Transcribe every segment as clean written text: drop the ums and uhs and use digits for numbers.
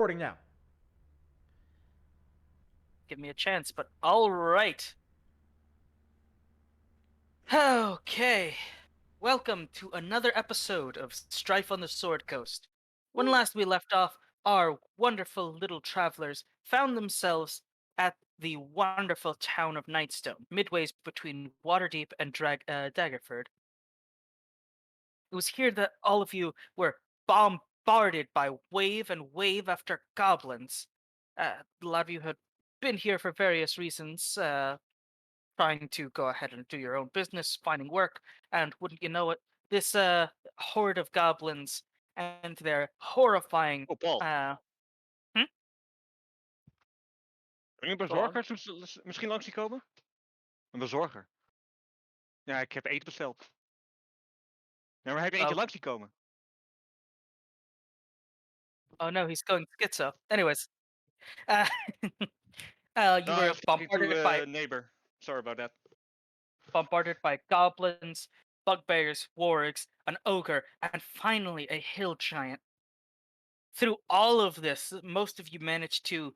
Recording now. Give me a chance, but all right. Okay. Welcome to another episode of Strife on the Sword Coast. When last we left off, our wonderful little travelers found themselves at the wonderful town of Nightstone, midways between Waterdeep and Daggerford. It was here that all of you were bombarded by wave and wave after goblins. A lot of you had been here for various reasons, trying to go ahead and do your own business, finding work, and wouldn't you know it, this horde of goblins and their horrifying Oh, Paul. hmm? Kun je een Go on. bezorger misschien langs die komen? Een bezorger. Ja, ik heb eten besteld. Ja, maar heb je eentje Oh, langs die komen? oh no, he's going schizo. Anyways, uh, No, you I were was talking to a neighbor. Sorry about that. bombarded by goblins, bugbears, wargs, an ogre, and finally a hill giant. Through all of this, most of you managed to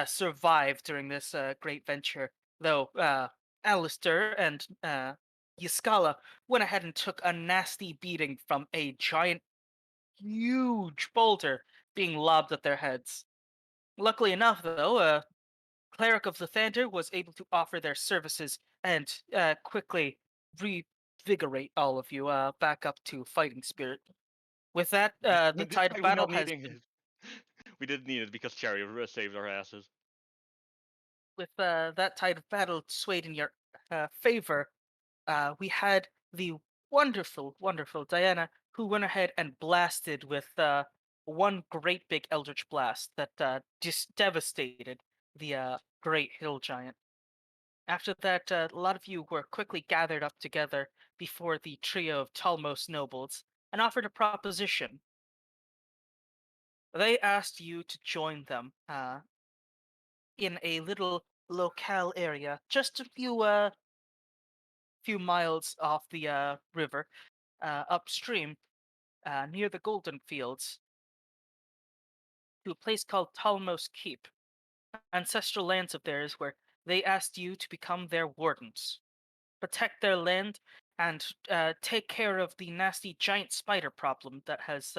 survive during this great venture, though Alistair and Yiskala went ahead and took a nasty beating from a giant, huge boulder being lobbed at their heads. Luckily enough, though, Cleric of Lathander was able to offer their services and quickly revigorate all of you back up to fighting spirit. With that, the tide of Despite we battle not has needing been it. We didn't need it because Cherry saved our asses. with that tide of battle swayed in your favor, we had the wonderful, wonderful Diana, who went ahead and blasted with one great big eldritch blast that just devastated the great hill giant. After that, a lot of you were quickly gathered up together before the trio of Talmos nobles and offered a proposition. They asked you to join them in a little locale area, just a few miles off the river, upstream, near the Golden Fields, to a place called Talmos Keep, ancestral lands of theirs where they asked you to become their wardens, protect their land, and take care of the nasty giant spider problem that has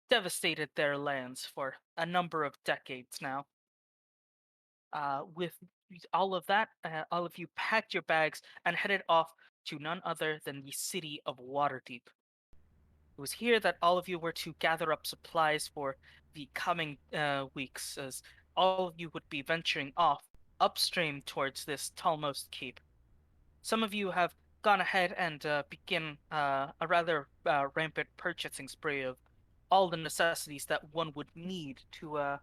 devastated their lands for a number of decades now. With all of that, all of you packed your bags and headed off to none other than the city of Waterdeep. It was here that all of you were to gather up supplies for the coming weeks, as all of you would be venturing off upstream towards this Talmos Keep. Some of you have gone ahead and begin a rather rampant purchasing spree of all the necessities that one would need to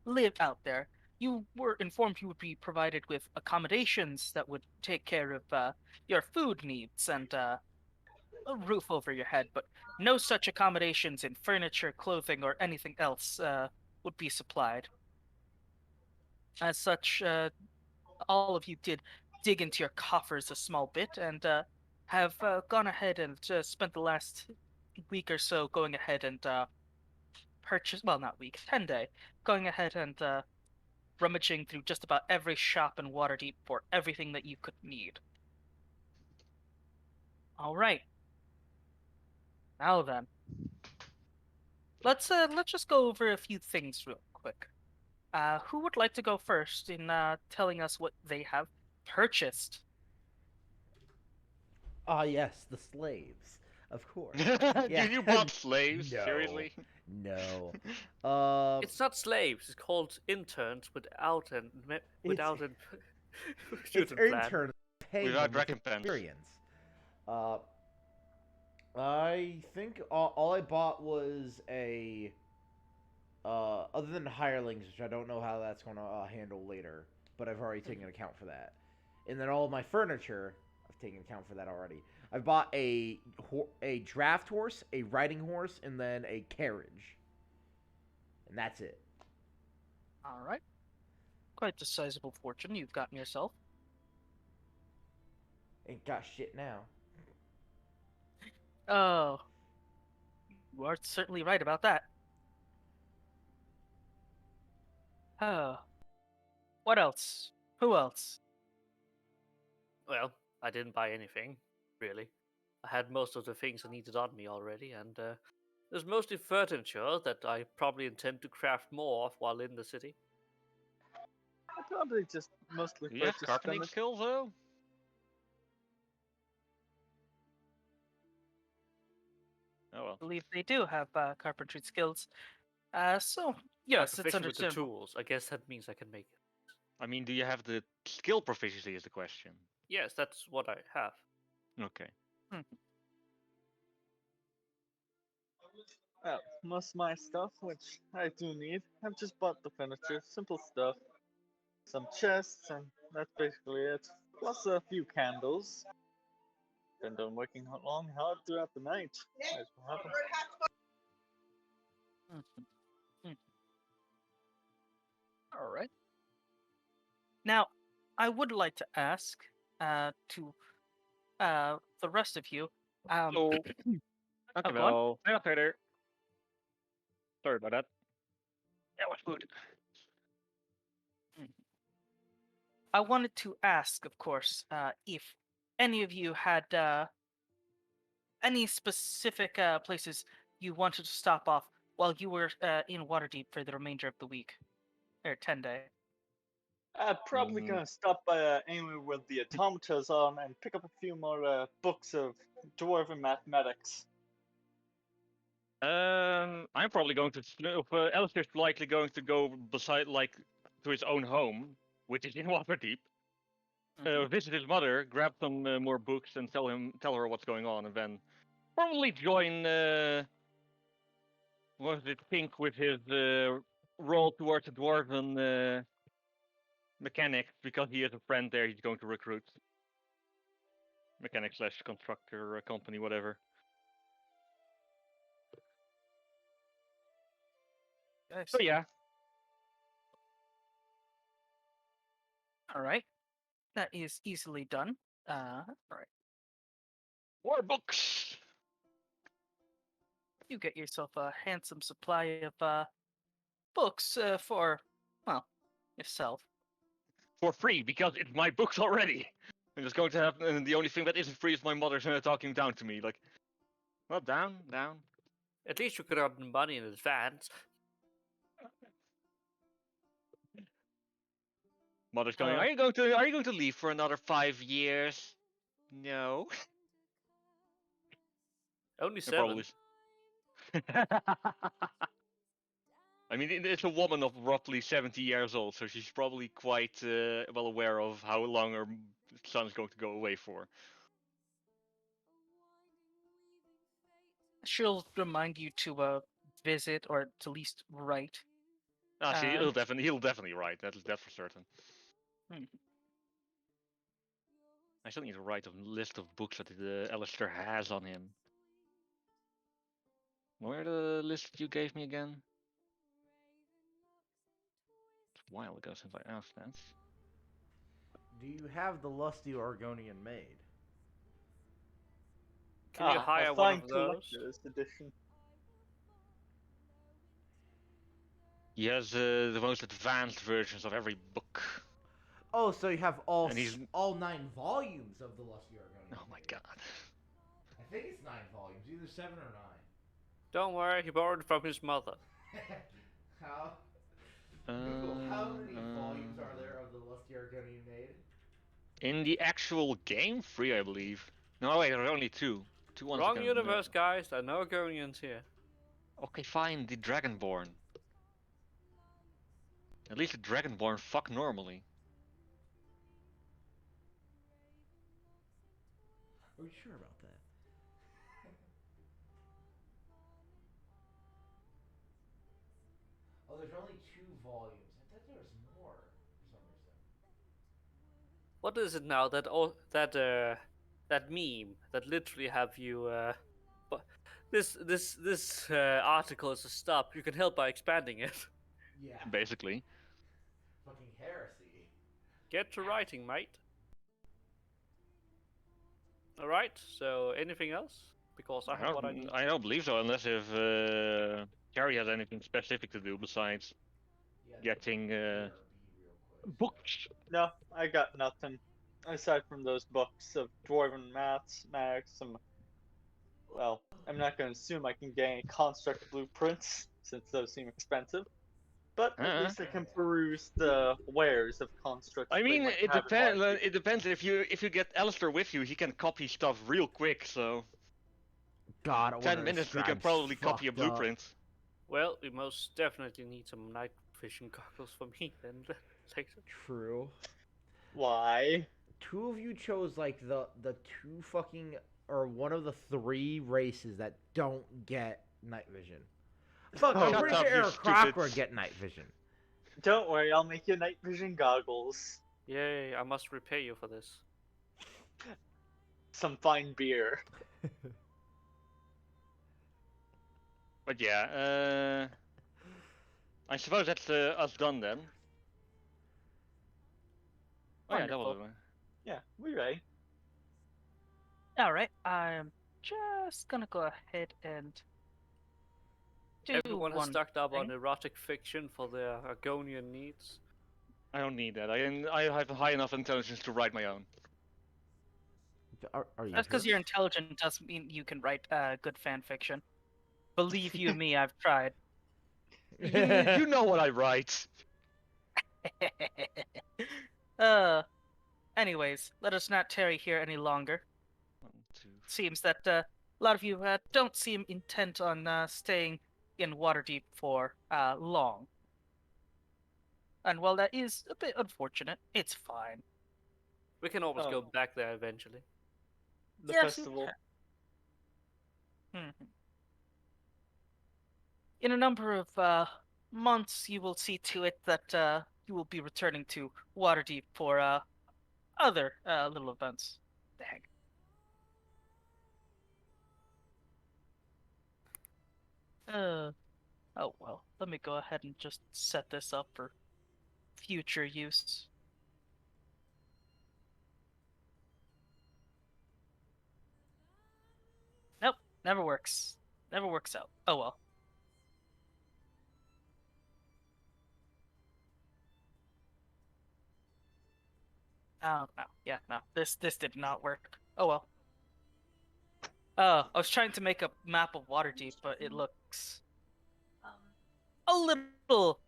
live out there. You were informed you would be provided with accommodations that would take care of your food needs and a roof over your head, but no such accommodations in furniture, clothing, or anything else would be supplied. As such, all of you did dig into your coffers a small bit and have gone ahead and spent the last week or so going ahead and purchase, well, not week, 10 day, going ahead and rummaging through just about every shop in Waterdeep for everything that you could need. All right, now then, let's just go over a few things real quick. Who would like to go first in telling us what they have purchased? Ah, yes, the slaves. Of course. Yeah. You bought slaves? No. Seriously? No. Uh, It's not slaves. It's called interns it's without a it's student plan. interns paying them Without with recompense. experience. Uh, I think all I bought was a other than hirelings, which I don't know how that's going to handle later, but I've already taken account for that. And then all of my furniture, I've taken account for that already. I've bought a draft horse, a riding horse, and then a carriage, and that's it. All right, quite the sizable fortune you've gotten yourself. Ain't got shit now. Oh, you are certainly right about that. Oh. What else? Who else? Well, I didn't buy anything, really. I had most of the things I needed on me already, and there's mostly furniture that I probably intend to craft more of while in the city. I probably just mostly Do you have purchased carpentering furniture. skills though? Oh well. I believe they do have carpentry skills. So yes, it's Proficient with the understandable. tools. I guess that means I can make it. I mean, do you have the skill proficiency is the question. Yes, that's what I have. Okay. Well, most of my stuff, which I do need, I've just bought the furniture, simple stuff. Some chests, and that's basically it. Plus a few candles. Been done working long hard throughout the night. As will happen. All right. Now, I would like to ask to the rest of you. Hallo. go on. Dankjewel. Ga verder. Sorry about that. Ja, was goed. I wanted to ask, of course, if any of you had any specific places you wanted to stop off while you were in Waterdeep for the remainder of the week, or 10-day. Probably gonna stop by anywhere with the automatas on and pick up a few more books of dwarven mathematics. I'm probably going to. Alistair's likely going to go beside, like, to his own home, which is in Waterdeep. Visit his mother, grab some more books, and tell her what's going on, and then probably join. What was it? Pink with his roll towards the dwarven mechanic, because he has a friend there. He's going to recruit. Mechanic slash constructor company, whatever. Nice. So yeah. All right. That is easily done. All right. More books. You get yourself a handsome supply of books for, well, yourself. For free, because it's my books already. I'm just going to have, and the only thing that isn't free is my mother talking down to me. Like, well, down. At least you could earn the money in advance. Mother's going. Uh. Are you going to leave for another 5 years? No. Only And 7. probably. I mean, it's a woman of roughly 70 years old, so she's probably quite well aware of how long her son is going to go away for. She'll remind you to visit or to at least write. He'll definitely write. That's for certain. I still need to write a list of books that Alistair has on him. Where the list you gave me again? It's a while ago since I asked that. Do you have the lusty Argonian maid? Can you hire a one fine of those? collector's edition. He has the most advanced versions of every book. Oh, so you have all And he's- all 9 volumes of the lusty Argonian Oh my maid. god. I think it's 9 volumes, either 7 or 9. Don't worry, he borrowed it from his mother. How? Google, how many volumes are there of the lusty Argonian maid? In the actual game, 3, I believe. No, wait, there are only 2. 2 ones Wrong ago. universe, guys. There are no Argonians here. Okay, fine, the Dragonborn. At least the Dragonborn fuck normally. Are you sure about that? Oh, there's only 2 volumes. I thought there was more for some reason. What is it now? That meme that literally have you. This article is a stop. You can help by expanding it. Yeah. Basically. Fucking heresy. Get to writing, mate. All right. So anything else? Because I have what I need. I don't believe so, unless if Carrie has anything specific to do besides. getting books. No, I got nothing. Aside from those books of dwarven maths, some. Well, I'm not going to assume I can get any construct blueprints, since those seem expensive. But at least I can peruse the wares of constructs I they mean, might it have in depends. Waterdeep. It depends if you get Alistair with you, he can copy stuff real quick. So God, 10 minutes, you can probably copy a blueprint. Well, we most definitely need some night vision goggles for me then later. True. Why? Two of you chose like the two fucking or one of the three races that don't get night vision. Fuck, I'm Shut pretty up, sure you Eric stupid. Crocker would get night vision. Don't worry, I'll make you night vision goggles. Yay, I must repay you for this. Some fine beer. But yeah, I suppose that's us done then. Oh yeah, that was Wonderful. Yeah, we ready. All right, I'm just gonna go ahead and do Everyone has one stocked up on thing. erotic fiction for their Argonian needs. I don't need that. I have high enough intelligence to write my own. Are you That's because sure? you're intelligent doesn't mean you can write good fan fiction. Believe you me, I've tried. You know what I write. Anyways, let us not tarry here any longer. 1, 2, Seems that a lot of you don't seem intent on staying in Waterdeep for long. And while that is a bit unfortunate, it's fine. We can always go Oh. back there eventually. The Yes, you festival. Mhm. In a number of months, you will see to it that you will be returning to Waterdeep for other little events. Dang. Oh well, let me go ahead and just set this up for future use. Nope, never works. Never works out. Oh well. Oh no, yeah, no. This did not work. Oh well. I was trying to make a map of Waterdeep, but it looks a little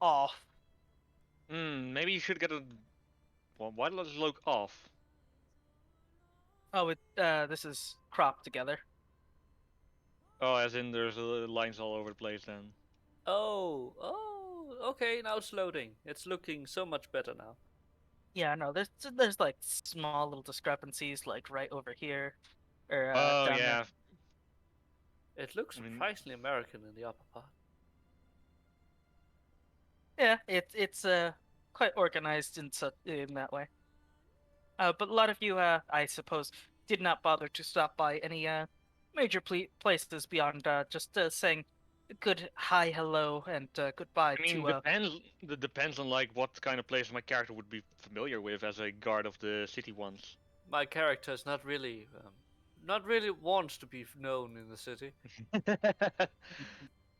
off. Maybe you should get a. Well, why does it look off? Oh, this is cropped together. Oh, as in there's lines all over the place then. Oh, okay, now it's loading. It's looking so much better now. Yeah, no, there's like small little discrepancies, like right over here, or Oh down yeah. It looks I mean- surprisingly American in the upper part. there. Yeah, it's quite organized in that way. But a lot of you, I suppose, did not bother to stop by any major places beyond just saying good hi, hello, and goodbye I mean, to depends on like what kind of place my character would be familiar with as a guard of the city once. My character is not really wants to be known in the city.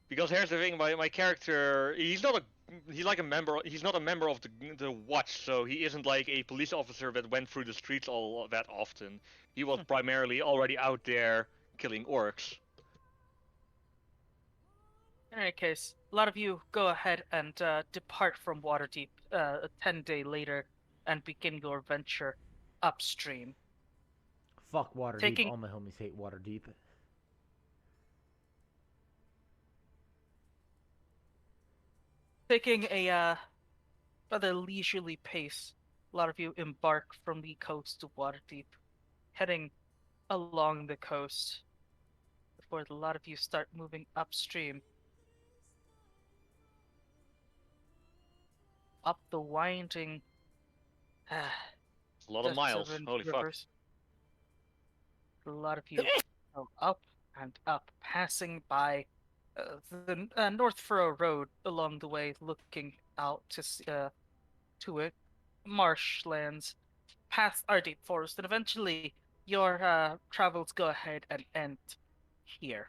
Because here's the thing, my character, he's like a member. He's not a member of the watch, so he isn't like a police officer that went through the streets all that often. He was primarily already out there killing orcs. In any case, a lot of you go ahead and depart from Waterdeep a 10-day later and begin your venture upstream. Fuck Waterdeep. Taking- All my homies hate Waterdeep. Taking a rather leisurely pace, a lot of you embark from the coast of Waterdeep, heading along the coast before a lot of you start moving upstream. Up the winding A lot of depths miles. and Holy fuck. rivers. A lot of you go up and up, passing by the North Furrow Road along the way, looking out to it, marshlands, past Ardeep Forest, and eventually your travels go ahead and end here.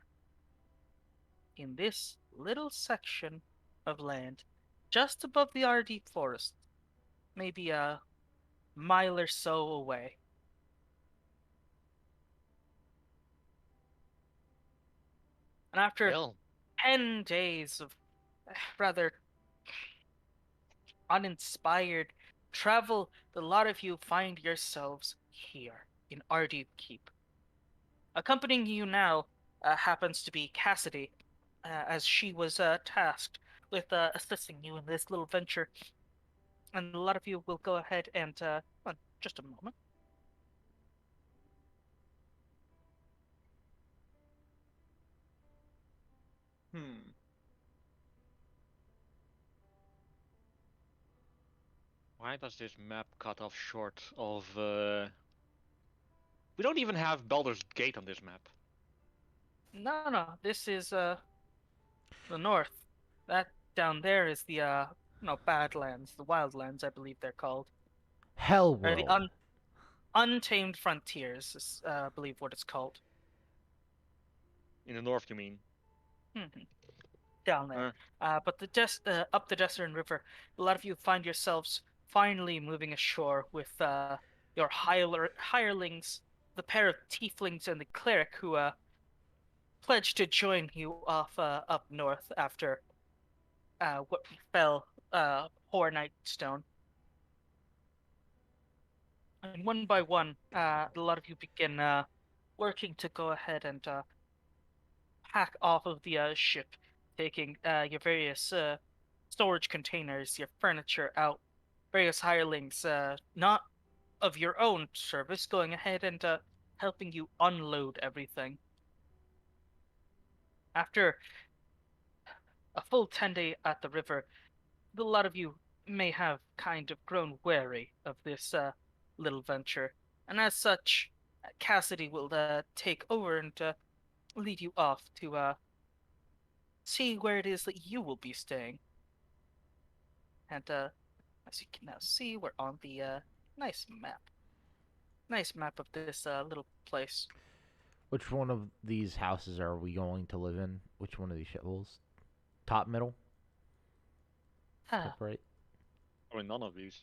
In this little section of land just above the Ardeep forest, maybe a mile or so away. And after Well, 10 days of rather uninspired travel, the lot of you find yourselves here in Ardeep Keep. Accompanying you now happens to be Cassidy, as she was tasked with assisting you in this little venture. And a lot of you will go ahead and, just a moment. Hmm. why does this map cut off short of? We don't even have Baldur's Gate on this map. No, this is the north. That down there is the Badlands, the Wildlands, I believe they're called, Hell or the world. Untamed Frontiers, is, I believe what it's called. In the north, you mean? Mhm. Down there. But up the Desert River, a lot of you find yourselves finally moving ashore with your hirelings, the pair of tieflings and the cleric who pledged to join you off up north after what befell Hoar Nightstone. And one by one, a lot of you begin working to go ahead and pack off of the ship, taking your various storage containers, your furniture out, various hirelings, not of your own service, going ahead and helping you unload everything. After a full 10-day at the river, a lot of you may have kind of grown wary of this little venture, and as such, Cassidy will take over and lead you off to see where it is that you will be staying. And as you can now see, we're on the nice map. Nice map of this little place. Which one of these houses are we going to live in? Which one of these shovels? Top, middle, top Ah, right? I mean, none of these.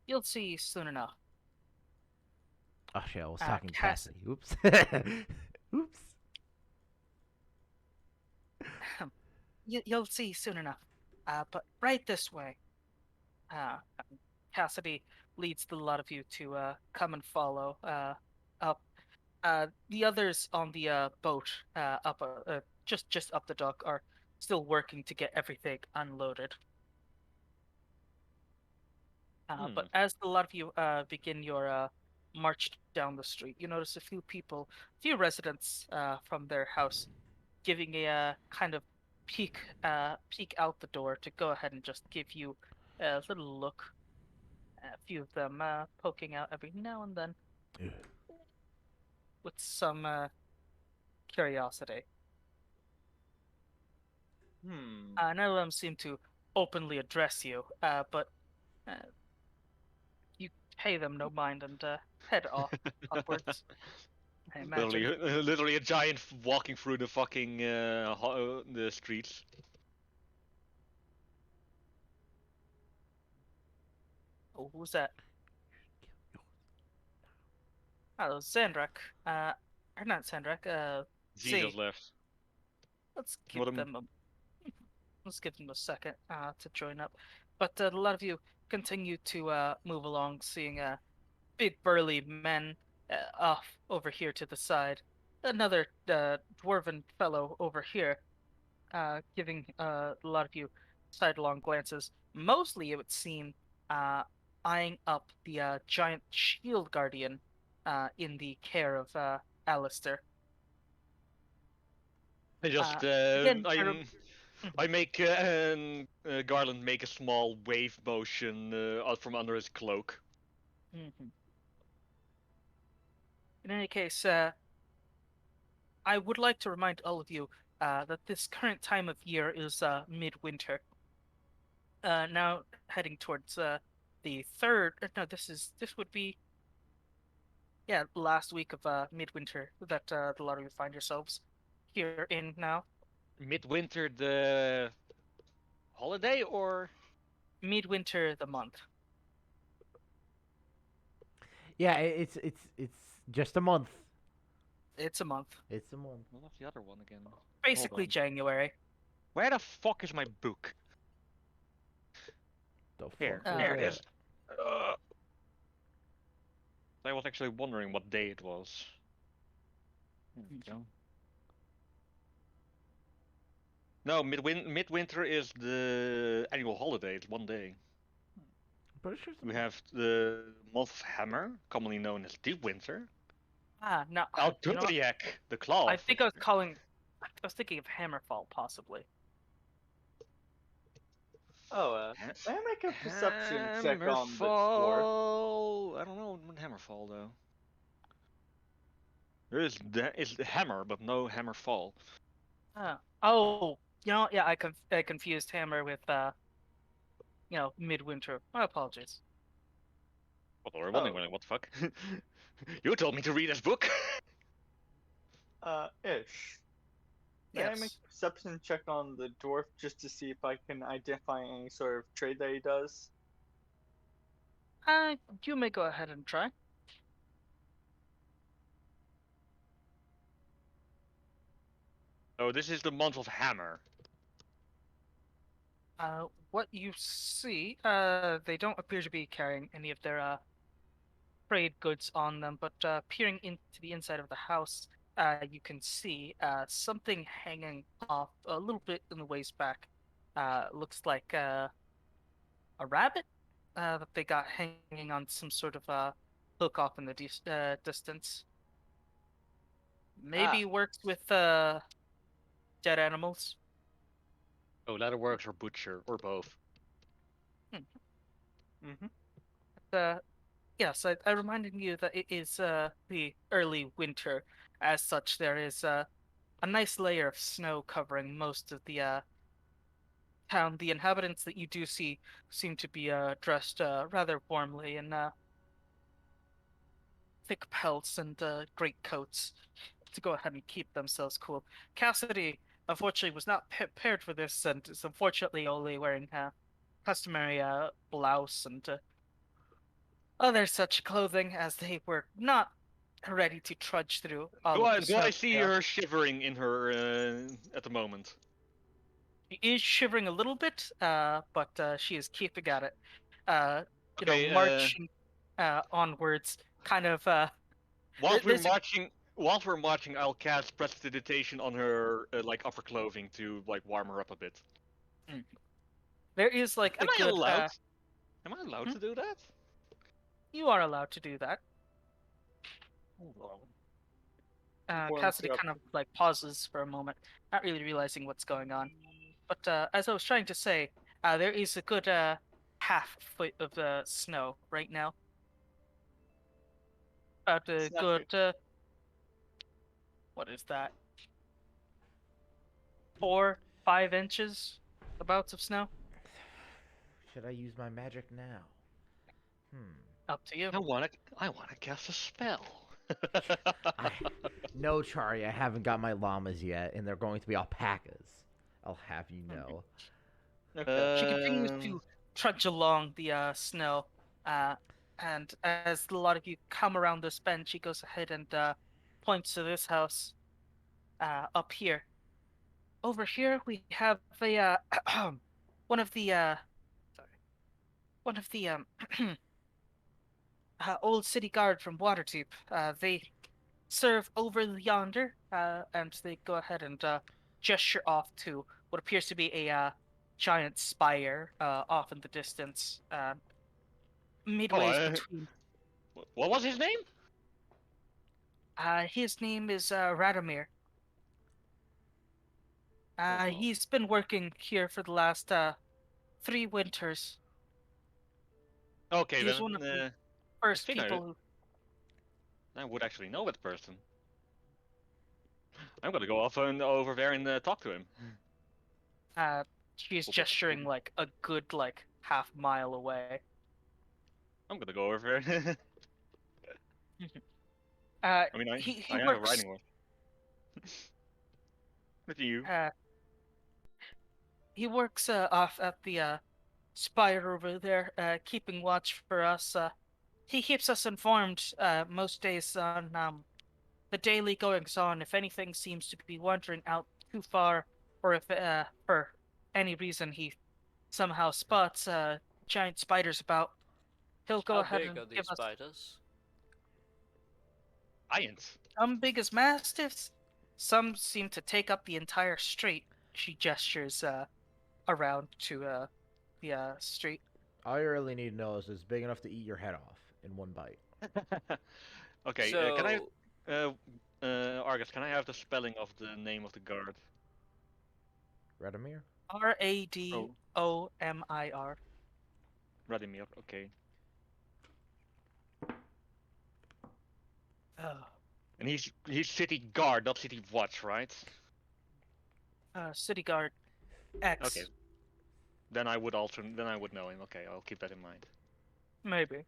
you'll see soon enough. Oh shit, I was talking to Cass, Cassidy. Oops. Oops. you'll see soon enough. But right this way. Uh, Cassidy leads the lot of you to come and follow up. The others on the boat just up the dock are still working to get everything unloaded. Hmm. But as a lot of you begin your march down the street, you notice a few people, a few residents from their house giving a kind of peek out the door to go ahead and just give you a little look. A few of them poking out every now and then with some curiosity. Hmm. None of them seem to openly address you, but uh, you pay them no mind and head off upwards. I literally, imagine. literally a giant walking through the fucking the streets. Oh, who's that? Oh, Zandrak. Or not Zandrak. Z just Z. left. Let's What give them a let's give them a second to join up. But a lot of you continue to move along, seeing big burly men off over here to the side. Another dwarven fellow over here, giving a lot of you sidelong glances. Mostly, it would seem, uh, eyeing up the giant shield guardian in the care of Alistair. I just Again, I make Garland make a small wave motion out from under his cloak. mhm. In any case, I would like to remind all of you that this current time of year is midwinter. Now heading towards the third. No, this would be last week of midwinter that a lot of you find yourselves here in now. Midwinter, the holiday or? Midwinter the month. Yeah, it's just a month. It's a month. It's a month. What was the other one again? Basically on. January. Where the fuck is my book? The fuck Here, was here it that? is. I was actually wondering what day it was. Here we go. No, midwinter is the annual holiday. It's 1 day. Pretty sure We have the month of Hammer, commonly known as Deep Winter. No. You know what? Altubriak, the claw. I think I was thinking of Hammerfall, possibly. Oh, may I make a perception check on the dwarf? Hammerfall. I don't know what Hammerfall though. There is the hammer, but no Hammerfall. Oh, yeah, I confused Hammer with Midwinter. My apologies. What were wondering? Oh. What the fuck? You told me to read this book. Ish. May I make Yes. a perception check on the dwarf just to see if I can identify any sort of trade that he does? You may go ahead and try. Oh, this is the month of Hammer. What you see, they don't appear to be carrying any of their trade goods on them, but peering into the inside of the house, you can see something hanging off a little bit in the waist back. Looks like a rabbit that they got hanging on some sort of hook off in the distance. Maybe works with dead animals. Oh, leatherworks or butcher or both. Yes, I reminded you that it is the early winter. As such, there is a nice layer of snow covering most of the town. The inhabitants that you do see seem to be dressed rather warmly in thick pelts and great coats to go ahead and keep themselves cool. Cassidy, unfortunately, was not prepared for this and is unfortunately only wearing customary blouse and other such clothing, as they were not ready to trudge through all of the Do snow. I see her shivering in her at the moment? She is shivering a little bit, but she is keeping at it. Okay, marching onwards, kind of. Whilst we're There's a marching, I'll cast prestidigitation on her like upper clothing to like warm her up a bit. there is like Am a I good. allowed? Am I allowed to do that? You are allowed to do that. Warms Cassidy her up. kind of like pauses for a moment, not really realizing what's going on. But as I was trying to say, there is a good half foot of snow right now. About a Snappy. good what is that? 4-5 inches abouts of snow. Should I use my magic now? Up to you. I wanna cast a spell. No, Chari, I haven't got my llamas yet, and they're going to be alpacas. I'll have you know. Okay. She continues to trudge along the snow, and as a lot of you come around this bend, she goes ahead and points to this house up here. Over here, we have a one of the old city guard from Waterdeep. They serve over yonder, and they go ahead and gesture off to what appears to be a giant spire off in the distance, midways between. What was his name? His name is Radomir. He's been working here for the last 3 winters. Okay, He's then one of the first think people who. I would actually know that person. I'm gonna go off and over there and talk to him. She's gesturing like a good like half mile away. I'm gonna go over there. I I mean, he I have a works. riding horse. With you. he works off at the spire over there, keeping watch for us. He keeps us informed most days on the daily goings on. If anything seems to be wandering out too far, or if for any reason he somehow spots giant spiders about, he'll go How ahead big and are these give us spiders? Giants. some big as mastiffs. Some seem to take up the entire street. She gestures around to the street. All you really need to know is it's big enough to eat your head off in one bite. Okay, So, can I, Argus, can I have the spelling of the name of the guard? Radimir? Radomir. Radimir, okay. Oh, And he's city guard, not city watch, right? city guard X. Okay. Then I would know him. Okay, I'll keep that in mind. Maybe.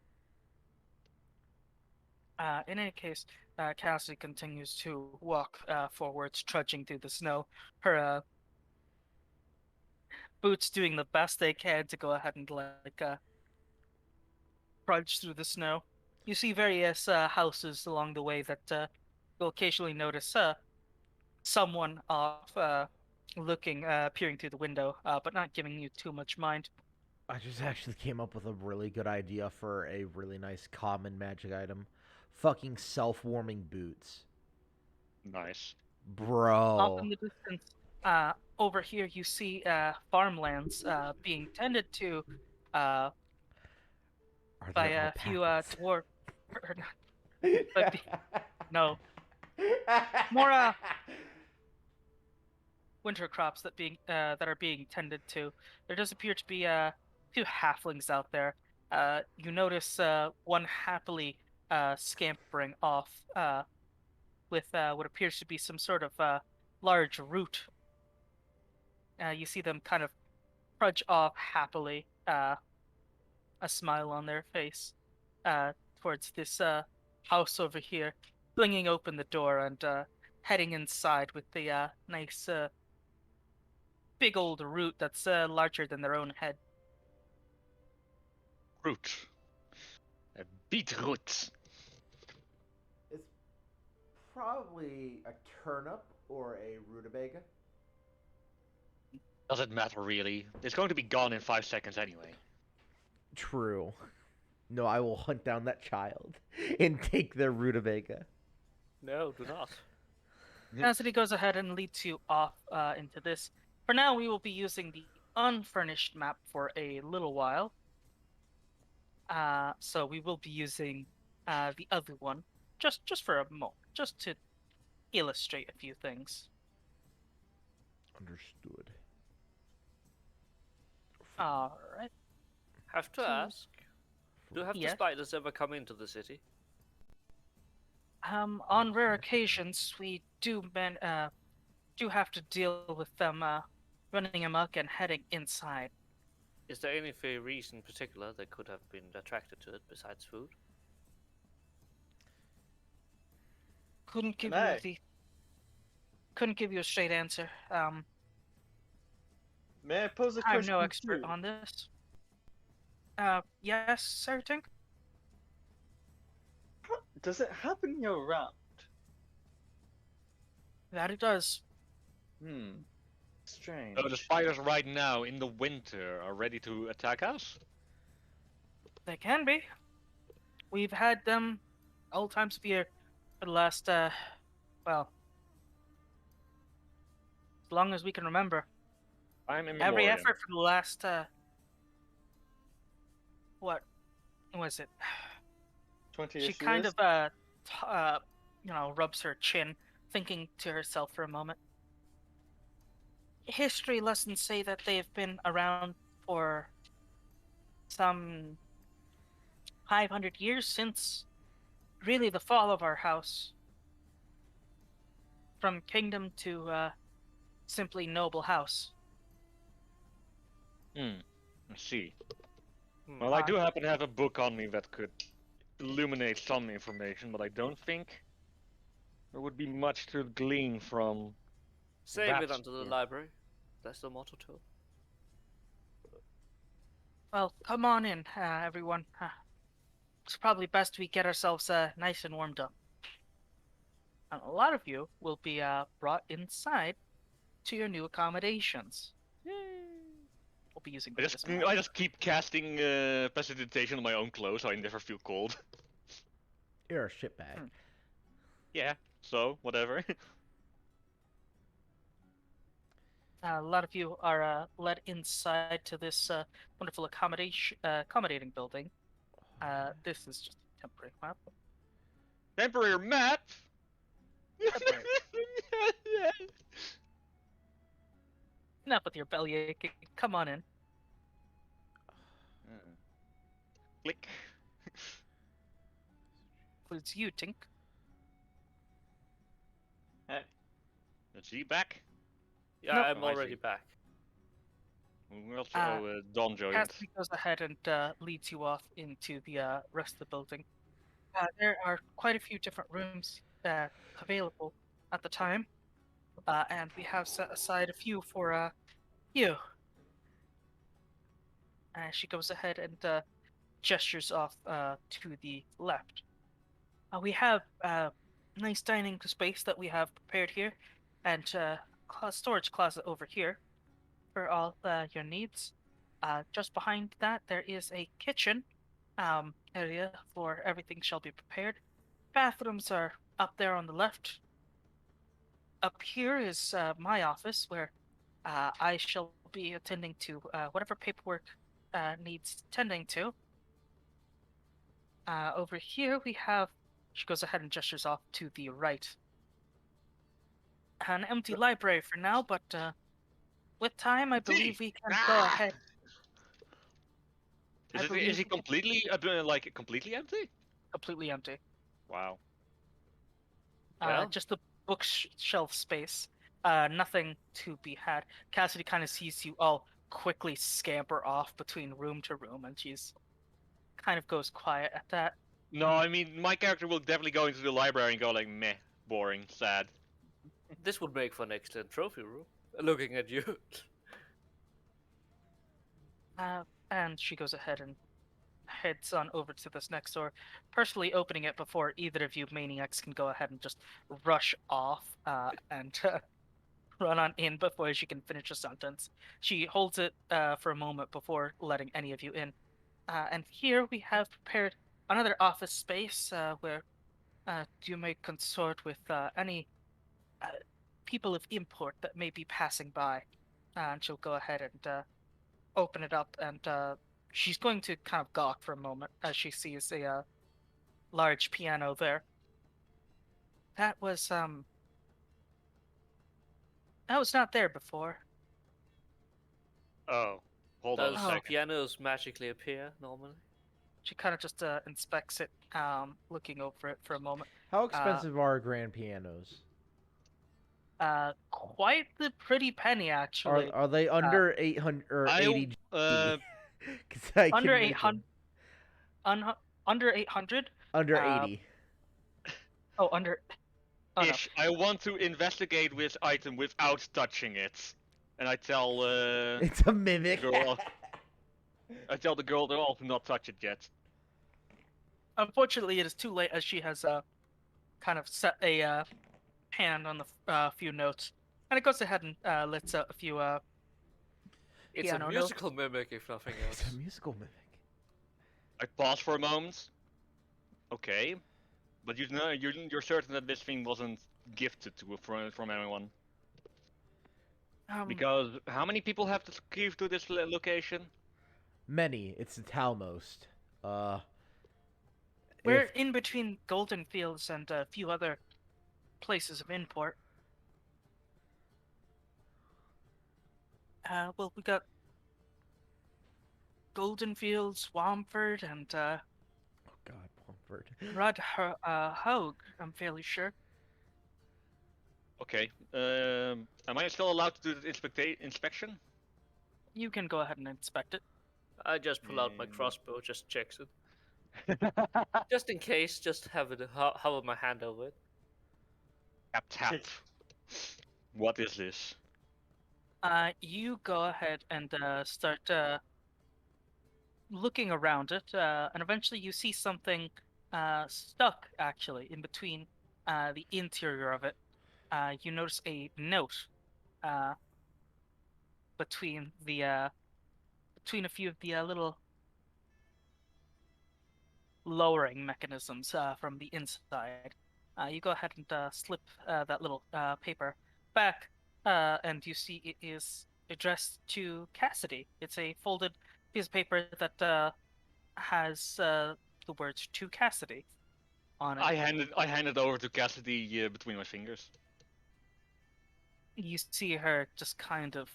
In any case, Cassie continues to walk forwards, trudging through the snow. Her boots doing the best they can to go ahead and trudge through the snow. You see various houses along the way that you'll occasionally notice someone off looking, peering through the window, but not giving you too much mind. I just actually came up with a really good idea for a really nice common magic item. Fucking self-warming boots. Nice. Off Bro. in the distance, over here you see farmlands being tended to Are by they a few alpacas? dwarf. Or not, but no, more winter crops that are being tended to. There does appear to be a few halflings out there. You notice one happily scampering off with what appears to be some sort of large root. You see them kind of trudge off happily, a smile on their face, towards this house over here, flinging open the door and heading inside with the nice big old root that's larger than their own head. Root. A beetroot. It's probably a turnip or a rutabaga. Does it matter really? It's going to be gone in 5 seconds anyway. True. No, I will hunt down that child and take their rutabaga. no, do not. Cassidy goes ahead and leads you off into this. For now, we will be using the unfurnished map for a little while. So we will be using the other one just for a moment, just to illustrate a few things. Understood. All right. Have to ask. Have the Yes. spiders ever come into the city? On rare occasions, we do have to deal with them running amok and heading inside. Is there any reason in particular that could have been attracted to it besides food? Couldn't give Can you I? couldn't give you a straight answer. May I pose a I'm question no expert too? on this. Yes, Sir Tink? Does it happen year round? That it does. Strange. So the spiders right now in the winter are ready to attack us? They can be. We've had them all times of year for the last, well, as long as we can remember. I'm in Every memoriam. effort for the last, what was it? 20 She issues? kind of, rubs her chin, thinking to herself for a moment. History lessons say that they've been around for some 500 years since really the fall of our house. From kingdom to simply noble house. I see. Well, I do happen to have a book on me that could illuminate some information, but I don't think there would be much to glean from Save that it unto the story. library. That's the motto too. Well, come on in, everyone. It's probably best we get ourselves nice and warmed up. And a lot of you will be brought inside to your new accommodations. We'll be using I that just as a map. I just keep casting prestidigitation on my own clothes, so I never feel cold. You're a shitbag. Hmm. Yeah. So whatever. A lot of you are led inside to this wonderful accommodating building. This is just a temporary map. Temporary map. Temporary. Enough with your belly aching. Come on in. Click. Includes you, Tink. Hey, Is he back? Yeah, Nope. I'm Oh, I already see. back. Well, Don joined. Cassidy goes ahead and leads you off into the rest of the building. There are quite a few different rooms available at the time, and we have set aside a few for you. She goes ahead and gestures off to the left. We have a nice dining space that we have prepared here, and storage closet over here for all your needs. Just behind that, there is a kitchen area for everything shall be prepared. Bathrooms are up there on the left. Up here is my office where I shall be attending to whatever paperwork needs tending to. Over here we have, she goes ahead and gestures off to the right. An empty library for now, but with time I believe we can go ahead. I Is believe he we can- completely completely empty? completely empty. Wow. Well. Just the bookshelf space. Nothing to be had. Cassidy kind of sees you all quickly scamper off between room to room, and she's kind of goes quiet at that. No, I mean my character will definitely go into the library and go like meh, boring, sad. This would make for an excellent trophy room. Looking at you. And she goes ahead and heads on over to this next door, personally opening it before either of you maniacs can go ahead and just rush off and run on in before she can finish a sentence. She holds it for a moment before letting any of you in. And here we have prepared another office space where you may consort with any people of import that may be passing by. And she'll go ahead and open it up, and she's going to kind of gawk for a moment as she sees a large piano there. That was not there before. Oh, hold on Does a second. pianos magically appear normally? She kind of just inspects it, looking over it for a moment. How expensive are grand pianos? Quite the pretty penny, actually. Are they under 800 or 80 G? Cause I Under can make 800. Under 800. them. Under 80. Oh, under. Oh, no. Ish, I want to investigate this item without touching it, and I tell It's a mimic. girl. I tell the girl to not touch it yet. Unfortunately, it is too late as she has kind of set a hand on the few notes, and it goes ahead and lets out a few It's piano a notes. musical mimic, if nothing else. It's a musical mimic. I pause for a moment. Okay, but you're certain that this thing wasn't gifted to from anyone? Because how many people have the key to this location? Many. It's the Talmost. We're if- in between Golden Fields and a few other places of import. Well, we got Golden Fields, Swampford, and Oh God, Pomford. Hogue, I'm fairly sure. Okay. Am I still allowed to do the inspection? You can go ahead and inspect it. I just pull out my Mm. crossbow, just checks it. Just in case, just have it hover my hand over it. Tap tap. What is this? You go ahead and start looking around it, and eventually you see something stuck actually in between the interior of it. You notice a note uh, between between a few of the little lowering mechanisms from the inside. You go ahead and slip that little paper back, and you see it is addressed to Cassidy. It's a folded piece of paper that has the words "to Cassidy" on it. I hand it over to Cassidy between my fingers. You see her just kind of,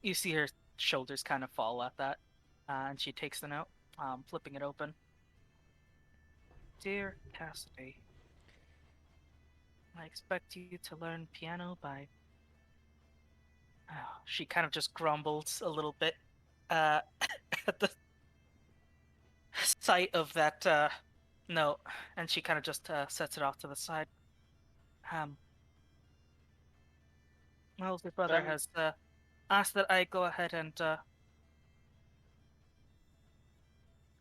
you see her shoulders kind of fall at that, and she takes the note, flipping it open. Dear Cassidy, I expect you to learn piano by. She kind of just grumbles a little bit uh, at the sight of that note, and she kind of just sets it off to the side. Um, my older brother Then- has asked that I go ahead and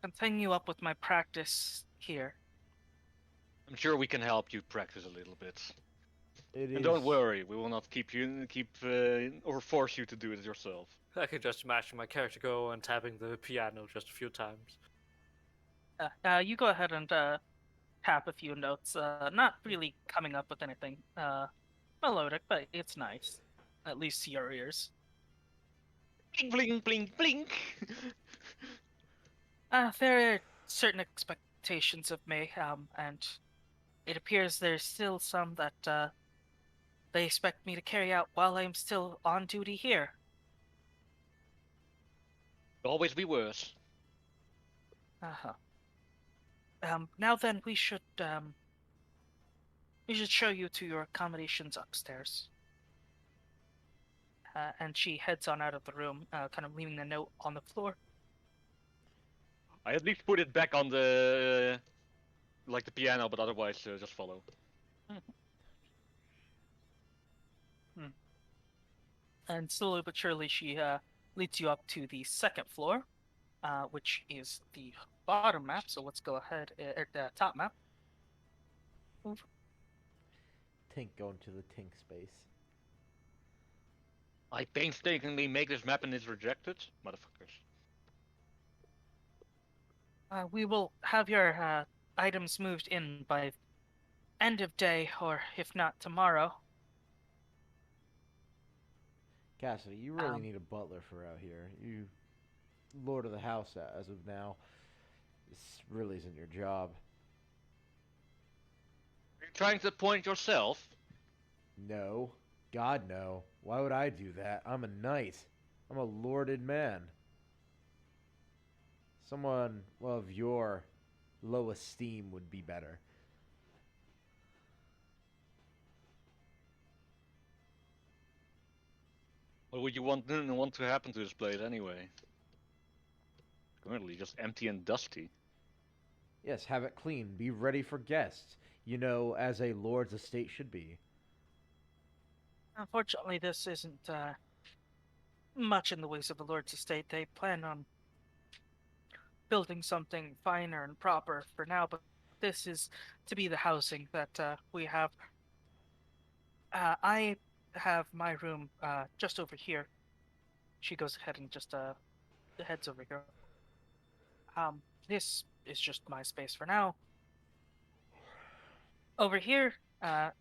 continue up with my practice here. I'm sure we can help you practice a little bit. It And is. don't worry, we will not keep or force you to do it yourself. I can just imagine my character go and tapping the piano just a few times. You go ahead and tap a few notes. Not really coming up with anything melodic, but it's nice. At least to your ears. Blink, blink, blink, blink. There are certain expectations of me, and it appears there's still some that they expect me to carry out while I'm still on duty here. Always be worse. Uh-huh. Now then, we should show you to your accommodations upstairs. And she heads on out of the room, kind of leaving the note on the floor. I at least put it back on the the piano, but otherwise just follow. And slowly but surely, she leads you up to the second floor, which is the bottom map. So let's go ahead at the top map. Tink going to the Tink space. I painstakingly make this map and it's rejected, motherfuckers. We will have your items moved in by end of day, or if not tomorrow. Cassidy, you really Um, need a butler for out here. You, lord of the house as of now. This really isn't your job. Are you trying to point yourself? No. God, no. Why would I do that? I'm a knight. I'm a lorded man. Someone of your low esteem would be better. What would you want to happen to this place anyway? Currently just empty and dusty. Yes, have it clean. Be ready for guests. You know, as a lord's estate should be. Unfortunately, this isn't much in the ways of a lord's estate. They plan on building something finer and proper for now, but this is to be the housing that we have. I have my room just over here. She goes ahead and just heads over here. This is just my space for now. Over here,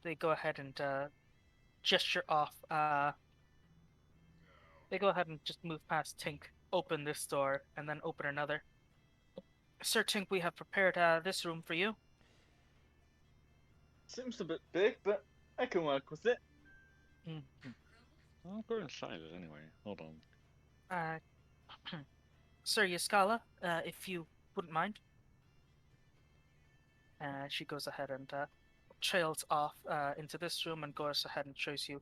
they go ahead and gesture off. They go ahead and just move past Tink, open this door, and then open another. Sir Tink, we have prepared this room for you. Seems a bit big, but I can work with it. Mhm. I'll go inside it anyway. Hold on. Sir Yaskala, if you wouldn't mind. She goes ahead and trails off into this room and goes ahead and shows you.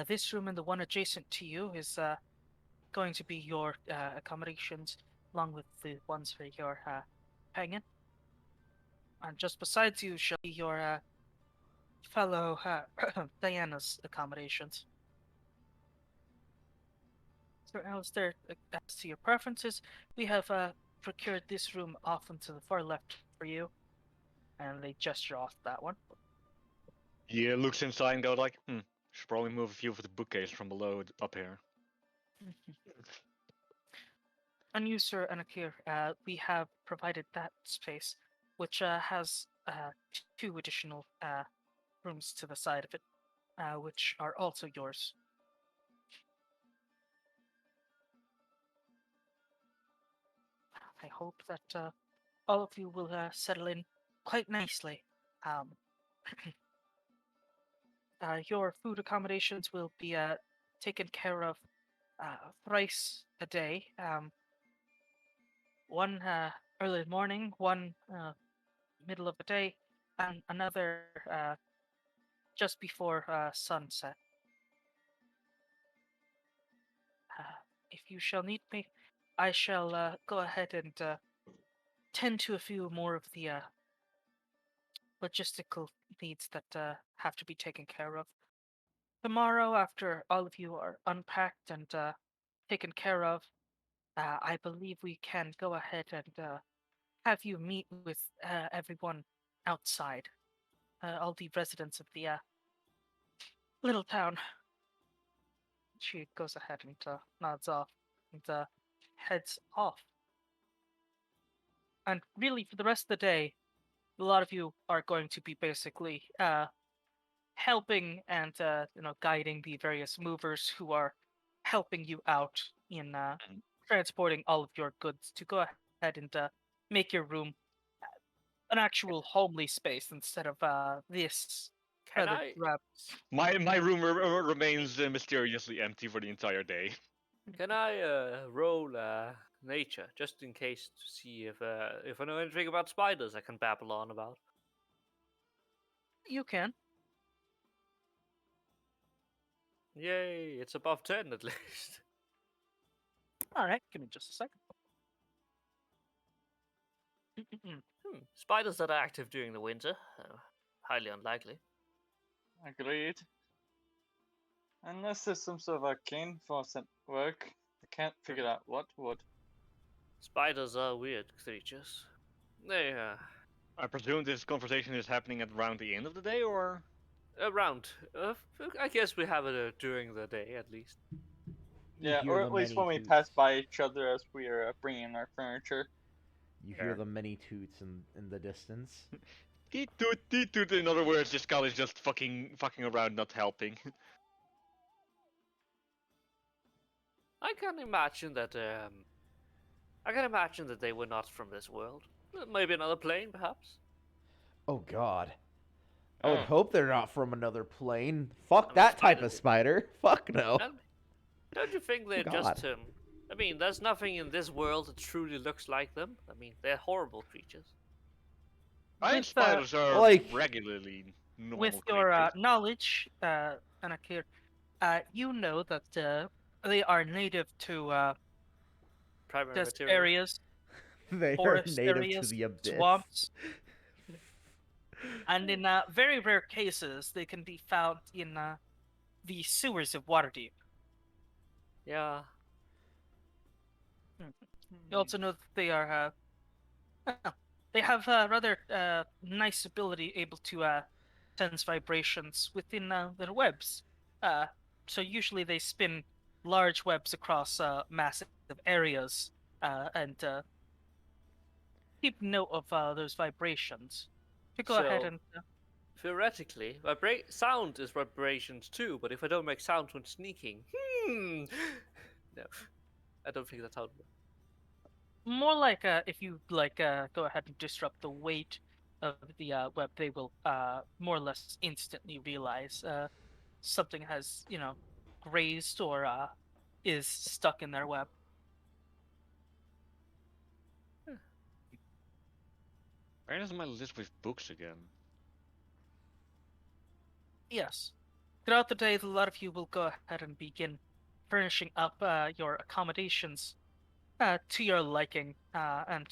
This room and the one adjacent to you is going to be your accommodations, along with the ones for your hanging. And just besides you shall be your fellow Diana's accommodations. So, Alistair, as to your preferences, we have procured this room off and to the far left for you. And they gesture off that one. He looks inside and goes like, should probably move a few of the bookcases from below up here. And you, Sir Anakir, we have provided that space, which has two additional rooms to the side of it, which are also yours. I hope that all of you will settle in quite nicely. Um, your food accommodations will be taken care of thrice a day. One early morning, one middle of the day, and another just before sunset. If you shall need me, I shall go ahead and tend to a few more of the logistical needs that have to be taken care of. Tomorrow, after all of you are unpacked and taken care of, I believe we can go ahead and have you meet with everyone outside, all the residents of the little town. She goes ahead and nods off and heads off. And really, for the rest of the day, a lot of you are going to be basically helping and guiding the various movers who are helping you out in transporting all of your goods to go ahead and make your room an actual homely space instead of this Can rather I drab. My room remains mysteriously empty for the entire day. can I roll nature just in case to see if I know anything about spiders I can babble on about? You can. Yay! It's above 10 at least. All right, give me just a second. Spiders that are active during the winter, highly unlikely. Agreed. Unless there's some sort of arcane force at work, I can't figure out what would. Spiders are weird creatures. They I presume this conversation is happening at around the end of the day, or? around. I guess we have it during the day at least. You Yeah, hear or the at least many when we toots. pass by each other as we are bringing our furniture. You Fair. hear the many toots in the distance. Teet toot. In other words, this guy is just fucking around, not helping. I can imagine that. I can imagine that they were not from this world. Maybe another plane, perhaps. Oh God. I would Oh. hope they're not from another plane. Fuck mean, that type spiders- of spider. Fuck no. Don't you think they're God. just? I mean, there's nothing in this world that truly looks like them. I mean, they're horrible creatures. I think With, spiders are like- regularly normal With your creatures. knowledge, Anakir, you know that they are native to Primary desert material. areas, They are forest native areas, to the abyss. swamps, and in very rare cases, they can be found in the sewers of Waterdeep. Yeah. You also know that they are they have rather nice ability able to sense vibrations within their webs. So usually they spin large webs across massive areas and keep note of those vibrations. To go ahead So- and Theoretically, sound is vibrations too, but if I don't make sound when sneaking, no, I don't think that's how it works. more like if you go ahead and disrupt the weight of the web, they will more or less instantly realize something has grazed or is stuck in their web. Where is my list with books again? Yes. Throughout the day, a lot of you will go ahead and begin furnishing up your accommodations to your liking, and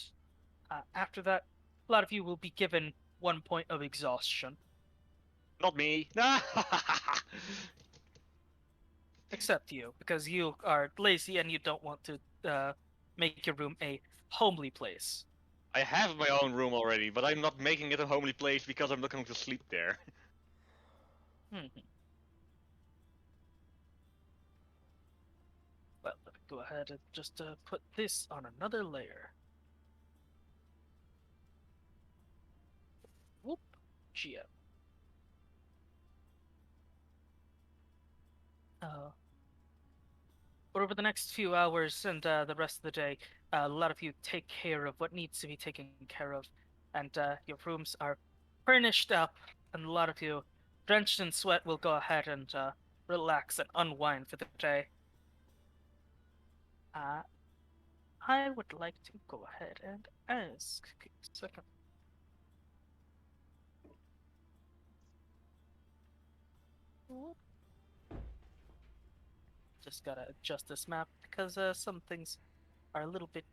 after that, a lot of you will be given 1 point of exhaustion. Not me. except you, because you are lazy and you don't want to make your room a homely place. I have my own room already, but I'm not making it a homely place because I'm not going to sleep there. Mhm. Well, let me go ahead and just put this on another layer. Whoop, GM. But over the next few hours and the rest of the day, a lot of you take care of what needs to be taken care of, and your rooms are furnished up, and a lot of you, drenched in sweat, will go ahead and relax and unwind for the day. Uh, I would like to go ahead and ask. Give me a second. Whoop. Just gotta adjust this map because some things are a little bit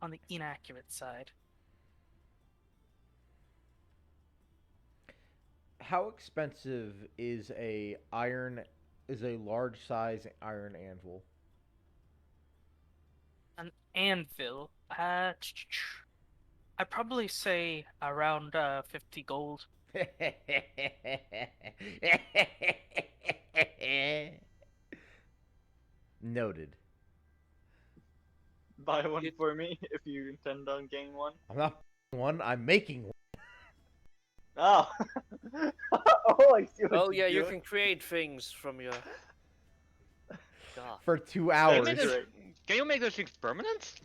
on the inaccurate side. How expensive is a large size iron anvil? An anvil. I'd probably say around 50 gold. Noted. Buy one It- for me if you intend on getting one. I'm not one. I'm making one Oh. Oh, I see what Oh you're yeah, you doing. can create things from your. God. for 2 Can you hours. make those, great. can you make those things permanent?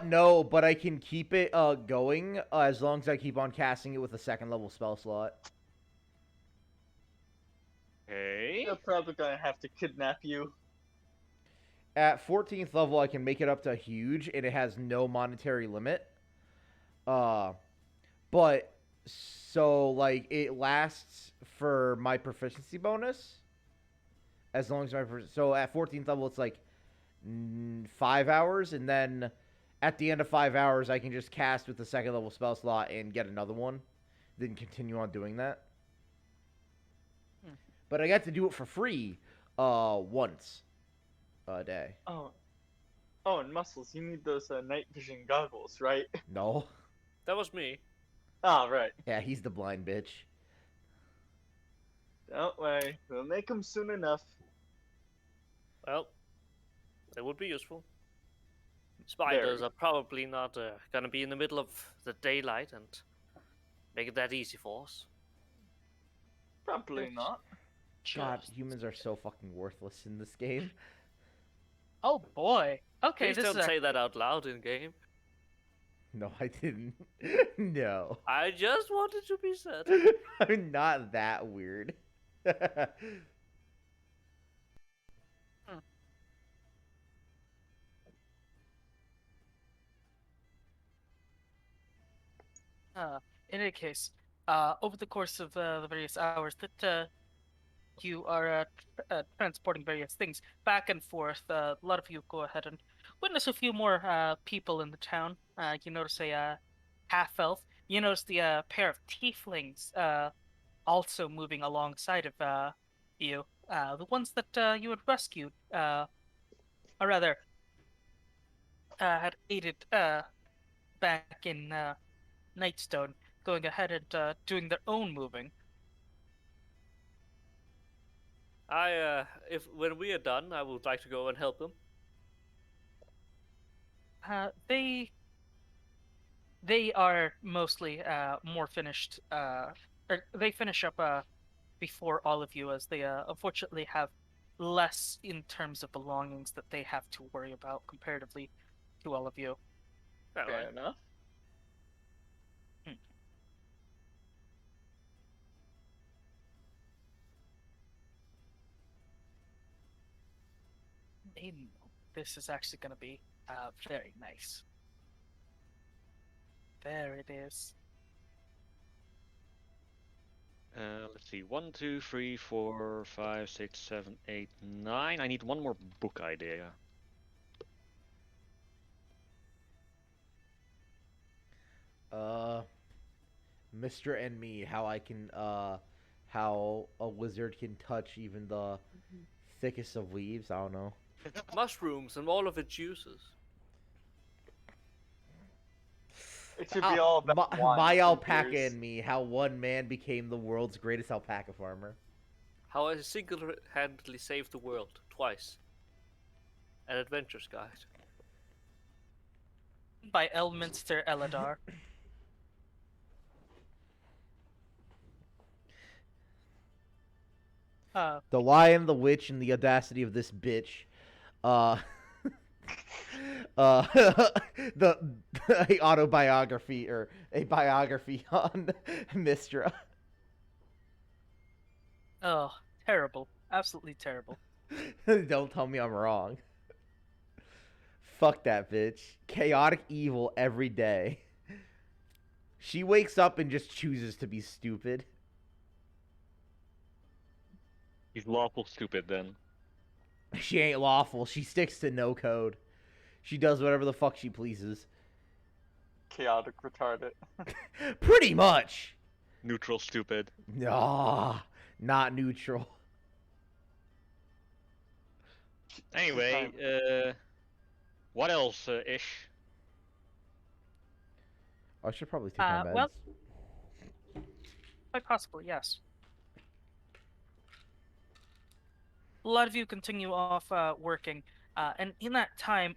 No, but I can keep it going as long as I keep on casting it with a second level spell slot. Okay. They're probably gonna have to kidnap you. At 14th level, I can make it up to huge, and it has no monetary limit. But so like it lasts for my proficiency bonus, as long as so at 14th level it's like 5 hours, and then at the end of 5 hours I can just cast with the second level spell slot and get another one, then continue on doing that. But I got to do it for free, once a day. Oh. Oh, and Muscles, you need those night vision goggles, right? No, That was me. Ah, right. yeah, he's the blind bitch. Don't worry, we'll make them soon enough. Well, they would be useful. Spiders Very. are probably not gonna be in the middle of the daylight and make it that easy for us. Probably not. God, Just- humans are so fucking worthless in this game. Oh boy. Okay, Please this don't is say that out loud in game. No, I didn't. No. I just wanted to be said. I'm not that weird. in any case, over the course of the various hours that you are transporting various things back and forth, a lot of you go ahead and witness a few more people in the town. You notice a half elf. You notice the pair of tieflings also moving alongside of you. The ones that you had rescued, or rather, had aided back in Nightstone, going ahead and doing their own moving. If when we are done, I would like to go and help them. They are mostly more finished. Or they finish up before all of you, as they unfortunately have less in terms of belongings that they have to worry about comparatively to all of you. Fair Fair enough. enough. They know this is actually going to be very nice. There it is. Let's see. 1, 2, 3, 4, 5, 6, 7, 8, 9. I need one more book idea. Mr. and Me, how I can how a wizard can touch even the thickest of leaves. I don't know. Mushrooms and all of its juices. It should be all about wine my and alpaca beers. and me. How one man became the world's greatest alpaca farmer. How I single-handedly saved the world twice. An adventure's guide. By Elminster Eladar. The Lion, the Witch, and the audacity of this bitch. The a autobiography or a biography on Mistra. Oh, terrible. Absolutely terrible. Don't tell me I'm wrong. Fuck that bitch. Chaotic evil every day. She wakes up and just chooses to be stupid. He's lawful stupid then. She ain't lawful. She sticks to no code. She does whatever the fuck she pleases. Chaotic retarded. Pretty much. Neutral stupid. Nah, not neutral. Anyway, what else, Ish? I should probably take my meds. Well, quite possibly, yes. A lot of you continue off working, and in that time,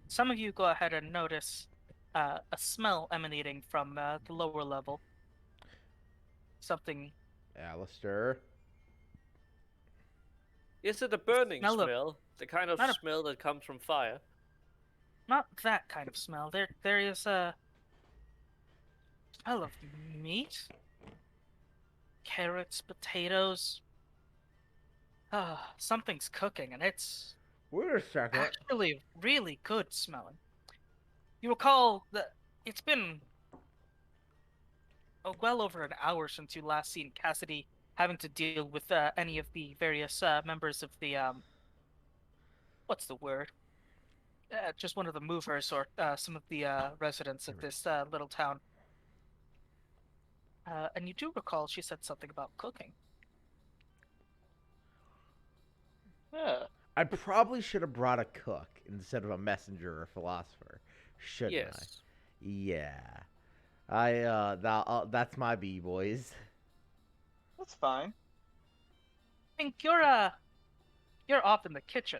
some of you go ahead and notice a smell emanating from the lower level. Something. Alistair. Is it a burning Smell of- smell? The kind of Not a- smell that comes from fire? Not that kind of smell. There is a smell of meat, carrots, potatoes. Something's cooking, and it's Wait a second. actually really good smelling. You recall that it's been well over an hour since you last seen Cassidy having to deal with any of the various members of the what's the word? Just one of the movers or some of the residents of this little town. And you do recall she said something about cooking. Yeah. I probably should have brought a cook instead of a messenger or a philosopher, shouldn't Yes. I? Yeah. That's my B boys. That's fine. I think you're off in the kitchen.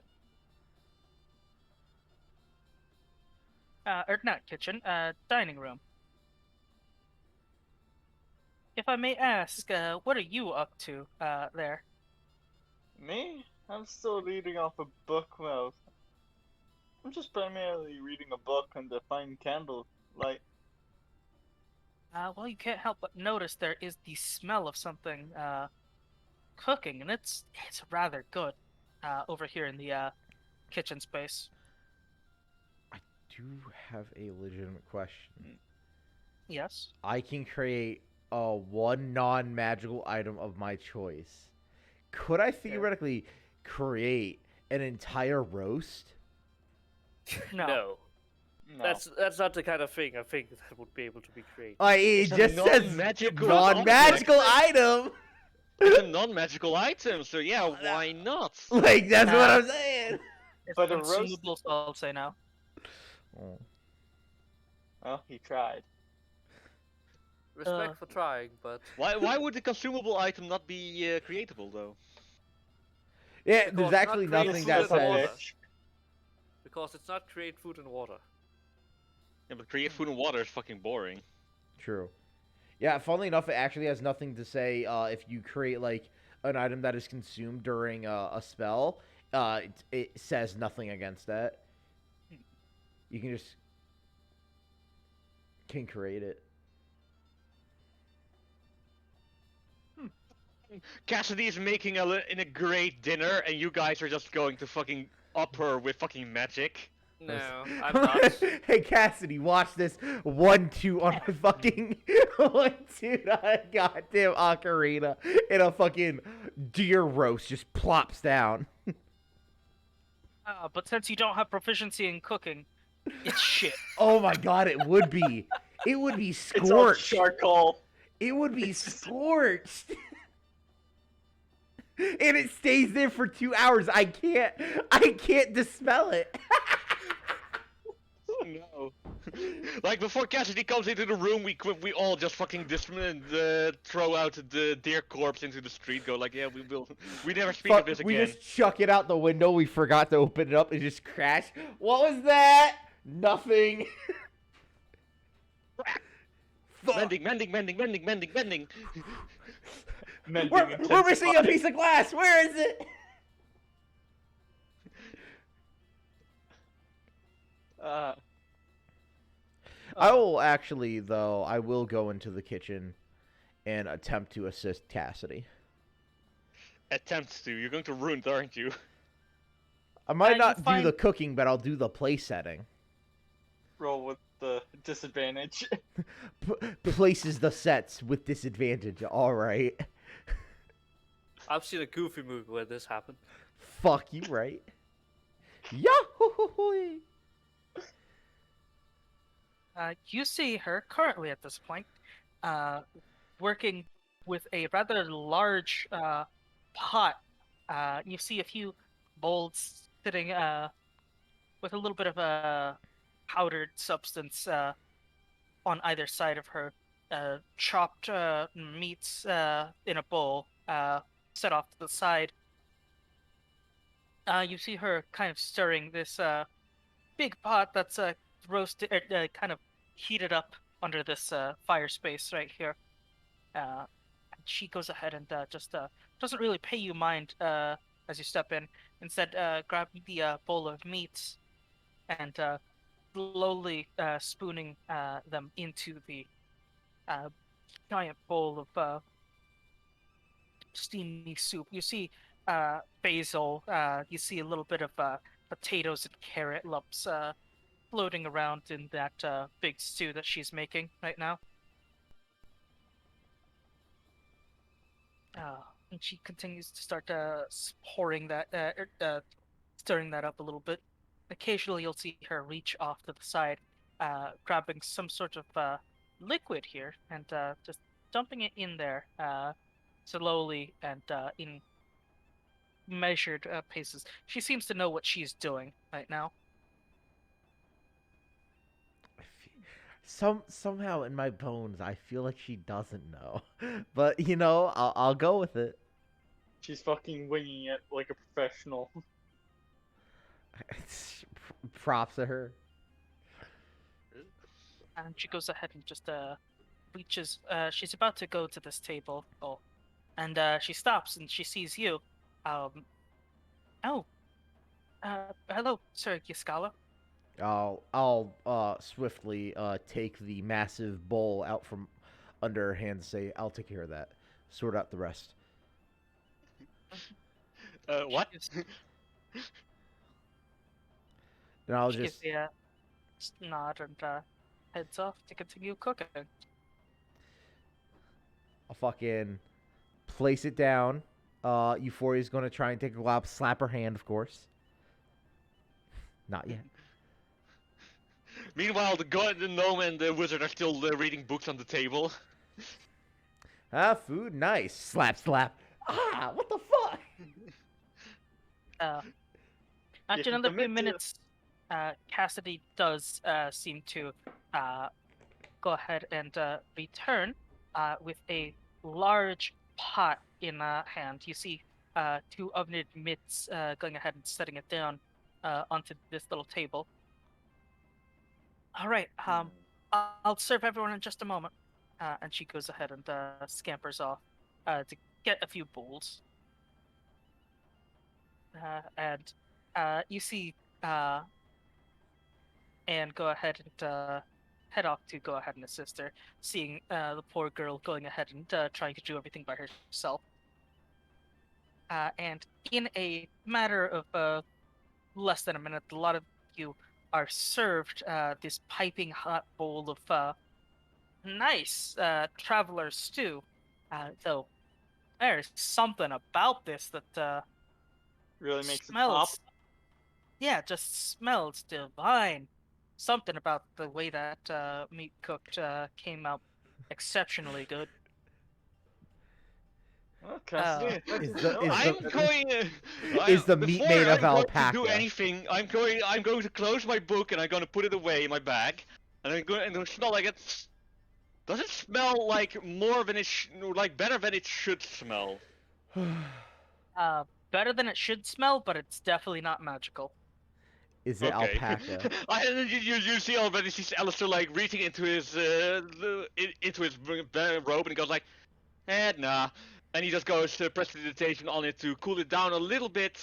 Or not kitchen, dining room. If I may ask, what are you up to there? Me? I'm still reading off a book. Well, I'm just primarily reading a book and the fine candle light. Well, you can't help but notice there is the smell of something cooking, and it's rather good over here in the kitchen space. I do have a legitimate question. Yes. I can create one non-magical item of my choice. Could I theoretically create an entire roast? No. No. That's not the kind of thing I think that would be able to be created. It It's a just says non-magical non-magical item. It's a non-magical item, so yeah, why not? Like that's what I'm saying. If But a roast- consumables, I'll say no. Oh. Well, he tried. Respect for trying, but Why would the consumable item not be creatable though? Yeah, Because there's not actually create nothing food that and says. water. Because it's not create food and water. Yeah, but create food and water is fucking boring. True. Yeah, funnily enough, it actually has nothing to say if you create like an item that is consumed during a spell. It says nothing against that. You can just can create it. Cassidy is making a great dinner, and you guys are just going to fucking up her with fucking magic. No, I'm not. Hey Cassidy, watch this 1-2 on my fucking 1-2 on a goddamn ocarina, and a fucking deer roast just plops down. But since you don't have proficiency in cooking, it's shit. Oh my god, it would be. It would be It's all scorched. charcoal. It would be scorched. And it stays there for 2 hours. I can't dispel it. No. Like before Cassidy comes into the room, we all just fucking throw out the deer corpse into the street. Go like, yeah, we will. We never speak of this We again. just chuck it out the window. We forgot to open it up. It just crashed. What was that? Nothing. Mending. Mending We're missing a piece of glass. Where is it? I will actually, though, I will go into the kitchen and attempt to assist Cassidy. Attempts to. You're going to ruin it, aren't you? I might you not do find- the cooking, but I'll do the play setting. Roll with the disadvantage. Places the sets with disadvantage. All right. I've seen a Goofy movie where this happened. Fuck you, right? Yahoo! You see her currently at this point, working with a rather large pot. You see a few bowls sitting with a little bit of a powdered substance on either side of her. Chopped meats in a bowl set off to the side. You see her kind of stirring this big pot that's roasted, kind of heated up under this fire space right here. And she goes ahead and just doesn't really pay you mind as you step in. Instead, grab the bowl of meats and slowly spooning them into the giant bowl of steamy soup. You see basil. You see a little bit of potatoes and carrot lumps floating around in that big stew that she's making right now. And she continues to start pouring that, stirring that up a little bit. Occasionally, you'll see her reach off to the side, grabbing some sort of liquid here and just dumping it in there slowly and in measured paces. She seems to know what she's doing right now. Somehow in my bones, I feel like she doesn't know. But, you know, I'll go with it. She's fucking winging it like a professional. Props to her. And she goes ahead and just reaches. She's about to go to this table. Oh, and she stops and she sees you. Oh. Hello, Sir Yaskala. I'll swiftly take the massive bowl out from under her hand and say, I'll take care of that. Sort out the rest. What? Then I'll She just... gives you a nod and heads off to continue cooking. I'll fucking place it down. Euphoria's gonna try and take a while, slap her hand, of course. Not yet. Meanwhile, the gnome and the wizard are still reading books on the table. Food, nice. Slap, slap. Ah, what the fuck? After can another few commit to- minutes, Cassidy does seem to go ahead and return with a large pot in hand. You see two ovened mitts going ahead and setting it down onto this little table. All right, I'll serve everyone in just a moment. And she goes ahead and scampers off to get a few bowls. And you see Anne go ahead and head off to go ahead and assist her, seeing the poor girl going ahead and trying to do everything by herself. And in a matter of less than a minute, a lot of you are served this piping hot bowl of nice traveler stew. Though there's something about this that Really makes smells. it pop. Yeah, it just smells divine. Something about the way that meat cooked came out exceptionally good. Well, Cassidy, I Is didn't the- know is that. the- I'm going. Is the meat Before made of I'm going to do alpaca? anything, I'm going to close my book and I'm going to put it away in my bag, and I'm going to smell like it. Does it smell like more than like better than it should smell? Better than it should smell, but it's definitely not magical. Is it Okay. alpaca? You see already sees Alistair like reaching into his robe and he goes like, nah, and he just goes prestidigitation on it to cool it down a little bit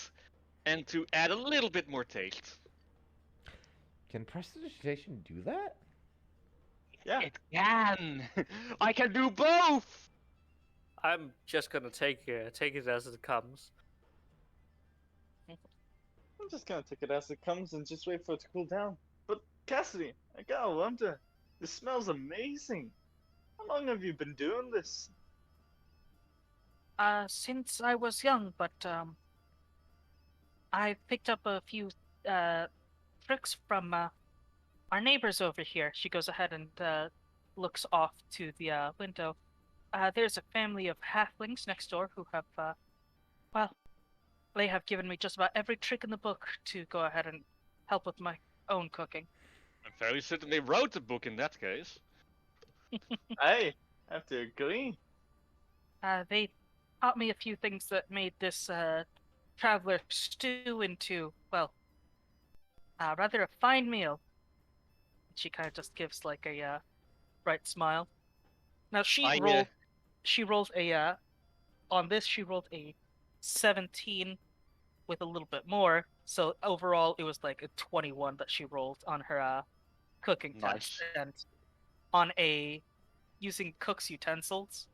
and to add a little bit more taste. Can prestidigitation do that? Yeah. It can. I can do both. I'm just gonna take it as it comes. I'm just gonna take it as it comes and just wait for it to cool down. But Cassidy, I gotta wonder. This smells amazing. How long have you been doing this? Since I was young, but I picked up a few tricks from our neighbors over here. She goes ahead and looks off to the window. There's a family of halflings next door who have, well, they have given me just about every trick in the book to go ahead and help with my own cooking. I'm fairly certain they wrote the book in that case. I have to agree. They taught me a few things that made this traveler stew into, well, rather a fine meal. She kind of just gives like a bright smile. Now she rolled a on this she rolled a 17 with a little bit more. So overall it was like a 21 that she rolled on her cooking test, and on a using cook's utensils,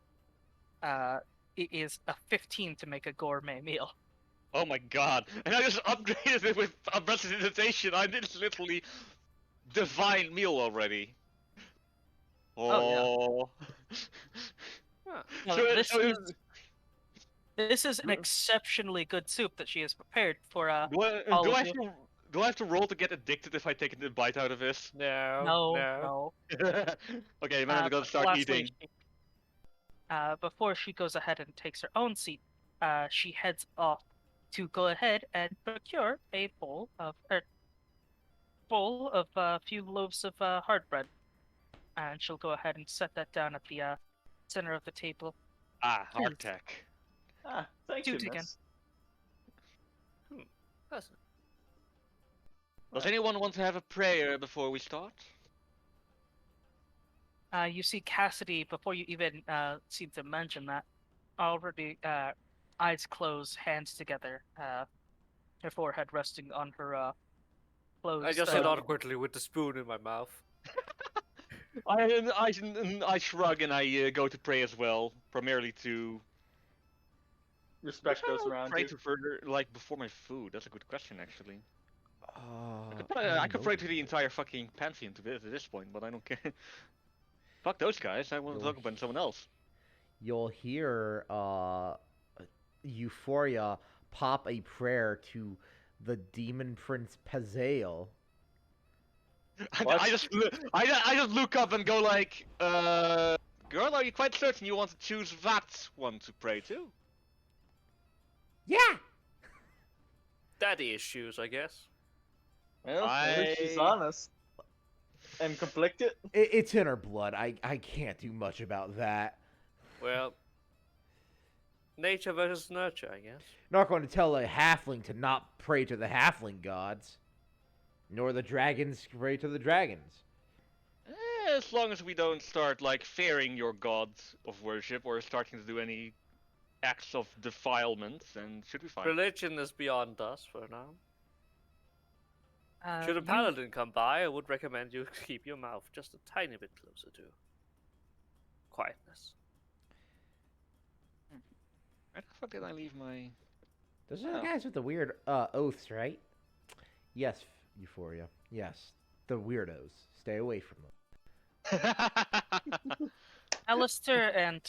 it is a 15 to make a gourmet meal. Oh my god! And I just upgraded it with a prestidigitation. I did literally divine meal already. Oh, Huh. Now, So this is an exceptionally good soup that she has prepared for do I, all do of I have you. to do I have to roll to get addicted if I take a bite out of this? No. Okay, then I'm gonna But start lastly, eating. before she goes ahead and takes her own seat, she heads off to go ahead and procure a bowl of a few loaves of hard bread, and she'll go ahead and set that down at the center of the table. Hard tech. Ah, thank Do you, it again. miss. That's Does anyone want to have a prayer before we start? You see Cassidy, before you even seem to mention that, already eyes closed, hands together, her forehead resting on her closed. I just sit awkwardly with the spoon in my mouth. I shrug and I go to pray as well, primarily to Respect What goes should I around pray you. to further, like before my food. That's a good question, actually. I I could don't pray know. to the entire fucking pantheon to this point, but I don't care. Fuck those guys. I want to You'll talk about someone else. You'll hear Euphoria pop a prayer to the demon prince Pazael. What? I just look up and go like, girl, are you quite certain you want to choose that one to pray to? Yeah. Daddy issues, I guess. Well, at least she's honest. And conflicted. It's in her blood. I can't do much about that. Well, nature versus nurture, I guess. Not going to tell a halfling to not pray to the halfling gods, nor the dragons pray to the dragons. As long as we don't start like fearing your god of worship or starting to do any acts of defilement, then should be fine. Religion is beyond us for now. Should a You- paladin come by, I would recommend you keep your mouth just a tiny bit closer to quietness. Where the fuck did I leave my? Those are the guys with the weird oaths, right? Yes, Euphoria. Yes, the weirdos. Stay away from them. Alistair and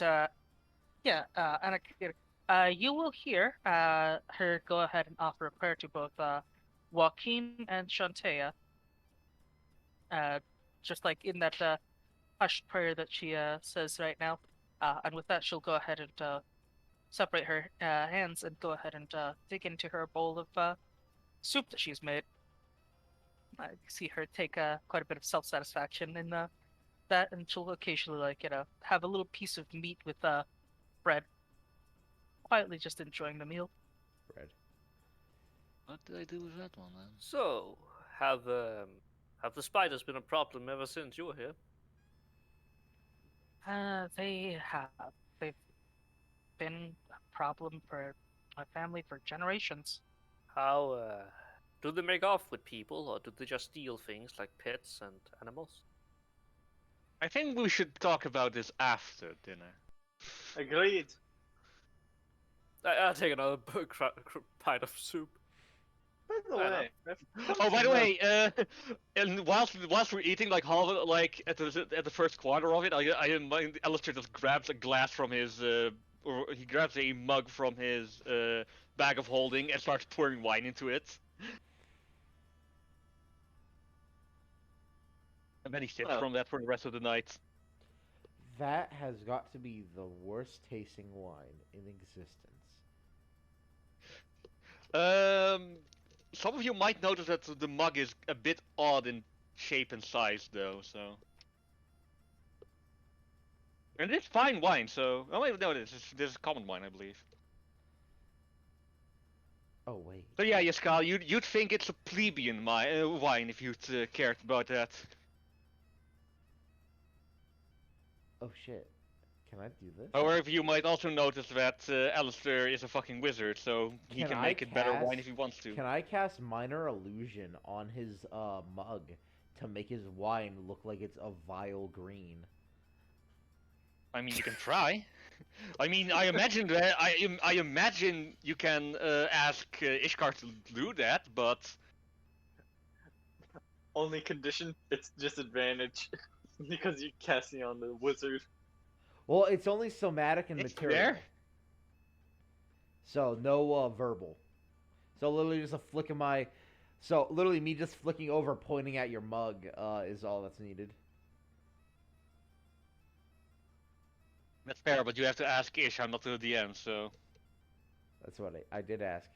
you will hear her go ahead and offer a prayer to both Joaquin and Shantea. Just like in that hushed prayer that she says right now. And with that, she'll go ahead and separate her hands and go ahead and dig into her bowl of soup that she's made. I see her take quite a bit of self-satisfaction in that, and she'll occasionally, like, have a little piece of meat with bread, quietly just enjoying the meal. Bread. What did I do with that one, man? So, have the spiders been a problem ever since you were here? They have. They've been a problem for my family for generations. How do they make off with people, or do they just steal things like pets and animals? I think we should talk about this after dinner. Agreed. I'll take another pint of soup. By the Fair way, Oh, by the way, and whilst we're eating, like half, like at the first quarter of it, Alistair just grabs a glass from his, or he grabs a mug from his bag of holding and starts pouring wine into it. And then he sips Oh. from that for the rest of the night. That has got to be the worst tasting wine in existence. Some of you might notice that the mug is a bit odd in shape and size, though. So, and it's fine wine. So, oh wait, no, this is common wine, I believe. Oh wait. So yeah, Yaskal, you'd think it's a plebeian wine if you'd cared about that. Oh shit. Can I do this? However, you might also notice that Alistair is a fucking wizard, so he Can can I make it better wine cast- if he wants to. Can I cast minor illusion on his mug to make his wine look like it's a vile green? I mean, you can try. I mean, I imagine that I imagine you can ask Ishkar to do that, but only condition, it's disadvantage. Because you're casting on the wizard. Well, it's only somatic and it's material. there. So no verbal. So literally just a flick of my. So literally me just flicking over, pointing at your mug, is all that's needed. That's fair, but you have to ask Ish. I'm not the DM, so. That's what I did ask.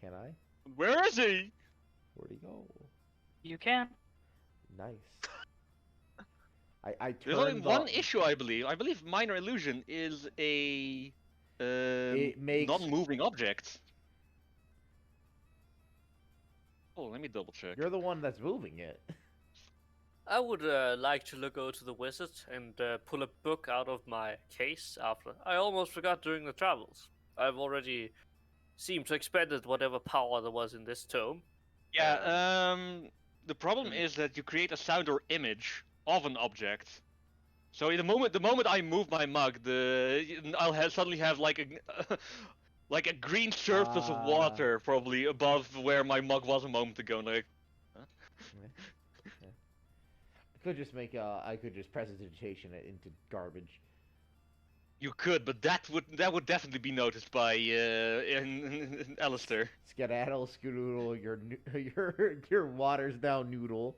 Can I? Where is he? Where'd he go? You can. Nice. I There's only turned one the- issue, I believe. I believe minor illusion is a It makes- non-moving object. Oh, let me double check. You're the one that's moving it. I would like to go to the wizard and pull a book out of my case after. I almost forgot during the travels. I've already seemed to expended whatever power there was in this tome. Yeah, the problem is that you create a sound or image of an object. So the moment I move my mug, I'll suddenly have like a like a green surface of water probably above where my mug was a moment ago. Like, huh? I could just make I could just prestidigitation it into garbage. You could, but that would definitely be noticed by Alistair. Skedaddle, skedoodle, your water's now noodle.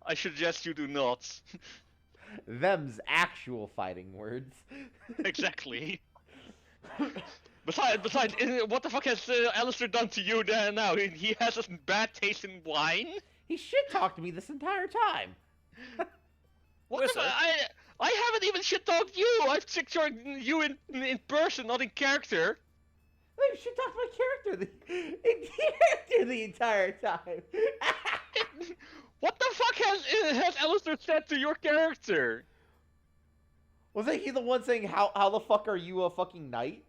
I suggest you do not. Them's actual fighting words. Exactly. Besides, what the fuck has Alistair done to you now? He has a bad taste in wine? He shit talked to me this entire time. What the I haven't even shit talked you! I've shit talked you in person, not in character. You shit talked my character in character the entire time. What the fuck has Alistair said to your character? Wasn't he the one saying how the fuck are you a fucking knight?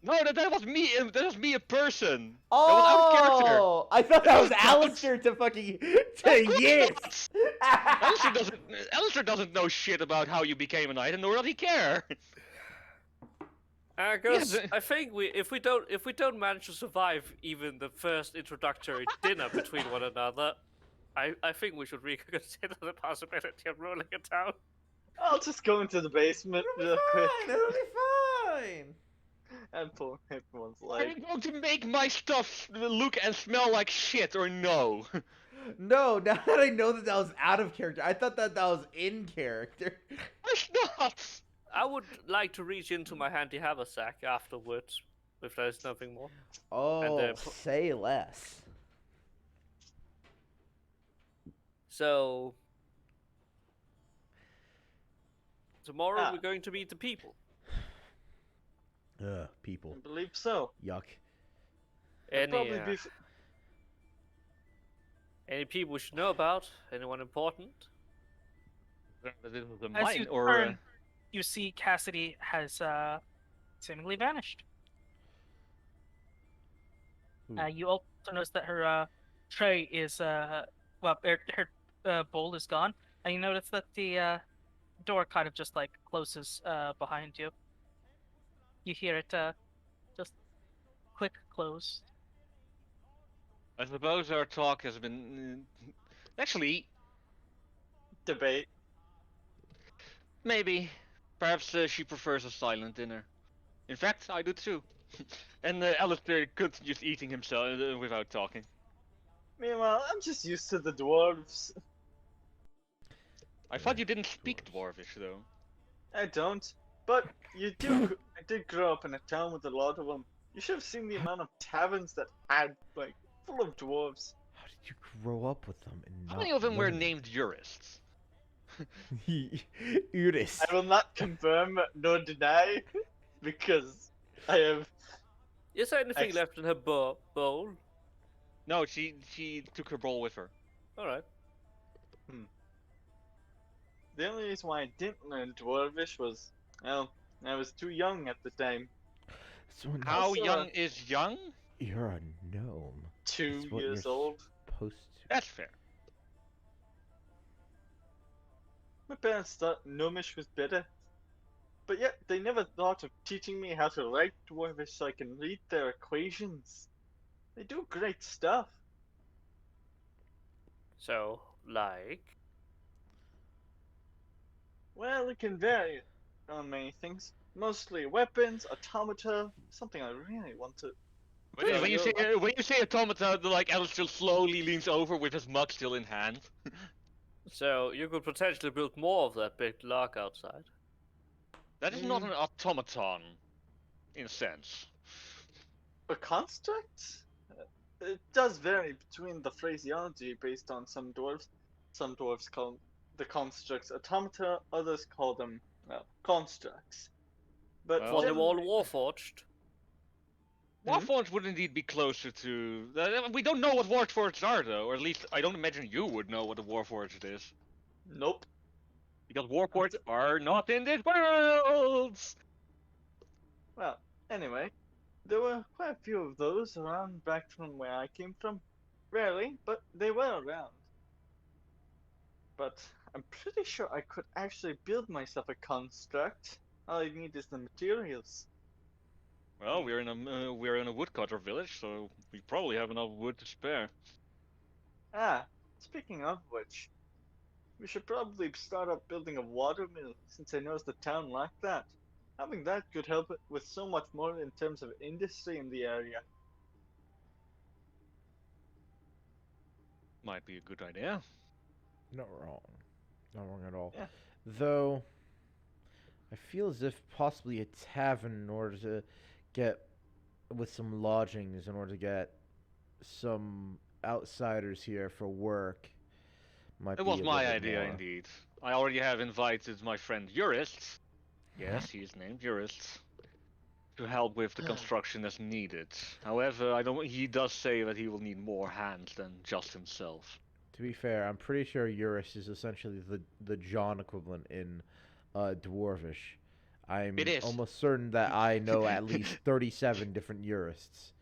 No, that was me. That was me in person. That was out of character. Oh, I thought that was Alistair to fucking to yes. Alistair doesn't know shit about how you became a knight, and nor does he care. Because I think if we don't manage to survive even the first introductory dinner between one another, I think we should reconsider the possibility of ruling it down. I'll just go into the basement real quick It'll be fine. and pull everyone's Are you leg. going to make my stuff look and smell like shit, or no? No, now that I know that was out of character, I thought that was in character. It's not. I would like to reach into my handy haversack afterwards, if there's nothing more. Oh, say less. So tomorrow we're going to meet the people. People. I believe so. Yuck. Any people we should know about? Anyone important? This is a As mine, you or turn, you see Cassidy has seemingly vanished. You also notice that her tray is her bowl is gone, and you notice that the door kind of just like closes behind you. You hear it just quick close. I suppose our talk has been actually Debate. maybe. Perhaps she prefers a silent dinner. In fact, I do too. And Alistair continues eating himself without talking. Meanwhile, I'm just used to the dwarves. I thought you didn't speak Dwarvish, though. I don't. But you do. I did grow up in a town with a lot of them. You should have seen the amount of taverns that had, like, full of dwarves. How did you grow up with them and How not many of them were learn? named jurists? Uris. I will not confirm nor deny, because I have. Is there anything Ex- left in her bowl? No, she took her bowl with her. Alright. The only reason why I didn't learn dwarvish was, well, I was too young at the time. So How Also, young is young? you're a gnome. 2 That's what years you're old. Supposed to. That's fair. My parents thought gnomish was better. But yet, they never thought of teaching me how to write dwarvish so I can read their equations. They do great stuff. So, like. Well, it can vary on many things. Mostly weapons, automata, something I really want to. When you say automata, like Alistair slowly leans over with his mug still in hand. So, you could potentially build more of that big log outside. That is not an automaton, in a sense. A construct? It does vary between the phraseology based on some dwarves. Some dwarves call the constructs automata, others call them, well, constructs. But Well, For them all generally- warforged. Warforged would indeed be closer to. We don't know what Warforged are, though, or at least I don't imagine you would know what a Warforged is. Nope. Because Warforged are not in this world! Well, anyway, there were quite a few of those around back from where I came from. Rarely, but they were around. But I'm pretty sure I could actually build myself a construct. All I need is the materials. Well, we're in a woodcutter village, so we probably have enough wood to spare. Ah, speaking of which, we should probably start up building a water mill, since I noticed the town lacked that. Having that could help it with so much more in terms of industry in the area. Might be a good idea. Not wrong. Not wrong at all. Yeah. Though, I feel as if possibly a tavern in order to get with some lodgings in order to get some outsiders here for work might It be was a my little bit idea, more. indeed. I already have invited my friend Jurist. Yes, he is named Jurist. To help with the construction as needed. However, I don't. He does say that he will need more hands than just himself. To be fair, I'm pretty sure Eurus is essentially the John equivalent in Dwarvish. I'm It is. almost certain that I know at least 37 different Jurists.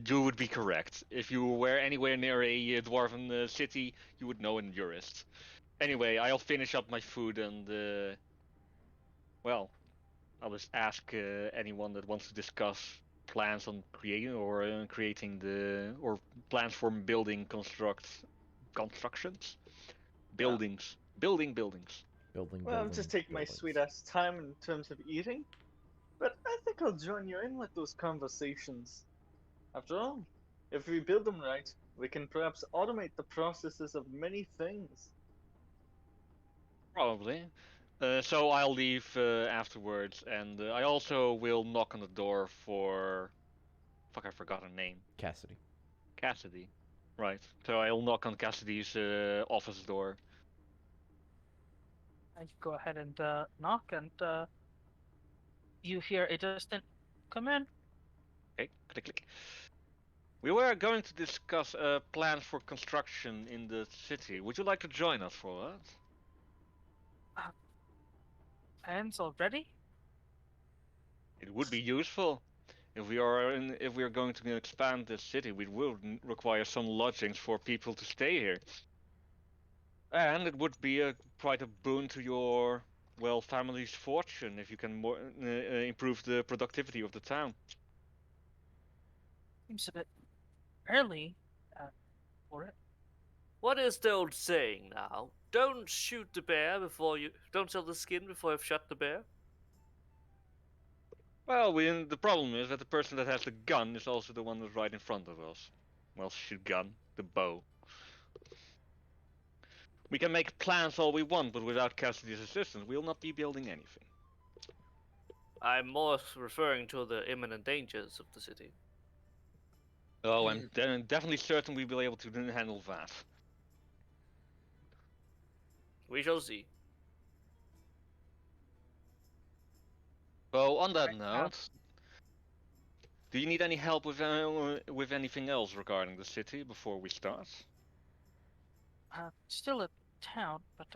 You would be correct. If you were anywhere near a dwarven city, you would know a Jurist. Anyway, I'll finish up my food and well, I'll just ask anyone that wants to discuss plans on creating or plans for building constructions, buildings, buildings. Well, I'm just taking my sweet ass time in terms of eating, but I think I'll join you in with those conversations. After all, If we build them right, we can perhaps automate the processes of many things. Probably. So I'll leave afterwards, and I also will knock on the door for. Fuck, I forgot her name. Cassidy. Cassidy. Right. So I'll knock on Cassidy's office door. You go ahead and knock, and you hear a distant "Come in." Okay, click, click. We were going to discuss plans for construction in the city. Would you like to join us for that? Plans already? It would be useful. If we are going to expand the city, we will require some lodgings for people to stay here. And it would be quite a boon to your, well, family's fortune if you can improve the productivity of the town. Seems a bit early for it. What is the old saying now? Don't shoot the bear before you. Don't sell the skin before you've shot the bear. Well, the problem is that the person that has the gun is also the one that's right in front of us. Well, shoot gun, the bow. We can make plans all we want, but without Cassidy's assistance, we'll not be building anything. I'm more referring to the imminent dangers of the city. Oh, I'm definitely certain we'll be able to handle that. We shall see. So, on that note, do you need any help with anything else regarding the city before we start? Still a town, but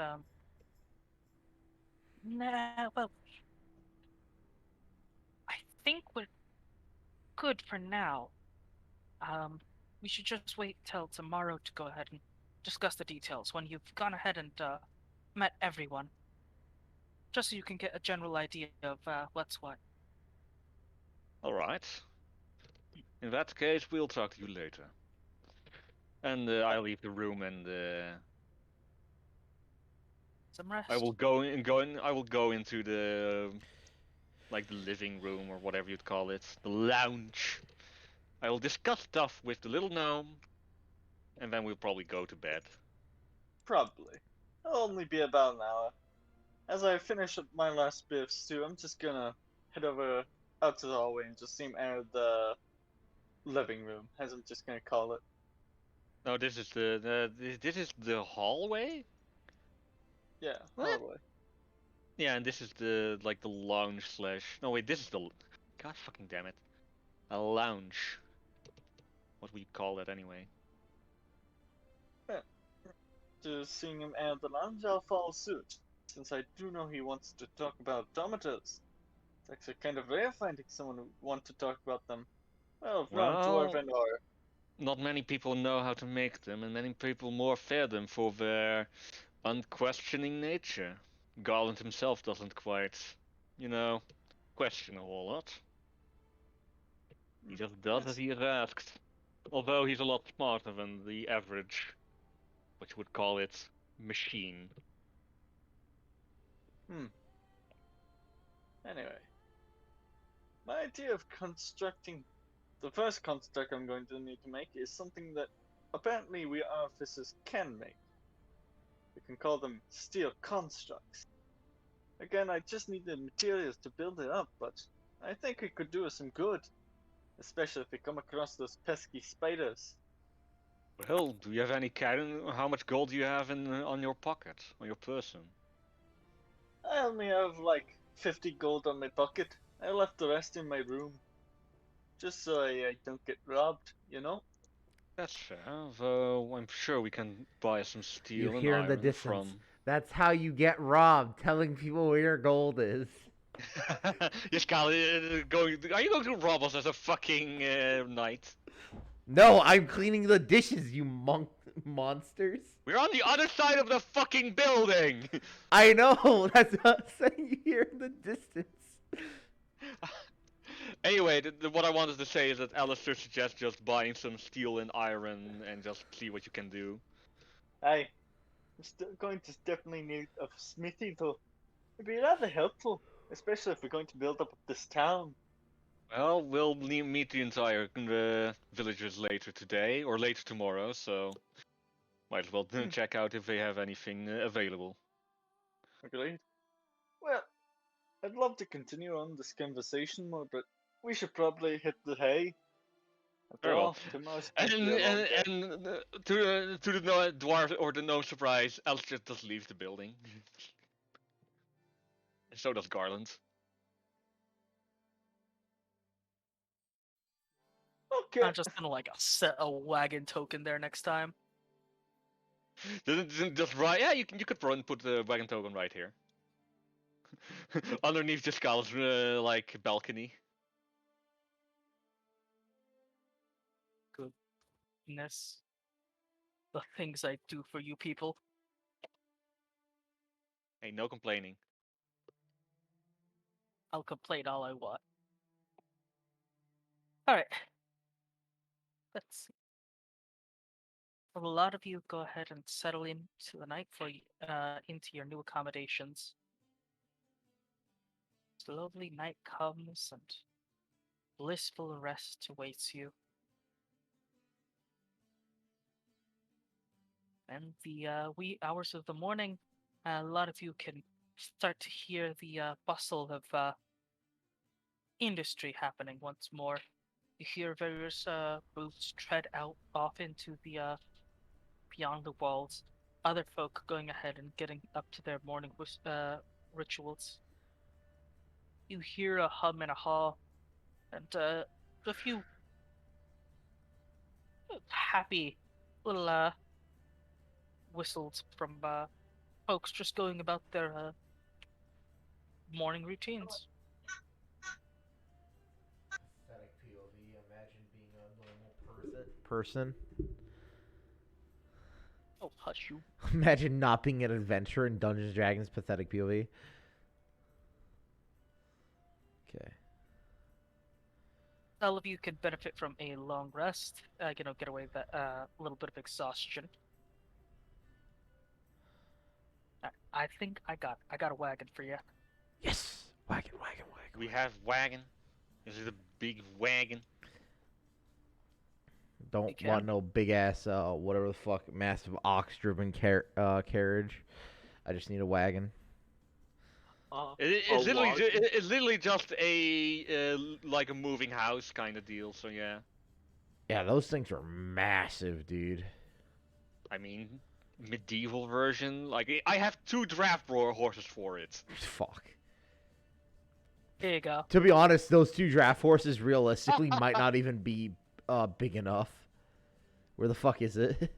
nah. Well, I think we're good for now. We should just wait till tomorrow to go ahead and discuss the details when you've gone ahead and met everyone, just so you can get a general idea of what's what. All right. In that case, we'll talk to you later. And I'll leave the room, and Some rest. I will go into the the living room or whatever you'd call it, the lounge. I will discuss stuff with the little gnome, and then we'll probably go to bed. Probably. It'll only be about an hour. As I finish up my last bit of stew, I'm just gonna head over out to the hallway and just seem enter the living room, as I'm just gonna call it. No, this is this is the hallway. Yeah, What? hallway. Yeah, and this is the lounge slash. No wait, this is the. God fucking damn it, a lounge. What would you call that anyway? Just seeing him enter the lounge, I'll follow suit, since I do know he wants to talk about automatons. It's actually kind of rare finding someone who want to talk about them. Well, from Dwarven or... Not many people know how to make them, and many people more fear them for their unquestioning nature. Garland himself doesn't quite, question a whole lot. He just does as he is asked. Although he's a lot smarter than the average, what you would call it, machine. Anyway. My idea of constructing... The first construct I'm going to need to make is something that apparently we artificers can make. We can call them steel constructs. Again, I just need the materials to build it up, but I think we could do us some good. Especially if we come across those pesky spiders. Well, do you have any how much gold do you have on your pocket, on your person? I only have like 50 gold on my bucket. I left the rest in my room. Just so I don't get robbed, you know? That's fair, though I'm sure we can buy some steel You and hear in the iron distance. from... That's how you get robbed, telling people where your gold is. Yes, Kyle, are you going to rob us as a fucking knight? No, I'm cleaning the dishes, you monsters. We're on the other side of the fucking building! I know, that's what I'm saying. You hear in the distance. Anyway, what I wanted to say is that Alistair suggests just buying some steel and iron and just see what you can do. I'm still going to definitely need a smithy though. It'd be rather helpful, especially if we're going to build up this town. Well, we'll meet the entire villagers later today or later tomorrow, so might as well check out if they have anything available. Agreed. Well, I'd love to continue on this conversation more, but we should probably hit the hay. After Very well. all, tomorrow's And going to be a long day. to the dwarf or the gnome surprise, Alistair just leaves the building. And so does Garland. Okay. I'm just gonna like set a wagon token there next time. Just right? Yeah, you could put the wagon token right here, underneath the skull's like balcony. Goodness, the things I do for you people. Hey, no complaining. I'll complain all I want. All right. Let's see. A lot of you go ahead and settle into the night into your new accommodations. Slowly night comes and blissful rest awaits you. And the wee hours of the morning, a lot of you can start to hear the bustle of industry happening once more. You hear various booths tread out off into the beyond the walls. Other folk going ahead and getting up to their morning rituals. You hear a hum and a haw, and a few happy little whistles from folks just going about their morning routines. Pathetic POV. Imagine being a normal person. Oh, hush you. Imagine not being an adventurer in Dungeons and Dragons. Pathetic POV. Okay. All of you can benefit from a long rest. Get away with that little bit of exhaustion. I think I got a wagon for you. Yes. Wagon. We have wagon. This is a big wagon. Don't can. want no big ass whatever the fuck massive ox driven carriage. I just need a wagon. It's literally just a like a moving house kind of deal. So yeah. Yeah, those things are massive, dude. I mean, medieval version. Like I have 2 draft horses for it. Fuck. Here you go. To be honest, those 2 draft horses realistically might not even be big enough. Where the fuck is it?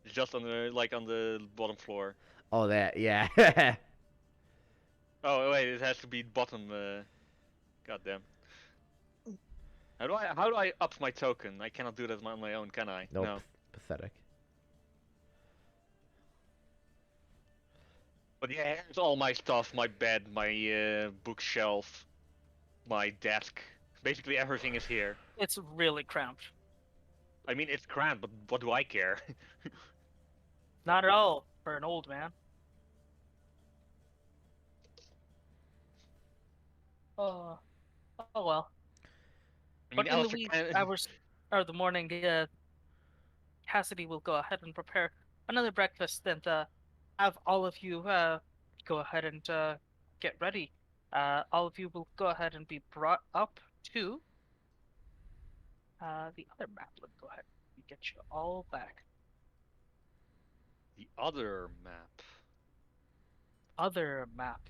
It's just on the bottom floor. Oh, that, yeah. Oh wait, it has to be bottom. Goddamn. How do I up my token? I cannot do that on my own, can I? Nope. No. Pathetic. But yeah, here's all my stuff: my bed, my bookshelf, my desk. Basically everything is here. It's really cramped. I mean, it's cramped, but what do I care? Not at all for an old man. Oh well. I But mean, in the Alistair wee can- hours of the morning, Cassidy will go ahead and prepare another breakfast and have all of you go ahead and get ready. All of you will go ahead and be brought up to the other map. Let's go ahead and get you all back. The other map. Other map.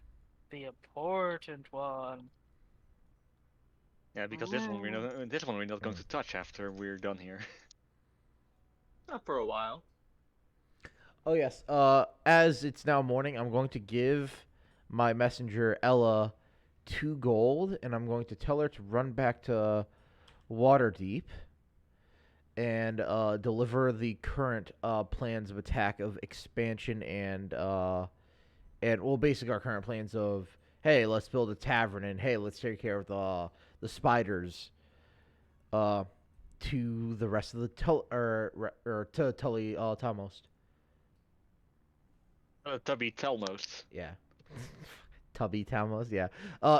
The important one. Yeah, because this one we're not going to touch after we're done here. Not for a while. Oh, yes. As it's now morning, I'm going to give my messenger, Ella, 2 gold, and I'm going to tell her to run back to Waterdeep and deliver the current plans of attack of expansion and well, basically our current plans of, hey, let's build a tavern, and hey, let's take care of the spiders to the rest of the to Tully Talmost. Tubby Telmost. Yeah. Tubby Talmos, yeah.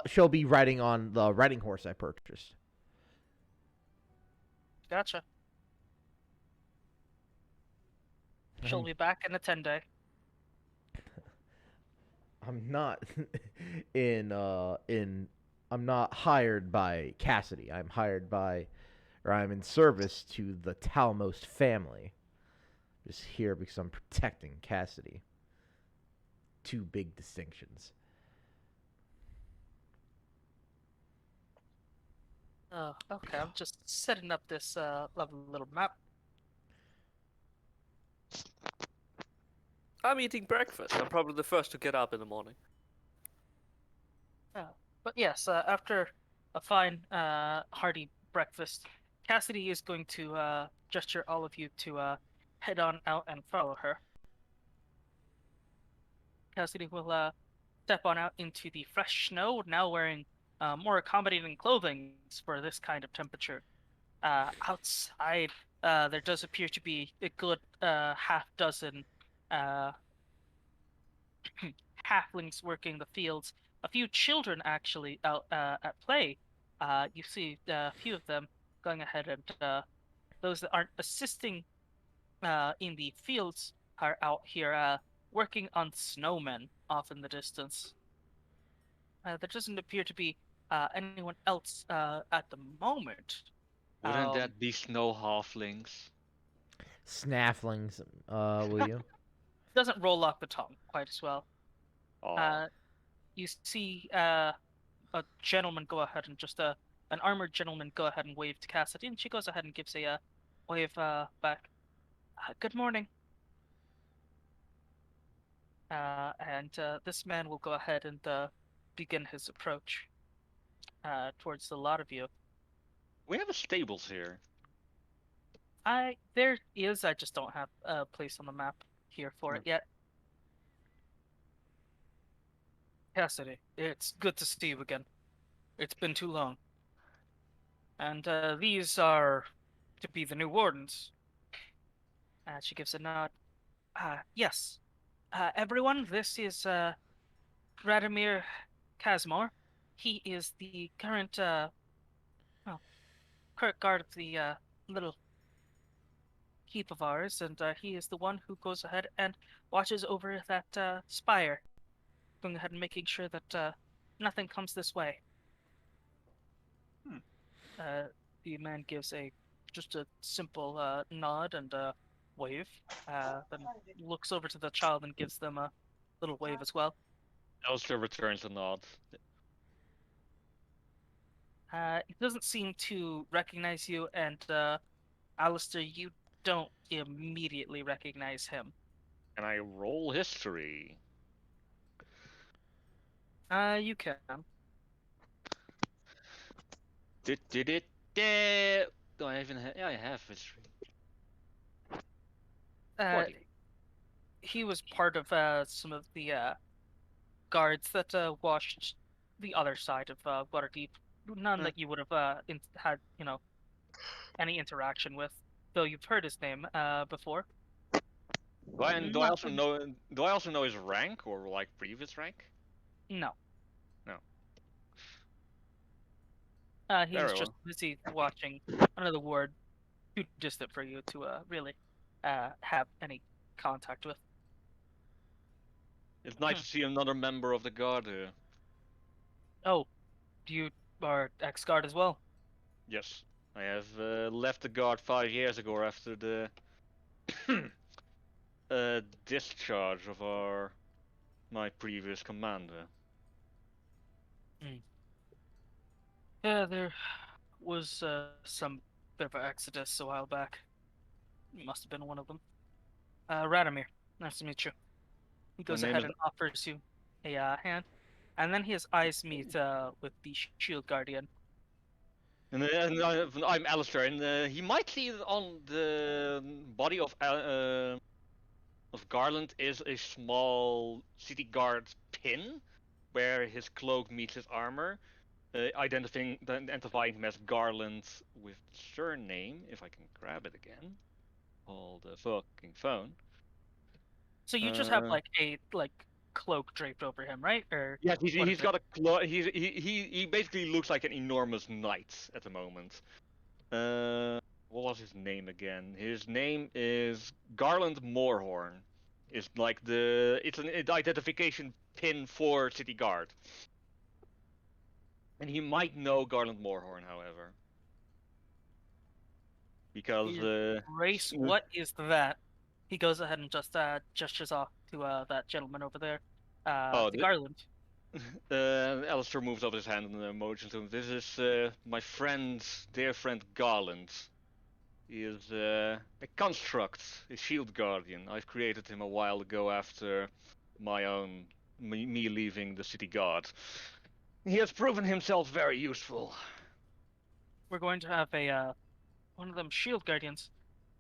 She'll be riding on the riding horse I purchased. Gotcha. She'll be back in a 10-day. I'm not I'm not hired by Cassidy. I'm hired by, or I'm in service to the Talmos family. Just here because I'm protecting Cassidy. Two big distinctions. Okay, I'm just setting up this lovely little map. I'm eating breakfast. I'm probably the first to get up in the morning. But yes, after a fine, hearty breakfast, Cassidy is going to gesture all of you to head on out and follow her. Cassidy will step on out into the fresh snow, now wearing more accommodating clothing for this kind of temperature. Outside, there does appear to be a good half dozen halflings working the fields. A few children actually out at play. You see a few of them going ahead, and those that aren't assisting in the fields are out here working on snowmen off in the distance. There doesn't appear to be anyone else at the moment. Wouldn't that be snow halflings? Snafflings, will you? Doesn't roll off the tongue quite as well. Oh, You see a gentleman go ahead and just an armored gentleman go ahead and wave to Cassidy, and she goes ahead and gives a wave back. Good morning. And this man will go ahead and begin his approach towards the lot of you. we have a stables here. There is. I just don't have a place on the map here for it yet. Cassidy, it's good to see you again. It's been too long. And these are to be the new wardens. She gives a nod. Yes. Everyone, this is Radimir Kazmor. He is the current current guard of the little keep of ours, and he is the one who goes ahead and watches over that spire, going ahead and making sure that nothing comes this way. The man gives just a simple nod and wave, then looks over to the child and gives them a little wave as well. Alistair returns a nod. He doesn't seem to recognize you, and Alistair, you don't immediately recognize him. And I roll history. You can. Did it? Do I even have? Yeah, I have history. 40. He was part of some of the guards that watched the other side of Waterdeep. None that you would have had, any interaction with, though you've heard his name before. Do I also know his rank or like previous rank? No. No. He was just busy watching another ward too distant for you to really have any contact with. It's nice to see another member of the guard here. Oh, you are ex-guard as well? Yes, I have left the guard 5 years ago after the discharge of my previous commander. Yeah, there was some bit of an exodus a while back. You must have been one of them. Radimir, nice to meet you. He goes ahead and offers you a hand, and then his eyes meet with the shield guardian. And I'm Alistair, and he might see on the body of Garland is a small city guard pin, where his cloak meets his armor, identifying him as Garland with surname, if I can grab it again. Hold the fucking phone. So you just have like cloak draped over him, right? Or Yeah, what he's is got a he basically looks like an enormous knight at the moment. What was his name again? His name is Garland Moorhorn. It's like it's an identification pin for City Guard. And he might know Garland Moorhorn, however. Because Race, what is that? He goes ahead and just gestures off to that gentleman over there, to Garland. Alistair moves up his hand and motions to him. This is my friend, dear friend Garland. He is a construct, a shield guardian. I've created him a while ago after me leaving the city guard. He has proven himself very useful. We're going to have a one of them shield guardians.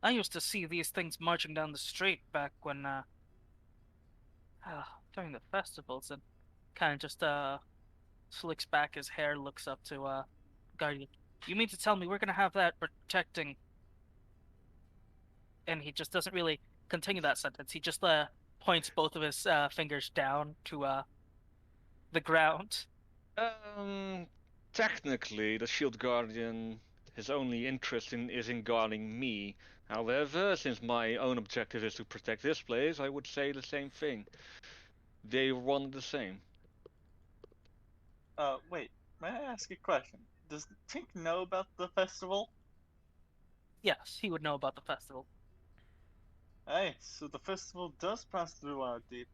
I used to see these things marching down the street back when during the festivals, and kind of just slicks back his hair, looks up to Guardian. You mean to tell me we're gonna have that protecting? And he just doesn't really continue that sentence. He just points both of his fingers down to the ground. Technically, the shield guardian, his only interest is in guarding me. However, since my own objective is to protect this place, I would say the same thing. They want the same. Wait, may I ask a question? Does Tink know about the festival? Yes, he would know about the festival. Hey, so the festival does pass through Ardeep.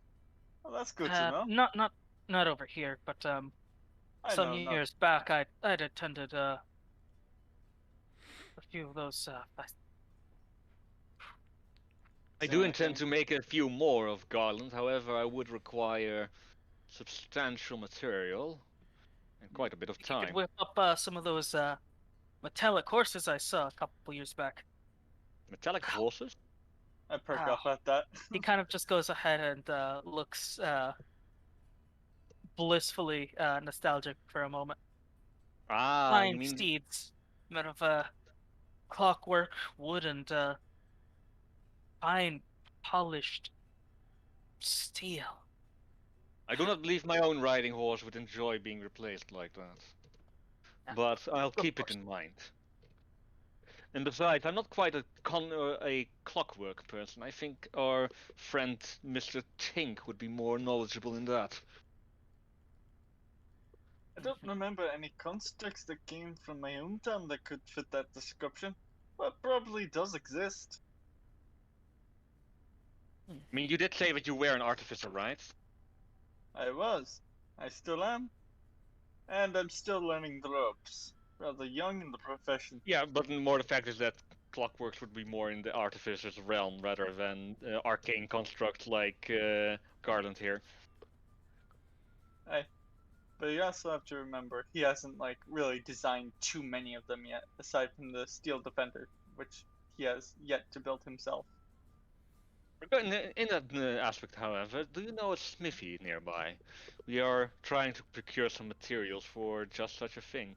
Well, that's good to know. Not over here, but I some know, years back I'd attended a few of those festivals. I do intend to make a few more of Garland, however I would require substantial material and quite a bit of You time. could whip up some of those metallic horses I saw a couple years back. Metallic horses? I perk up at that. He kind of just goes ahead and looks blissfully nostalgic for a moment. Ah, you Fine mean steeds made of clockwork, wood, and fine polished steel. I do not believe my own riding horse would enjoy being replaced like that. But I'll keep it in mind. And besides, I'm not quite a clockwork person. I think our friend Mr. Tink would be more knowledgeable in that. I don't remember any constructs that came from my hometown that could fit that description, but probably does exist. I mean, you did say that you were an artificer, right? I was. I still am. And I'm still learning the ropes. Rather young in the profession. Yeah, but more the fact is that clockworks would be more in the artificer's realm rather than arcane constructs like Garland here. But you also have to remember, he hasn't really designed too many of them yet, aside from the Steel Defender, which he has yet to build himself. In that aspect, however, do you know a smithy nearby? We are trying to procure some materials for just such a thing.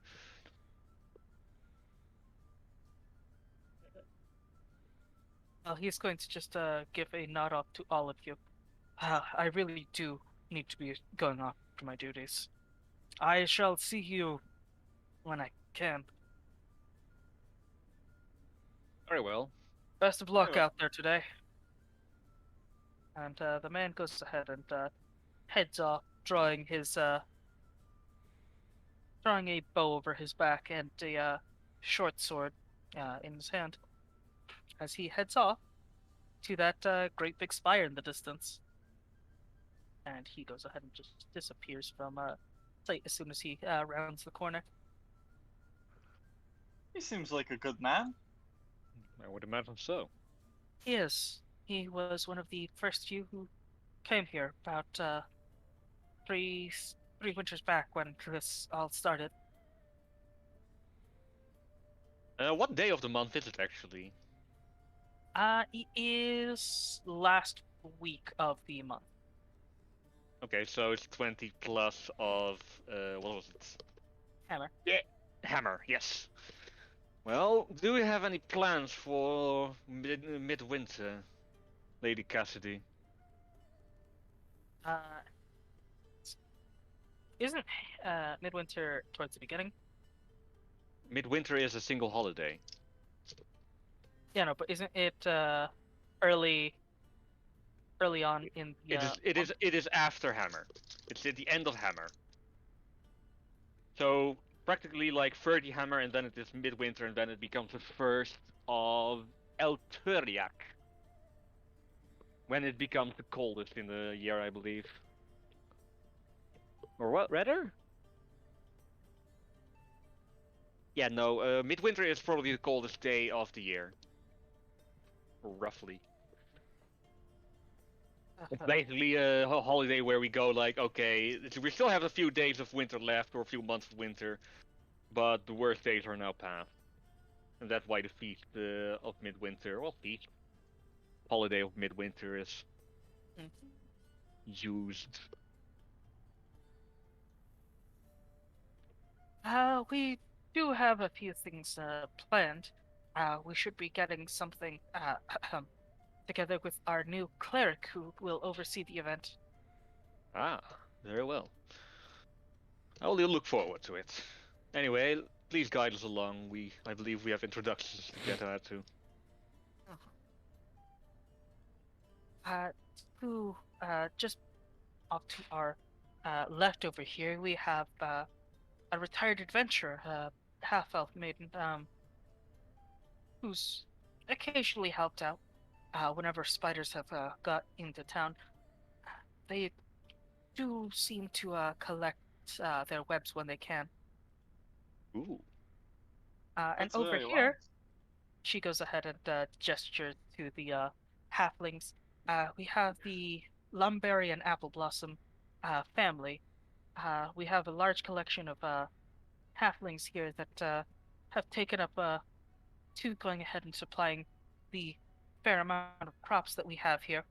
Well, he's going to just give a nod off to all of you. I really do need to be going off to my duties. I shall see you when I can. Very well. Best of luck Very well. out there today. And the man goes ahead and heads off, drawing a bow over his back and a short sword in his hand, as he heads off to that great big spire in the distance. And he goes ahead and just disappears from sight as soon as he rounds the corner. He seems like a good man. I would imagine so. He is. He was one of the first few who came here about three winters back when this all started. What day of the month is it actually? It is last week of the month. Okay, so it's 20 plus of what was it? Hammer. Yeah, hammer. Yes. Well, do you have any plans for midwinter, Lady Cassidy? isn't midwinter towards the beginning? Midwinter is a single holiday. Yeah, no, but isn't it early on in the It is after Hammer. It's at the end of Hammer. So practically like 30 Hammer, and then it is Midwinter, and then it becomes the first of Elturiak. When it becomes the coldest in the year, I believe. Or what, rather? Yeah, no, Midwinter is probably the coldest day of the year. Roughly. It's basically a holiday where we go like, okay, we still have a few days of winter left, or a few months of winter, but the worst days are now past. And that's why the feast of Midwinter, well, feast, holiday of Midwinter is used. We do have a few things planned. We should be getting something together with our new cleric who will oversee the event. Ah, very well. I will look forward to it. Anyway, please guide us along. I believe we have introductions to get to. To just off to our left over here, we have a retired adventurer, half-elf maiden, who's occasionally helped out whenever spiders have got into town. They do seem to collect their webs when they can. Ooh. And That's over very here, wise. she goes ahead and gestures to the halflings. We have the Lumberry and Apple Blossom family. We have a large collection of halflings here that have taken up to going ahead and supplying the fair amount of crops that we have here.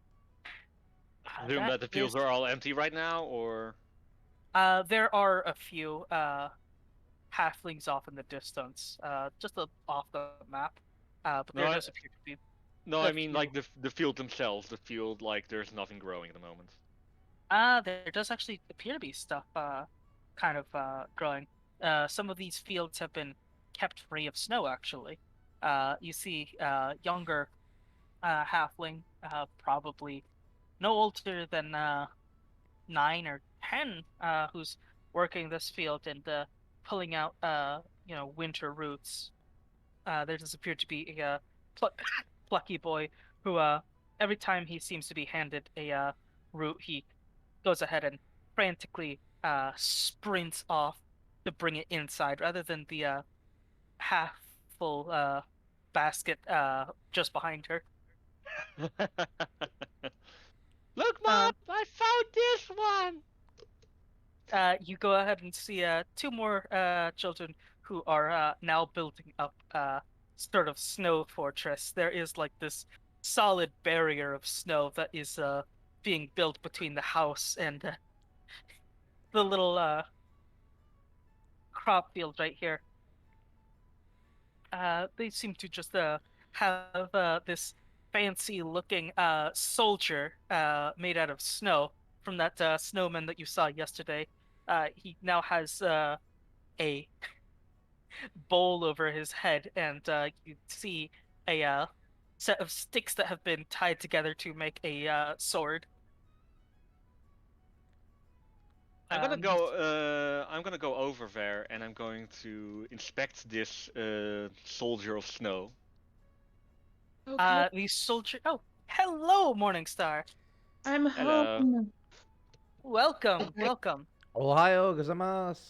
Assume that the fields are all empty right now, or? There are a few halflings off in the distance, just off the map. But there does appear to be. No, I mean like the field themselves. The field, like there's nothing growing at the moment. There does actually appear to be stuff kind of growing. Some of these fields have been kept free of snow, actually. You see younger halfling, probably no older than 9 or 10, who's working this field and pulling out, winter roots. There does appear to be a plucky boy who, every time he seems to be handed a root, he goes ahead and frantically sprints off to bring it inside rather than the half full basket just behind her. Look, Mom! I found this one! You go ahead and see two more children who are now building up sort of snow fortress. There is like this solid barrier of snow that is being built between the house and the little crop field right here. They seem to just have this fancy looking soldier made out of snow from that snowman that you saw yesterday. He now has a bowl over his head, and you see a set of sticks that have been tied together to make a sword. I'm gonna go. I'm gonna go over there, and I'm going to inspect this soldier of snow. Okay. The soldier. Oh, hello, Morningstar. I'm Hello. home. Welcome, Okay. welcome. Ohio gozaimasu.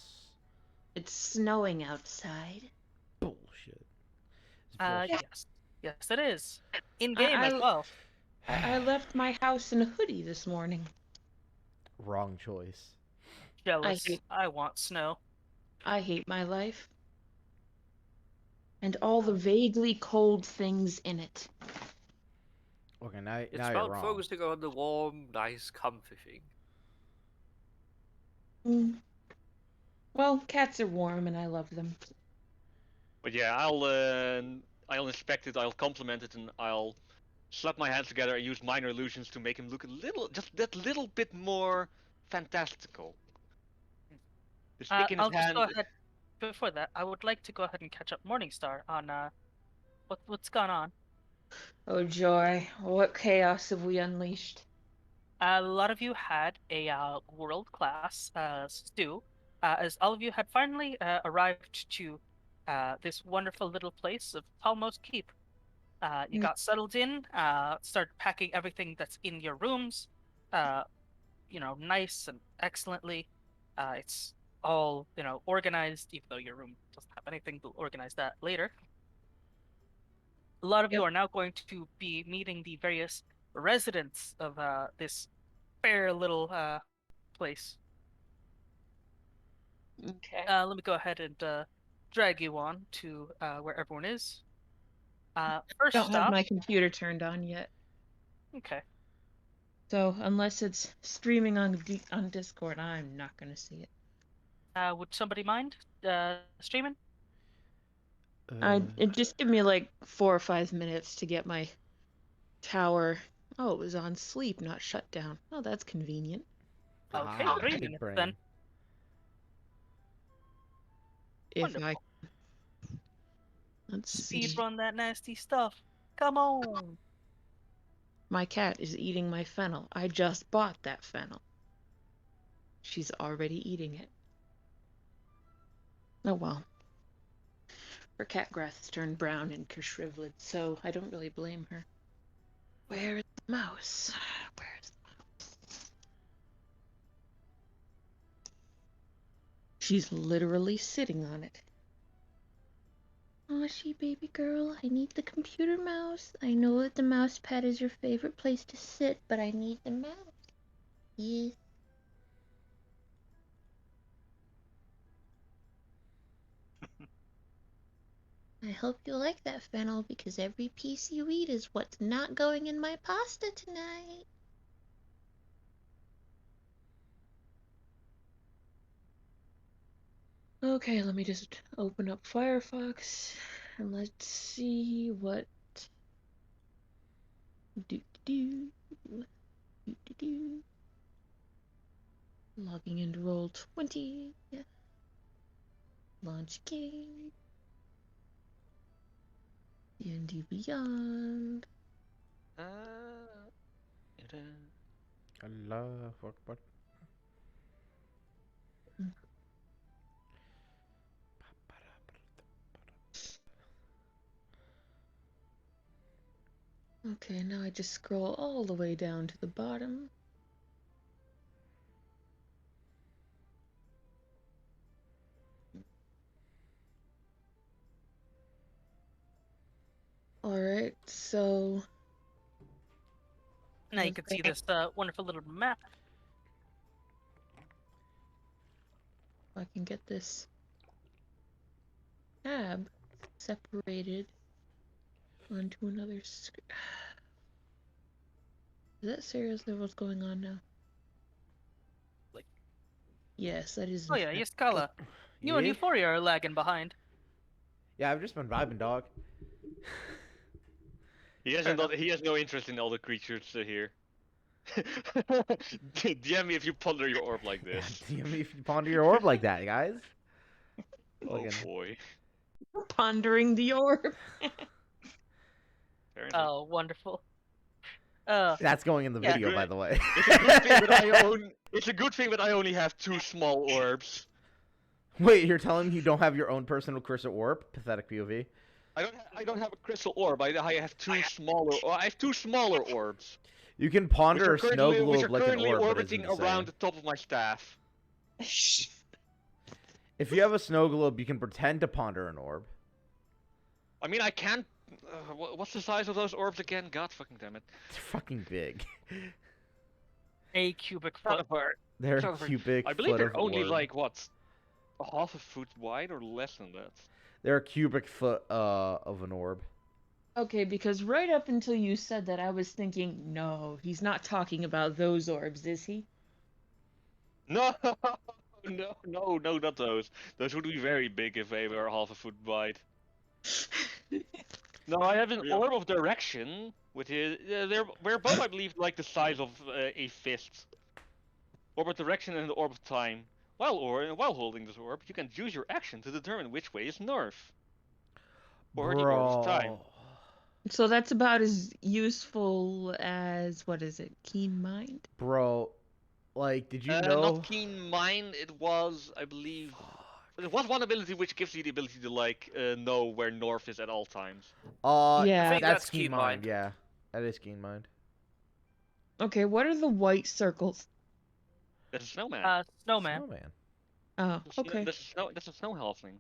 It's snowing outside. Bullshit. It's bullshit. Yes, it is. In game as well. I left my house in a hoodie this morning. Wrong choice. Jealous. I want snow. I hate my life. And all the vaguely cold things in it. Okay, now It's you're about wrong. focusing on the warm, nice, comfy thing. Well, cats are warm and I love them. But yeah, I'll inspect it. I'll compliment it, and I'll slap my hands together and use minor illusions to make him look just that little bit more fantastical. The stick in his I'll just hand. go ahead. Before that, I would like to go ahead and catch up Morningstar on what's gone on. Oh joy, what chaos have we unleashed? A lot of you had a world-class stew, as all of you had finally arrived to this wonderful little place of Talmos Keep. You Mm. got settled in, started packing everything that's in your rooms, uh, nice and excellently. It's all, organized, even though your room doesn't have anything. We'll organize that later. A lot of you Yep. are now going to be meeting the various residents of this fair little place. Okay. Let me go ahead and drag you on to where everyone is. First Don't have stop. my computer turned on yet, Okay. so unless it's streaming on Discord, I'm not gonna see it. Would somebody mind streaming? Just give me like 4 or 5 minutes to get my tower. Oh, it was on sleep, not shut down. Oh, that's convenient. Okay, Ah, 3 big minutes brain. then. If I Wonderful. let's Speed see. run that nasty stuff. Come on. My cat is eating my fennel. I just bought that fennel. She's already eating it. Oh well. Her cat grass has turned brown and shriveled, so I don't really blame her. Where is the mouse? Where's the mouse? She's literally sitting on it. Aw, baby girl, I need the computer mouse. I know that the mouse pad is your favorite place to sit, but I need the mouse. Yes. I hope you like that fennel because every piece you eat is what's not going in my pasta tonight. Okay, let me just open up Firefox and let's see what do do do do do. Logging into Roll20. Yeah. Launch game. D&D Beyond. Allah Akbar. Okay, now I just scroll all the way down to the bottom. Alright, so Now you can see this wonderful little map. I can get this tab separated onto another screen. Is that seriously what's going on now? Like- Yes, that is. Oh in yeah, fact- Yaskala. You and Yeah? Euphoria are lagging behind. Yeah, I've just been vibing, dog. He has no interest in all the creatures here. DM me if you ponder your orb like Yeah, this. DM me if you ponder your orb like that, guys. Oh Fucking- boy. Pondering the orb. Fair enough. Oh, wonderful. That's going in the Yeah. video, by the way. It's a good thing that I own. It's a good thing that I only have 2 small orbs. Wait, you're telling me you don't have your own personal crystal orb? Pathetic POV. I don't have a crystal orb. I have 2 smaller. I have 2 smaller orbs. You can Which ponder are a snow currently, which are globe like an currently orb, but orbiting isn't the around same. the top of my staff. If you have a snow globe, you can pretend to ponder an orb. I mean, I can't. What's the size of those orbs again? God fucking damn it. They're fucking big. a cubic Son foot. of a- They're son of a- cubic I believe foot they're of only orb. like what, a half a foot wide or less than that. They're a cubic foot of an orb. Okay, because right up until you said that, I was thinking, no, he's not talking about those orbs, is he? No, no, not those. Those would be very big if they were half a foot wide. No, I have an Yeah. orb of direction, which is we're both, I believe, like the size of a fist. Orb of direction and the orb of time. While holding this orb, you can use your action to determine which way is north. For the orb's time. Bro. So that's about as useful as, what is it, Keen Mind? Bro. Like, did you know? Not keen mind. It was, I believe, it was one ability which gives you the ability to like know where north is at all times. Yeah. I think That's that's Keen Keen Mind. Mind. Yeah, that is Keen Mind. Okay, what are the white circles? That's a snowman. Snowman. Snowman. Oh, okay. That's a snow halfling.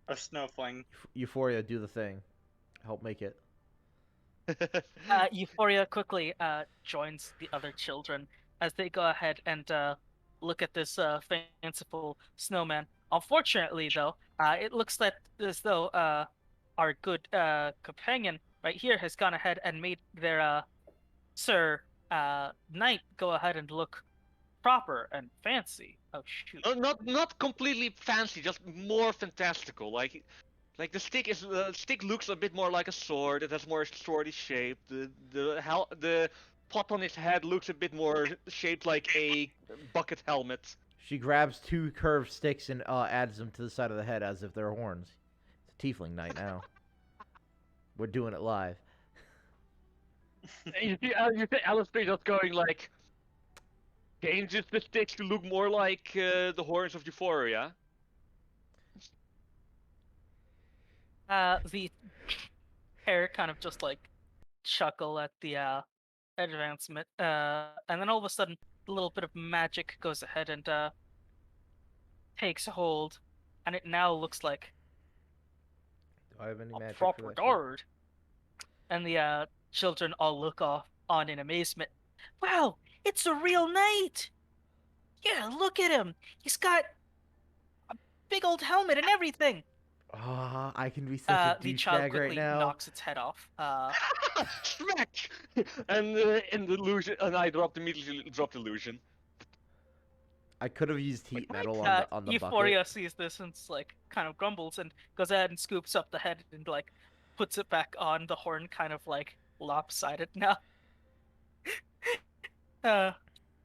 A snowfling. Euphoria, do the thing. Help make it. Euphoria quickly joins the other children as they go ahead and look at this fanciful snowman. Unfortunately, though, it looks as though our good companion right here has gone ahead and made their Sir Knight go ahead and look proper and fancy. Oh shoot! Not completely fancy, just more fantastical. Like the stick looks a bit more like a sword. It has more swordy shape. The pot on his head looks a bit more shaped like a bucket helmet. She grabs 2 curved sticks and adds them to the side of the head as if they're horns. It's a tiefling night now. We're doing it live. And you see Alistair just going like, changes the sticks to look more like the horns of Euphoria. The pair kind of just like chuckle at the advancement, and then all of a sudden, a little bit of magic goes ahead and takes hold, and it now looks like Do I have any a magic proper for that? guard. And the children all look on in amazement. Wow, it's a real knight! Yeah, look at him. He's got a big old helmet and everything. I can be such a The child douchebag quickly right now. knocks its head off. Smack! And in the illusion, and I immediately dropped illusion. I could have used heat metal on the Euphoria bucket. sees this and like kind of grumbles and goes ahead and scoops up the head and like puts it back on. The horn kind of like lopsided now.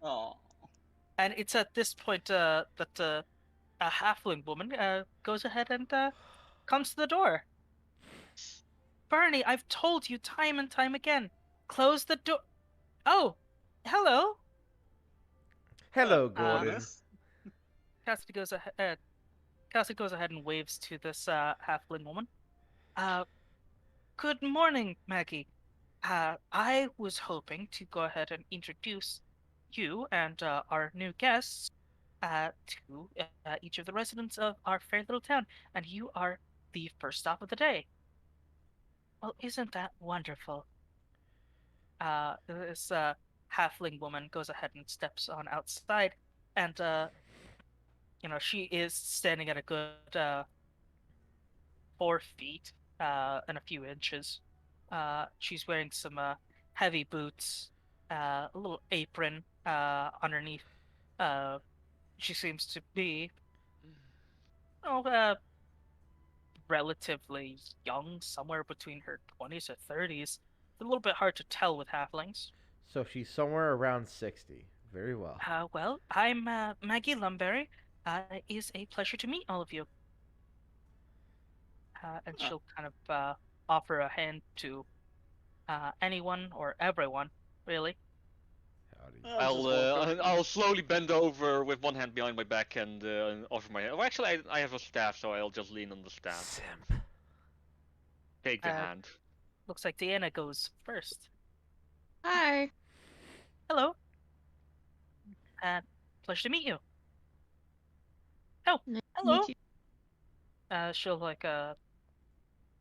Oh. And it's at this point that a halfling woman goes ahead and comes to the door. Barney, I've told you time and time again. Close the door. Oh, hello. Hello, Gordon. Honest? Cassidy goes ahead. Cassidy goes ahead and waves to this halfling woman. Good morning, Maggie. I was hoping to go ahead and introduce you and our new guests to each of the residents of our fair little town, and you are the first stop of the day. Well, isn't that wonderful? This halfling woman goes ahead and steps on outside, and she is standing at a good 4 feet and a few inches. She's wearing some heavy boots, a little apron underneath. She seems to be, relatively young, somewhere between her 20s or 30s. It's a little bit hard to tell with halflings. So she's somewhere around 60. Very well. Well, I'm Maggie Lumberry. It is a pleasure to meet all of you. And she'll kind of offer a hand to anyone or everyone, really. Howdy. I'll slowly bend over with one hand behind my back and offer my hand. Well, actually, I have a staff, so I'll just lean on the staff. Simp. Take the hand. Looks like Deanna goes first. Hi. Hello. Pleasure to meet you. Oh, Nice to hello. meet you. She'll like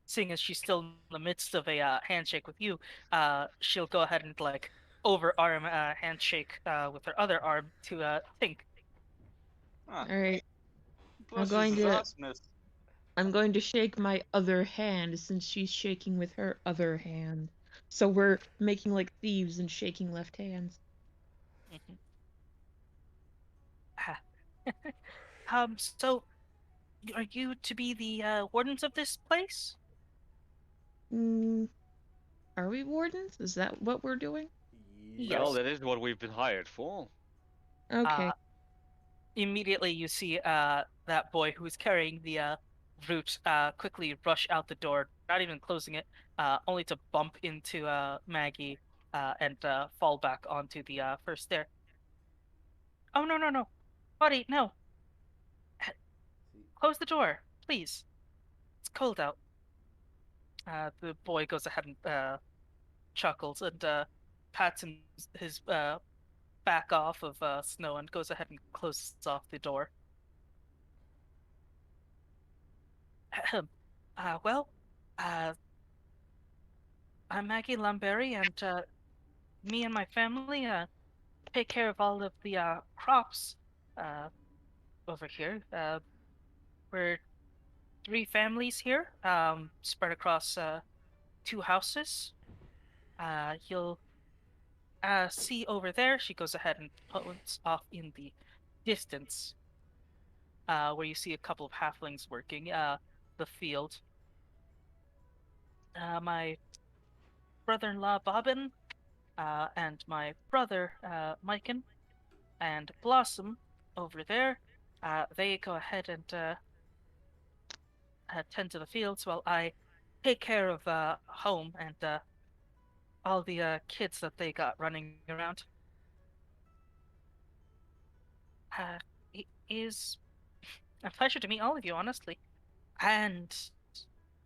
seeing as she's still in the midst of a handshake with you, she'll go ahead and like overarm handshake with her other arm to Tink. Huh. All right. Plus going this is to- awesomeness. I'm going to shake my other hand since she's shaking with her other hand. So we're making like thieves and shaking left hands. So are you to be the wardens of this place? Are we wardens? Is that what we're doing? Yes. Well, that is what we've been hired for. Okay. immediately you see that boy who is carrying the root quickly rush out the door, not even closing it, only to bump into Maggie and fall back onto the first stair. Oh no no no, buddy, no! Close the door, please. It's cold out. The boy goes ahead and chuckles and pats his back off of snow and goes ahead and closes off the door. Ahem. Well, uh, I'm Maggie Lumberry, and me and my family take care of all of the crops uh, over here. We're three families here, spread across two houses. You'll see over there. She goes ahead and points off in the distance, where you see a couple of halflings working the field. My brother-in-law Bobbin, and my brother Miken and Blossom over there. They go ahead and tend to the fields while I take care of home and all the kids that they got running around. It is a pleasure to meet all of you, honestly. And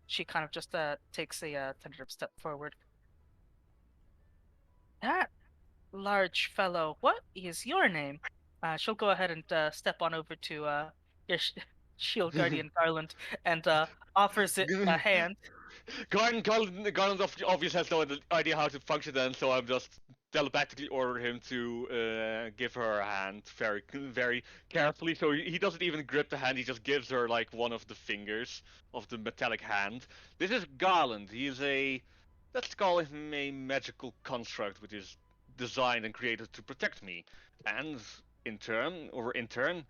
she kind of just takes a tentative step forward. That large fellow, what is your name? She'll go ahead and step on over to your shield guardian Garland and offers it a hand. Garland obviously has no idea how to function then, so I'm just telepathically order him to give her a hand very carefully. So he doesn't even grip the hand; he just gives her like one of the fingers of the metallic hand. This is Garland. He is let's call him a magical construct, which is designed and created to protect me, and in turn,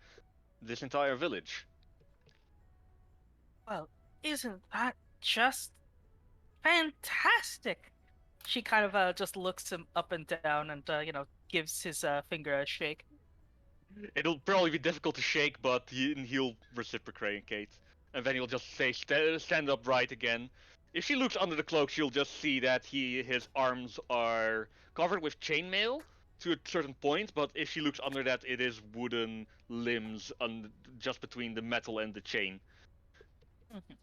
this entire village. Well, isn't that just fantastic? She kind of just looks him up and down and gives his finger a shake. It'll probably be difficult to shake, but he'll reciprocate. And then he'll just say, stand upright again. If she looks under the cloak, she'll just see that his arms are covered with chainmail to a certain point, but if she looks under that, it is wooden limbs just between the metal and the chain. Mm-hmm.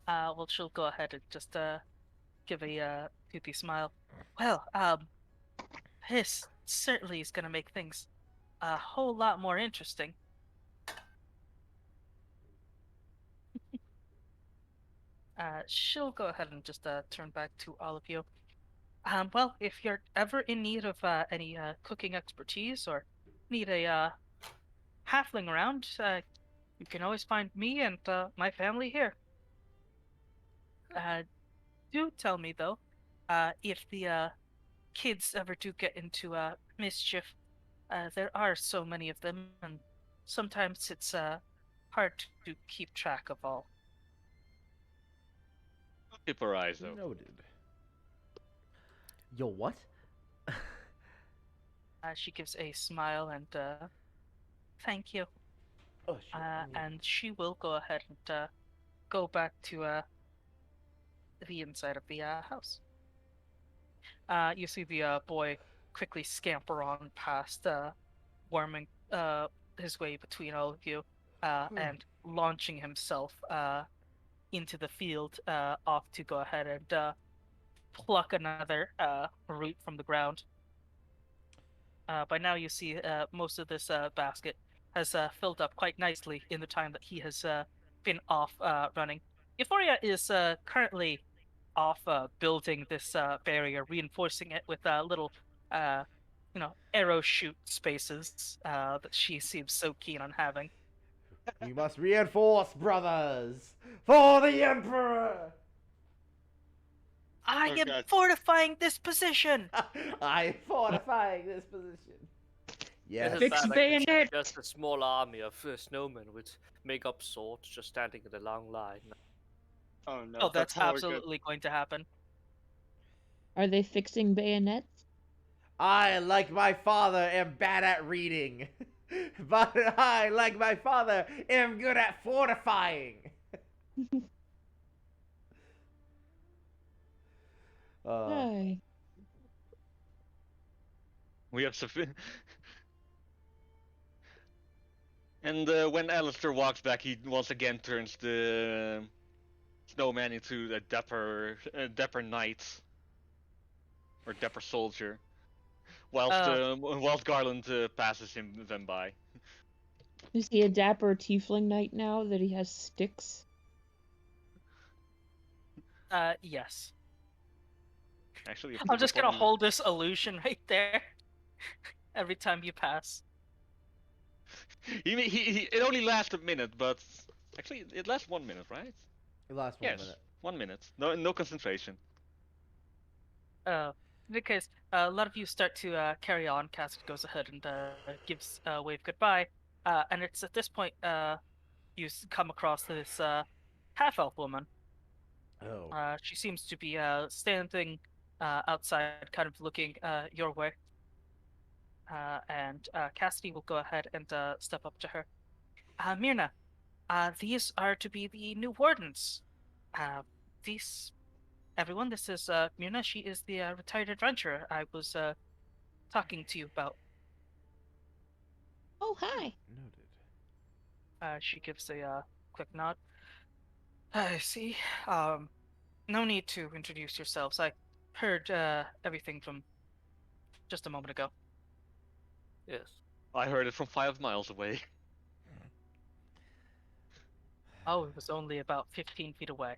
Well, she'll go ahead and just give a toothy smile. Well, this certainly is gonna make things a whole lot more interesting. She'll go ahead and just turn back to all of you. Well, if you're ever in need of any cooking expertise or need a halfling around, you can always find me and my family here. Do tell me though, if the kids ever do get into mischief. There are so many of them, and sometimes it's hard to keep track of all. Keep her eyes open. Noted. Yo, what? She gives a smile and thank you. Oh, shit. And she will go ahead and go back to the inside of the house. You see the boy quickly scamper on past, warming his way between all of you, and launching himself into the field, off to go ahead and pluck another root from the ground. By now, you see most of this basket has filled up quite nicely in the time that he has been off running. Euphoria is currently off building this barrier, reinforcing it with little, arrow shoot spaces that she seems so keen on having. We must reinforce, brothers, for the Emperor! I Oh, am God. fortifying this position! I'm fortifying this position. Yes. Isn't Fix that like bayonet. just a small army of snowmen with make-up swords just standing in a long line? Oh no, Oh, that's how we're good. absolutely going to happen. Are they fixing bayonets? I, like my father, am bad at reading. But I, like my father, am good at fortifying. Hi. We have sufficient. And when Alistair walks back, he once again turns the snowman into a dapper knight or dapper soldier, whilst Garland passes them by. Is he a dapper tiefling knight now that he has sticks? Yes. Actually, I'm just gonna hold this illusion right there every time you pass. It only lasts a minute, but actually it lasts 1 minute, right? It lasts 1 Yes, minute. 1 minute. No concentration. In any case, a lot of you start to carry on. Cassidy goes ahead and gives a wave goodbye. And it's at this point you come across this half-elf woman. Oh. She seems to be standing outside, kind of looking your way. And Cassidy will go ahead and step up to her. Myrna, these are to be the new wardens. These, everyone, this is Myrna. She is the retired adventurer I was talking to you about. Oh, hi. Noted. She gives a quick nod. I see. No need to introduce yourselves. I heard everything from just a moment ago. Yes. I heard it from 5 miles away. Oh, it was only about 15 feet away.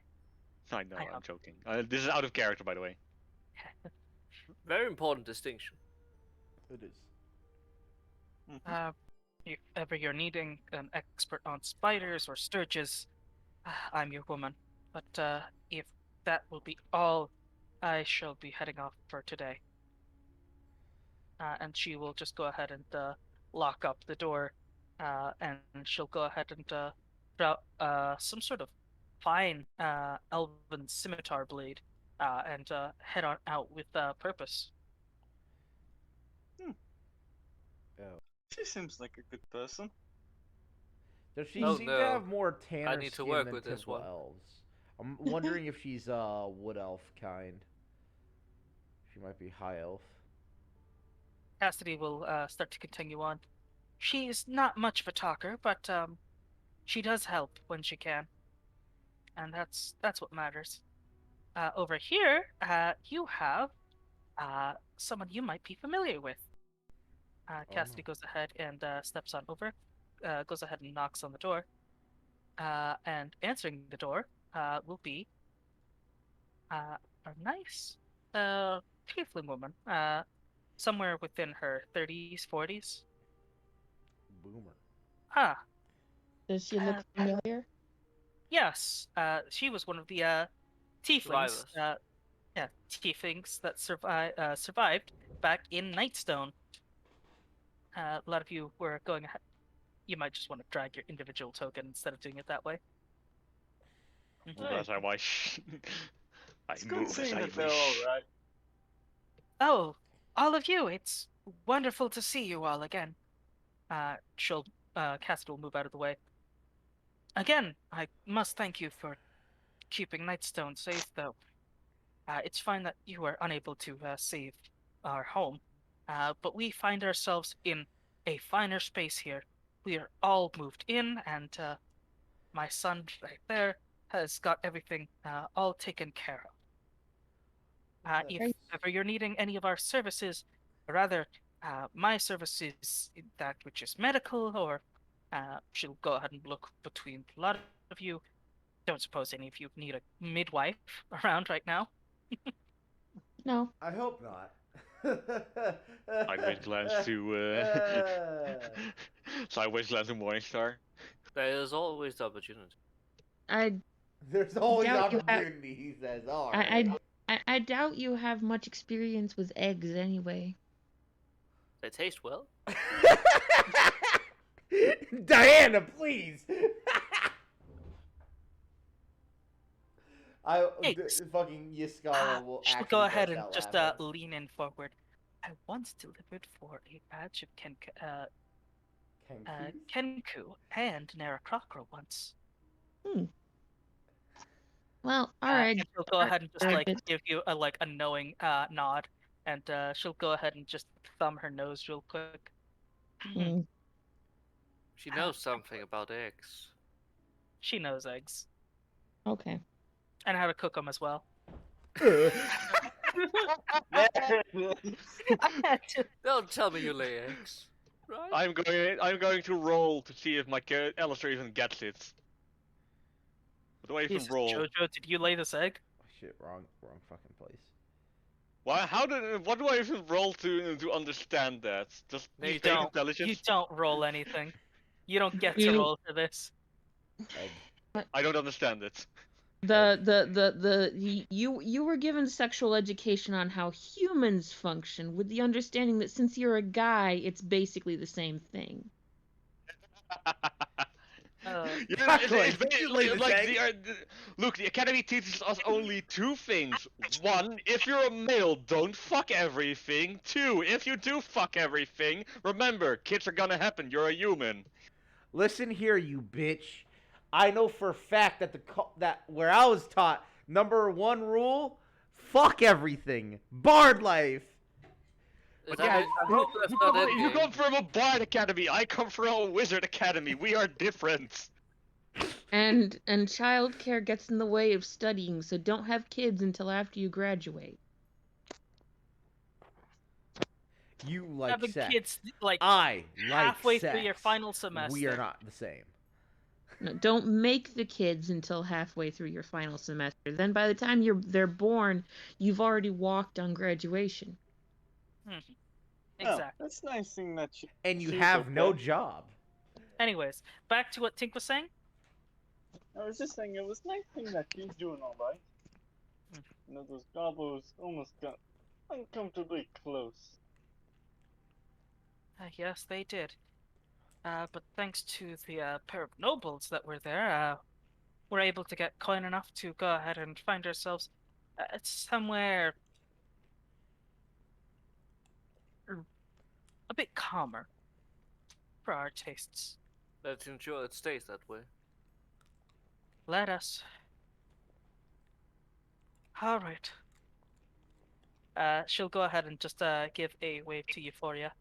I know, I I'm joking. This is out of character, by the way. Very important distinction. It is. If ever you're needing an expert on spiders or sturges, I'm your woman. But if that will be all, I shall be heading off for today. And she will just go ahead and lock up the door, and she'll go ahead and draw some sort of fine elven scimitar blade, and head on out with purpose. Oh. She seems like a good person. Does she Oh, seem no. to have more tanner need to skin work than with this Temple one. elves? I'm wondering if she's wood elf kind. She might be high elf. Cassidy will start to continue on. She's not much of a talker, but she does help when she can, and that's what matters. Over here, you have someone you might be familiar with. Cassidy goes ahead and steps on over, goes ahead and knocks on the door, and answering the door will be a nice tiefling woman, somewhere within her 30s, 40s. Boomer. Ah, Does she look familiar? yes. She was one of the tieflings. Survivors. Yeah, tieflings that survived back in Nightstone. A lot of you were going ahead. You might just want to drag your individual token instead of doing it that way. Move as I wish. I It's good move as seeing I that they're wish. alright. Oh, all of you! It's wonderful to see you all again. Cassidy will move out of the way. Again, I must thank you for keeping Nightstone safe, though. It's fine that you were unable to save our home, but we find ourselves in a finer space here. We are all moved in, and my son right there has got everything all taken care of. If Right. ever you're needing any of our services, or rather, my services, that which is medical, or she'll go ahead and look between a lot of you. Don't suppose any of you need a midwife around right now? No. I hope not. Sideways glance to sideways glance to Morningstar. There is always the opportunity. I There's always Doubt you have- opportunity, he says. All I, right. I doubt you have much experience with eggs anyway. They taste well. Diana, please. Eggs. Fucking Yiskara will She'll actually go ahead burst and out just laughing. lean in forward. I once delivered for a batch of Kenkus? Kenku and Narakrakra once. Well, alright. And she'll go ahead and just like Ardeep. give you a knowing nod, and she'll go ahead and just thumb her nose real quick. Hmm. She knows something about eggs. She knows eggs Okay. and how to cook them as well. There it is. I had to. Don't tell me you lay eggs. Right? I'm going to roll to see if my Alistair even gets it. What do I even Jesus, roll? Jojo, did you lay this egg? Shit, wrong fucking place. Why? What do I even roll to understand that? Just You fake don't. intelligence? You don't roll anything. You don't get to You- roll for this. Egg. I don't understand it. You were given sexual education on how humans function, with the understanding that since you're a guy, it's basically the same thing. Yeah, Exactly. it's Did you basically lay this like egg? look, the academy teaches us only two things. One, if you're a male, don't fuck everything. Two, if you do fuck everything, remember, kids are gonna happen. You're a human. Listen here, you bitch. I know for a fact that that where I was taught, number one rule, fuck everything. Bard life. Is Yeah, that I hope that's not you endgame. come from a bard academy. I come from a wizard academy. We are different. And childcare gets in the way of studying, so don't have kids until after you graduate. You like Having sex. kids like I like halfway sex. through your final semester. We are not the same. No, don't make the kids until halfway through your final semester. Then by the time they're born, you've already walked on graduation. Mhm. Oh, Exactly. that's nice thing that she. And you she's have no okay. job. Anyways, back to what Tink was saying. I was just saying it was nice thing that she's doing alright. You know, those gobos almost got uncomfortably close. Yes, they did. But thanks to the pair of nobles that were there, we're able to get coin enough to go ahead and find ourselves somewhere a bit calmer for our tastes. Let's ensure it stays that way. Let us. All right. She'll go ahead and just give a wave to Euphoria.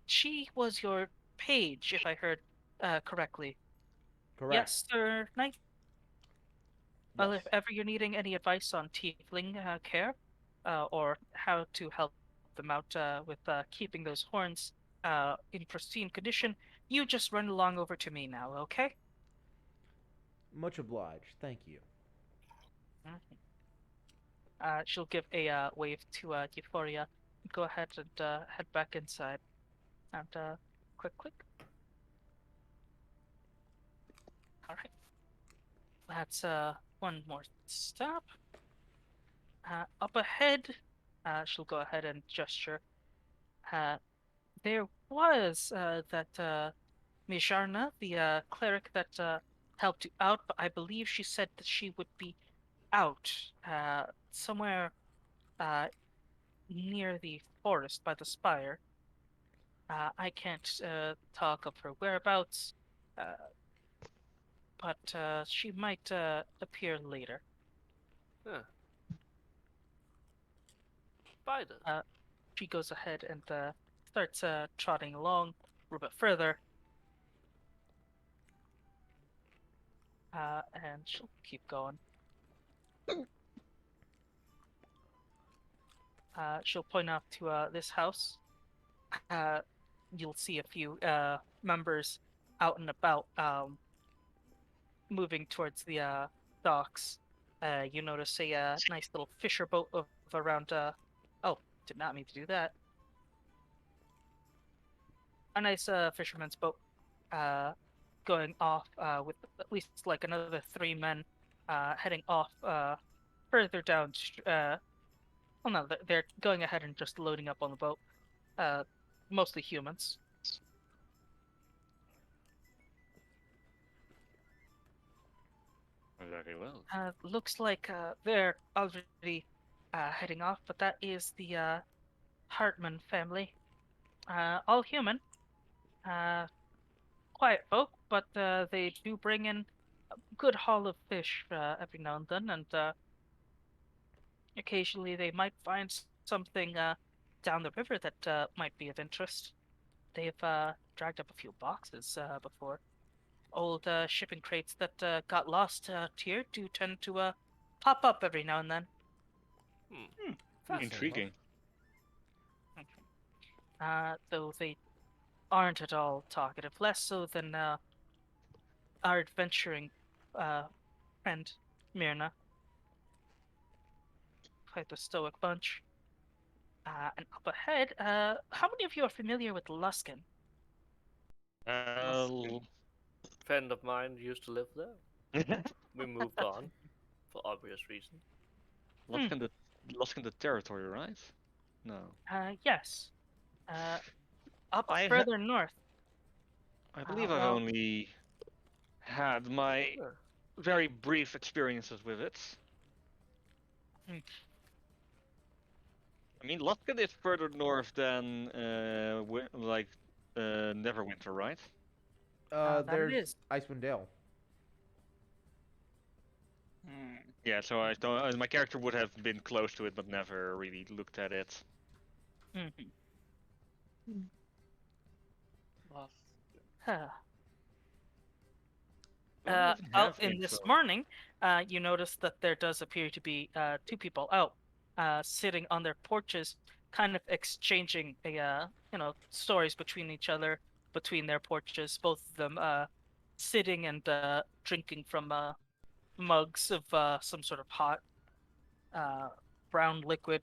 She was your page, if I heard correctly. Correct. Yes, sir, knight. Well, Yes. if ever you're needing any advice on tiefling care, or how to help them out with keeping those horns in pristine condition, you just run along over to me now, okay? Much obliged. Thank you. She'll give a wave to Euphoria. Go ahead and head back inside. And click. All right. That's one more stop. Up ahead, she'll go ahead and gesture. There was that Mijarna, the cleric that helped you out, but I believe she said that she would be out somewhere near the forest by the spire. I can't talk of her whereabouts, but she might appear later. Huh. Spider. She goes ahead and starts trotting along a little bit further. And she'll keep going. She'll point out to this house. You'll see a few members out and about, moving towards the docks. You notice a nice little fisher boat of around. Oh, did not mean to do that. A nice fisherman's boat going off with at least like another 3 men heading off further down. Well, no, they're going ahead and just loading up on the boat. Mostly humans. Very well. Looks like they're already heading off, but that is the Hartman family. All human, uh, quiet folk, but they do bring in a good haul of fish every now and then, and occasionally they might find something down the river that might be of interest. They've dragged up a few boxes before. Old shipping crates that got lost here do tend to pop up every now and then. Fascinating. Intriguing. Though they aren't at all talkative, less so than our adventuring friend Myrna. Quite the stoic bunch. And up ahead, how many of you are familiar with Luskin? Friend of mine used to live there. We moved on for obvious reasons. Lost in the territory, right? No. Yes. Up I ha- further north. I believe I've well, only had my Sure. very brief experiences with it. Hmm. I mean, Lutkin is further north than Neverwinter, right? that There's is. Icewind Dale. Yeah, so I don't. My character would have been close to it, but never really looked at it. Mhm. Well, Huh. Do I even have Out in this info? morning, you notice that there does appear to be two people out, sitting on their porches, kind of exchanging stories between each other, between their porches. Both of them sitting and drinking from mugs of some sort of hot uh, brown liquid,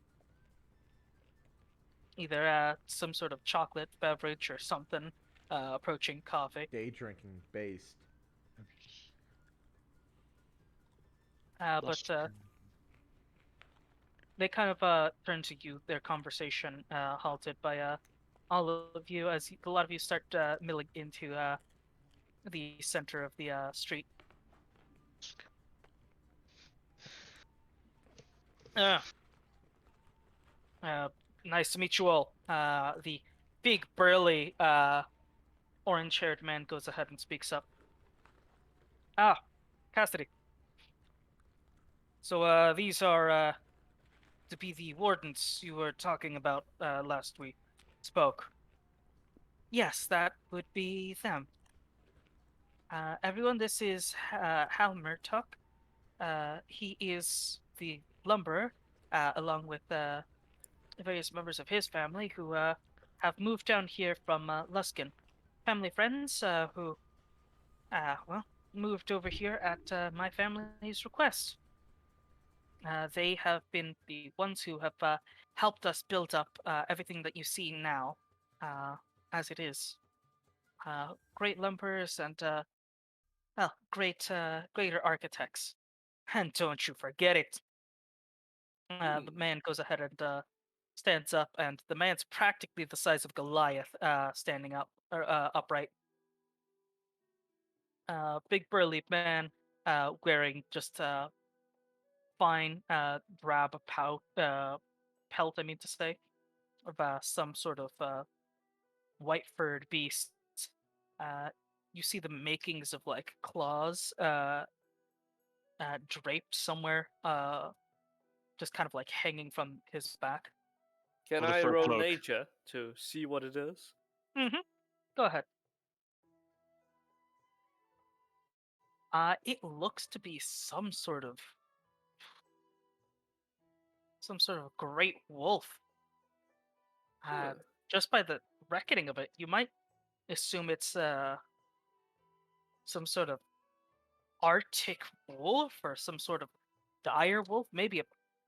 either some sort of chocolate beverage or something approaching coffee. Day drinking based. But they kind of turn to you, their conversation halted by all of you as a lot of you start milling into the center of the street. Uh, uh, Nice to meet you all. The big, burly, orange-haired man goes ahead and speaks up. Ah, Cassidy. So these are to be the wardens you were talking about last we spoke. Yes, that would be them. Everyone, this is Hal Murtuck. He is the lumberer, along with various members of his family who have moved down here from Luskin. Family friends who, well, moved over here at my family's request. They have been the ones who have helped us build up everything that you see now, as it is. Great lumberers and well, greater architects. And don't you forget it. The man goes ahead and stands up, and the man's practically the size of Goliath, standing up or upright. Big burly man, wearing just fine drab pelt. I mean to say, of some sort of white furred beast. Uh, you see the makings of like claws draped somewhere, just kind of like hanging from his back. Can With a I fur roll cloak. nature to see what it is? Go ahead. It looks to be some sort of great wolf. Huh. Just by the reckoning of it, you might assume it's some sort of Arctic wolf or some sort of dire wolf, maybe a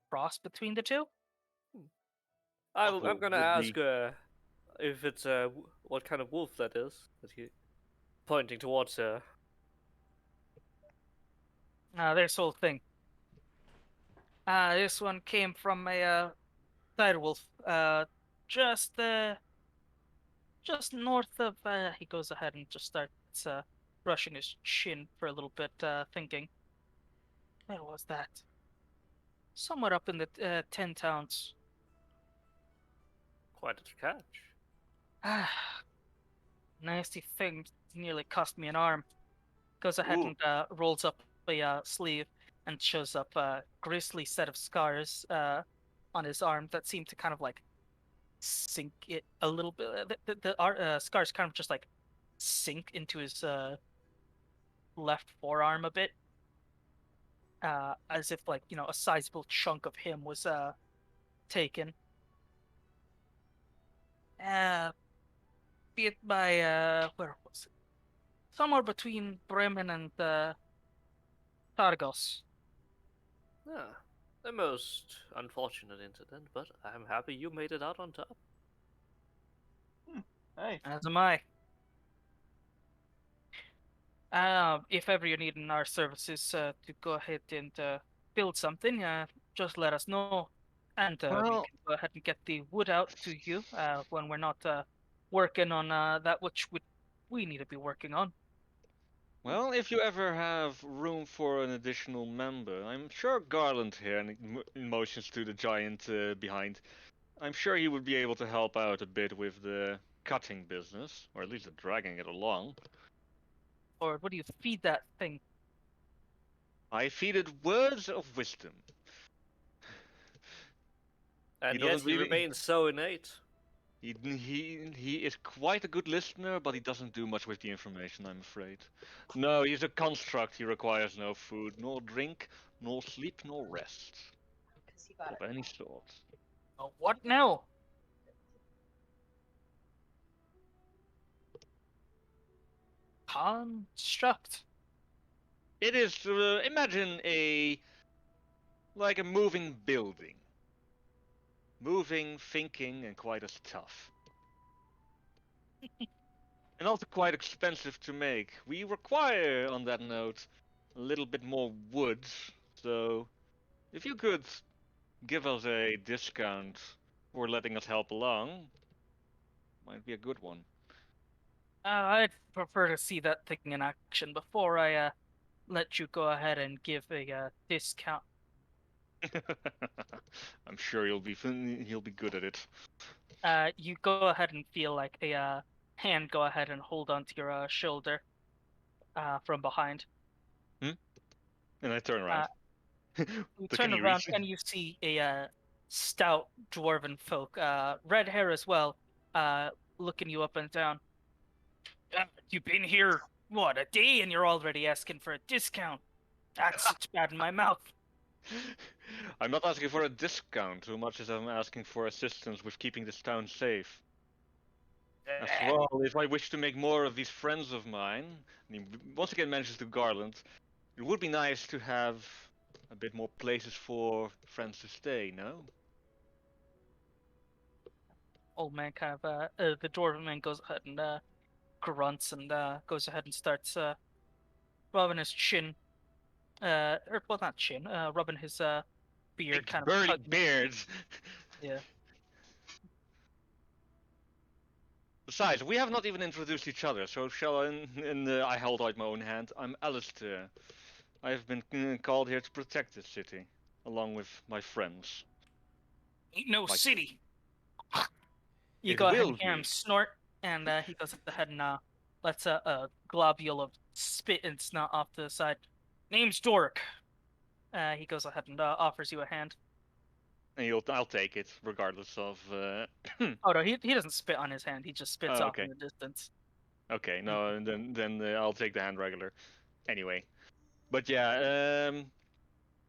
cross between the two. I'm Would gonna be- ask if it's what kind of wolf that is that he pointing towards This whole thing. This one came from a dire wolf, just just north of. He goes ahead and just starts brushing his chin for a little bit, thinking. Where was that? somewhat up in the 10 towns. Quite a catch. Ah, nasty thing nearly cost me an arm. Goes ahead Ooh. and rolls up a sleeve and shows up a grisly set of scars on his arm that seem to kind of like sink it a little bit. The scars kind of just like sink into his left forearm a bit, as if like a sizable chunk of him was taken. Be it by where was it? Somewhere between Bremen and Targos. Ah, the most unfortunate incident, but I'm happy you made it out on top. Hey, As am I. If ever you're needing our services to go ahead and build something, just let us know, and we Well, can go ahead and get the wood out to you when we're not working on that which we need to be working on. well, if you ever have room for an additional member, I'm sure Garland here, and he motions to the giant behind. I'm sure he would be able to help out a bit with the cutting business, or at least the dragging it along. Or what do you feed that thing? I feed it words of wisdom. And doesn't yet he really- remains so innate. He is quite a good listener, but he doesn't do much with the information, I'm afraid. No, he's a construct. He requires no food, nor drink, nor sleep, nor rest of any sort. What now? Construct. It is imagine like a moving building, moving, thinking, and quite as tough. And also quite expensive to make. We require, on that note, a little bit more wood. So, if you could give us a discount for letting us help along, might be a good one. I'd prefer to see that thing in action before I let you go ahead and give a discount. I'm sure he'll be good at it. You go ahead and feel like a hand go ahead and hold onto your shoulder from behind. And I turn around. You So turn can you around reach? and you see a stout dwarven folk, red hair as well, looking you up and down. You've been here, what, a day, and you're already asking for a discount. That's it's bad in my mouth. I'm not asking for a discount so much as I'm asking for assistance with keeping this town safe. After all, if I wish to make more of these friends of mine, and he once again mentions to Garland, it would be nice to have a bit more places for friends to stay, no? Old man kind of the dwarven man goes ahead and grunts and goes ahead and starts rubbing his chin, or well, not chin, rubbing his beard, Big kind of burly tugging. beards! Yeah. Besides, we have not even introduced each other, so shall I? And I held out my own hand. I'm Alistair. I have been called here to protect this city, along with my friends. Ain't no Like- city. You It go ahead will and hear him be. snort, and he goes ahead and lets a globule of spit and snot off to the side. Name's Dork. He goes ahead and offers you a hand. And I'll take it, regardless of. Oh no, he doesn't spit on his hand. He just spits Oh, off okay. in the distance. Okay, no, and then I'll take the hand regular. Anyway, but yeah,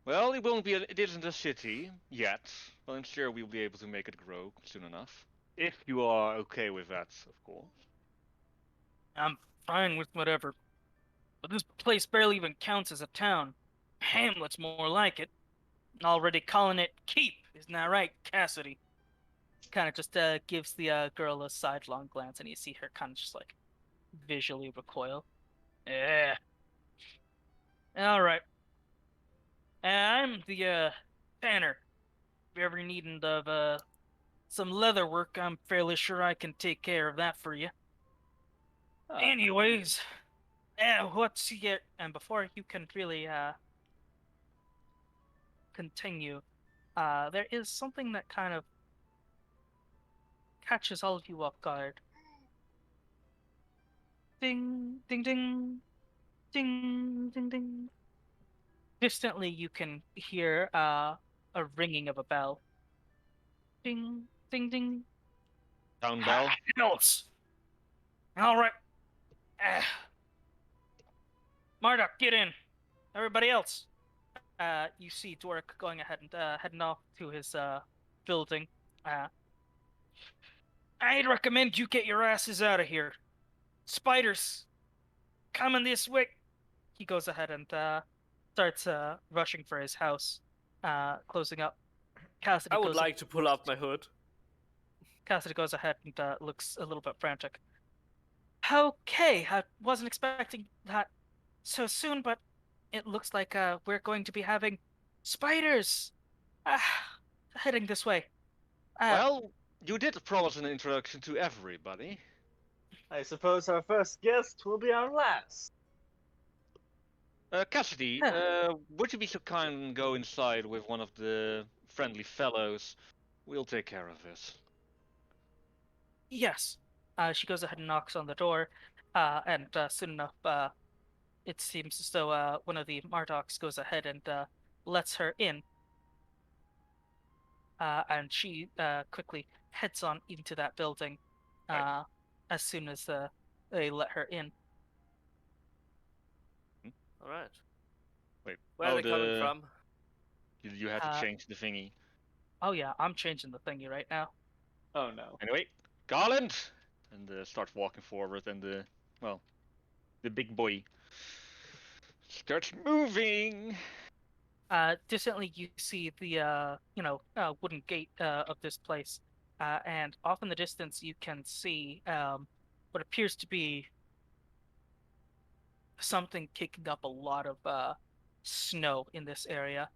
well, it won't be. It isn't a city yet, but I'm sure we'll be able to make it grow soon enough. If you are okay with that, of course. I'm fine with whatever. But this place barely even counts as a town. Hamlet's more like it. Already calling it keep, isn't that right, Cassidy? Kind of just gives the girl a sidelong glance, and you see her kind of just like visually recoil. Yeah. All right. I'm the tanner. If you're ever needing of some leather work, I'm fairly sure I can take care of that for you. Anyways, what's your... And before you can really continue, there is something that kind of catches all of you off guard. Ding, ding, ding, ding, ding, ding. Distantly, you can hear a ringing of a bell. Ding, ding, ding. Town bell. Notes. All right. Marduk, get in. Everybody else. You see Dwark going ahead and heading off to his building. I'd recommend you get your asses out of here. Spiders, coming this way. He goes ahead and starts rushing for his house, closing up. Cassidy I would goes like to pull up my hood. Cassidy goes ahead and looks a little bit frantic. Okay, I wasn't expecting that so soon, but it looks like we're going to be having spiders heading this way. Well, you did promise an introduction to everybody. I suppose our first guest will be our last. Cassidy, would you be so kind and go inside with one of the friendly fellows? We'll take care of this. Yes. She goes ahead and knocks on the door, and soon enough, it seems as though one of the Mardoks goes ahead and lets her in. And she quickly heads on into that building Right. as soon as they let her in. All right. Wait, Where are they coming from? You had to change the thingy. Oh yeah, I'm changing the thingy right now. Oh no. Anyway, Garland! And starts walking forward, and the big boy starts moving. Distantly, you see the wooden gate of this place, and off in the distance, you can see what appears to be something kicking up a lot of snow in this area,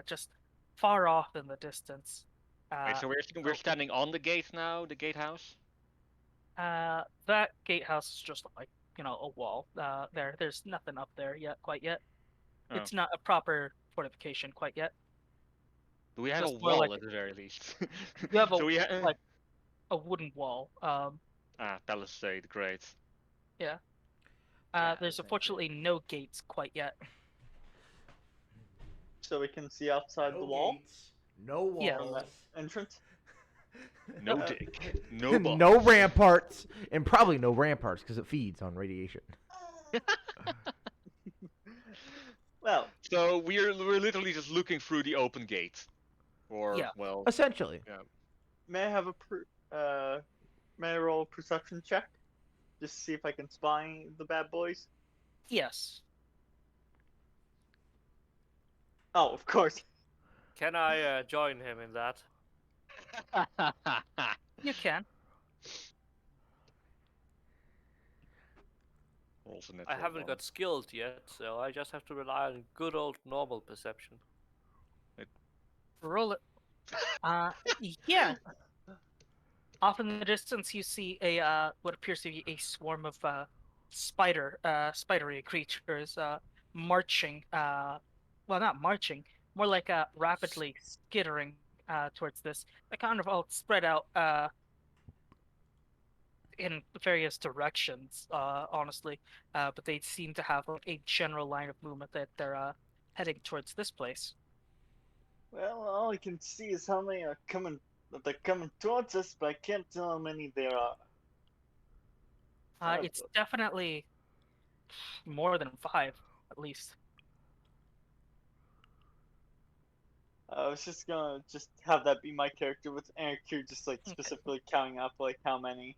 just far off in the distance. Wait, so we're standing on the gate now, the gatehouse? That gatehouse is just like a wall. There's nothing up there quite yet. Oh. It's not a proper fortification quite yet. Do we have Just a more wall like- at the very least? You have So we like a wooden wall. Palisade, great. Yeah. Yeah, There's thank unfortunately no gates quite yet. So we can see outside the No wall gates, no walls, Yeah. from that entrance. No Uh, dick, no balls. no ramparts, and probably no ramparts because it feeds on radiation. Well, So we're literally just looking through the open gate, or Yeah. well, Essentially. may I have may I roll a perception check? Just to see if I can spy the bad boys. Yes. Oh, of course. Can I join him in that? You can. Rolls a I natural haven't one. got skilled yet, so I just have to rely on good old normal perception. Roll it. Yeah. Off in the distance, you see a what appears to be a swarm of spidery creatures marching. Well, not marching, more like rapidly skittering towards this. They kind of all spread out in various directions, honestly. But they seem to have like a general line of movement that they're heading towards this place. Well, all I can see is how many are coming. That they're coming towards us, but I can't tell how many there are. It's definitely more than 5, at least. I was just gonna have that be my character with Q, just like Okay. specifically counting up like how many.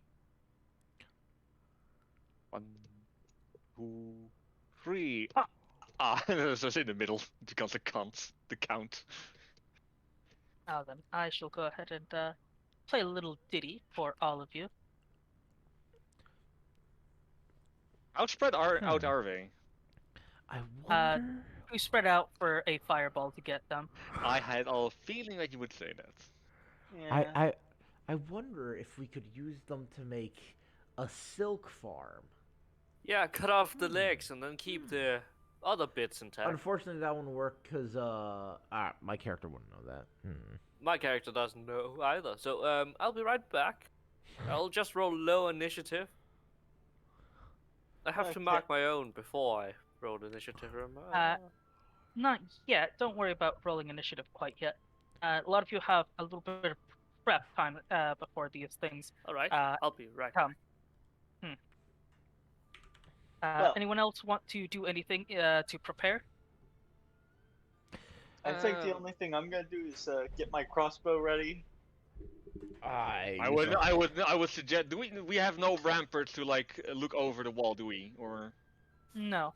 1, 2, 3. Ah. So it's in the middle because the count. Now then, I shall go ahead and play a little ditty for all of you. Outspread out are they? I wonder. We spread out for a fireball to get them. I had a feeling that you would say that. Yeah. I wonder if we could use them to make a silk farm. Yeah, cut off the legs and then keep the other bits intact. Unfortunately, that wouldn't work because my character wouldn't know that. My character doesn't know either. So I'll be right back. I'll just roll low initiative. I have to Okay. mark my own before I roll initiative. Not yet. Don't worry about rolling initiative quite yet. A lot of you have a little bit of prep time before these things All right, I'll be right come. back. Well- Anyone else want to do anything to prepare? I think the only thing I'm gonna do is get my crossbow ready. I would suggest. Do we have no ramparts to like look over the wall? Do we? Or No.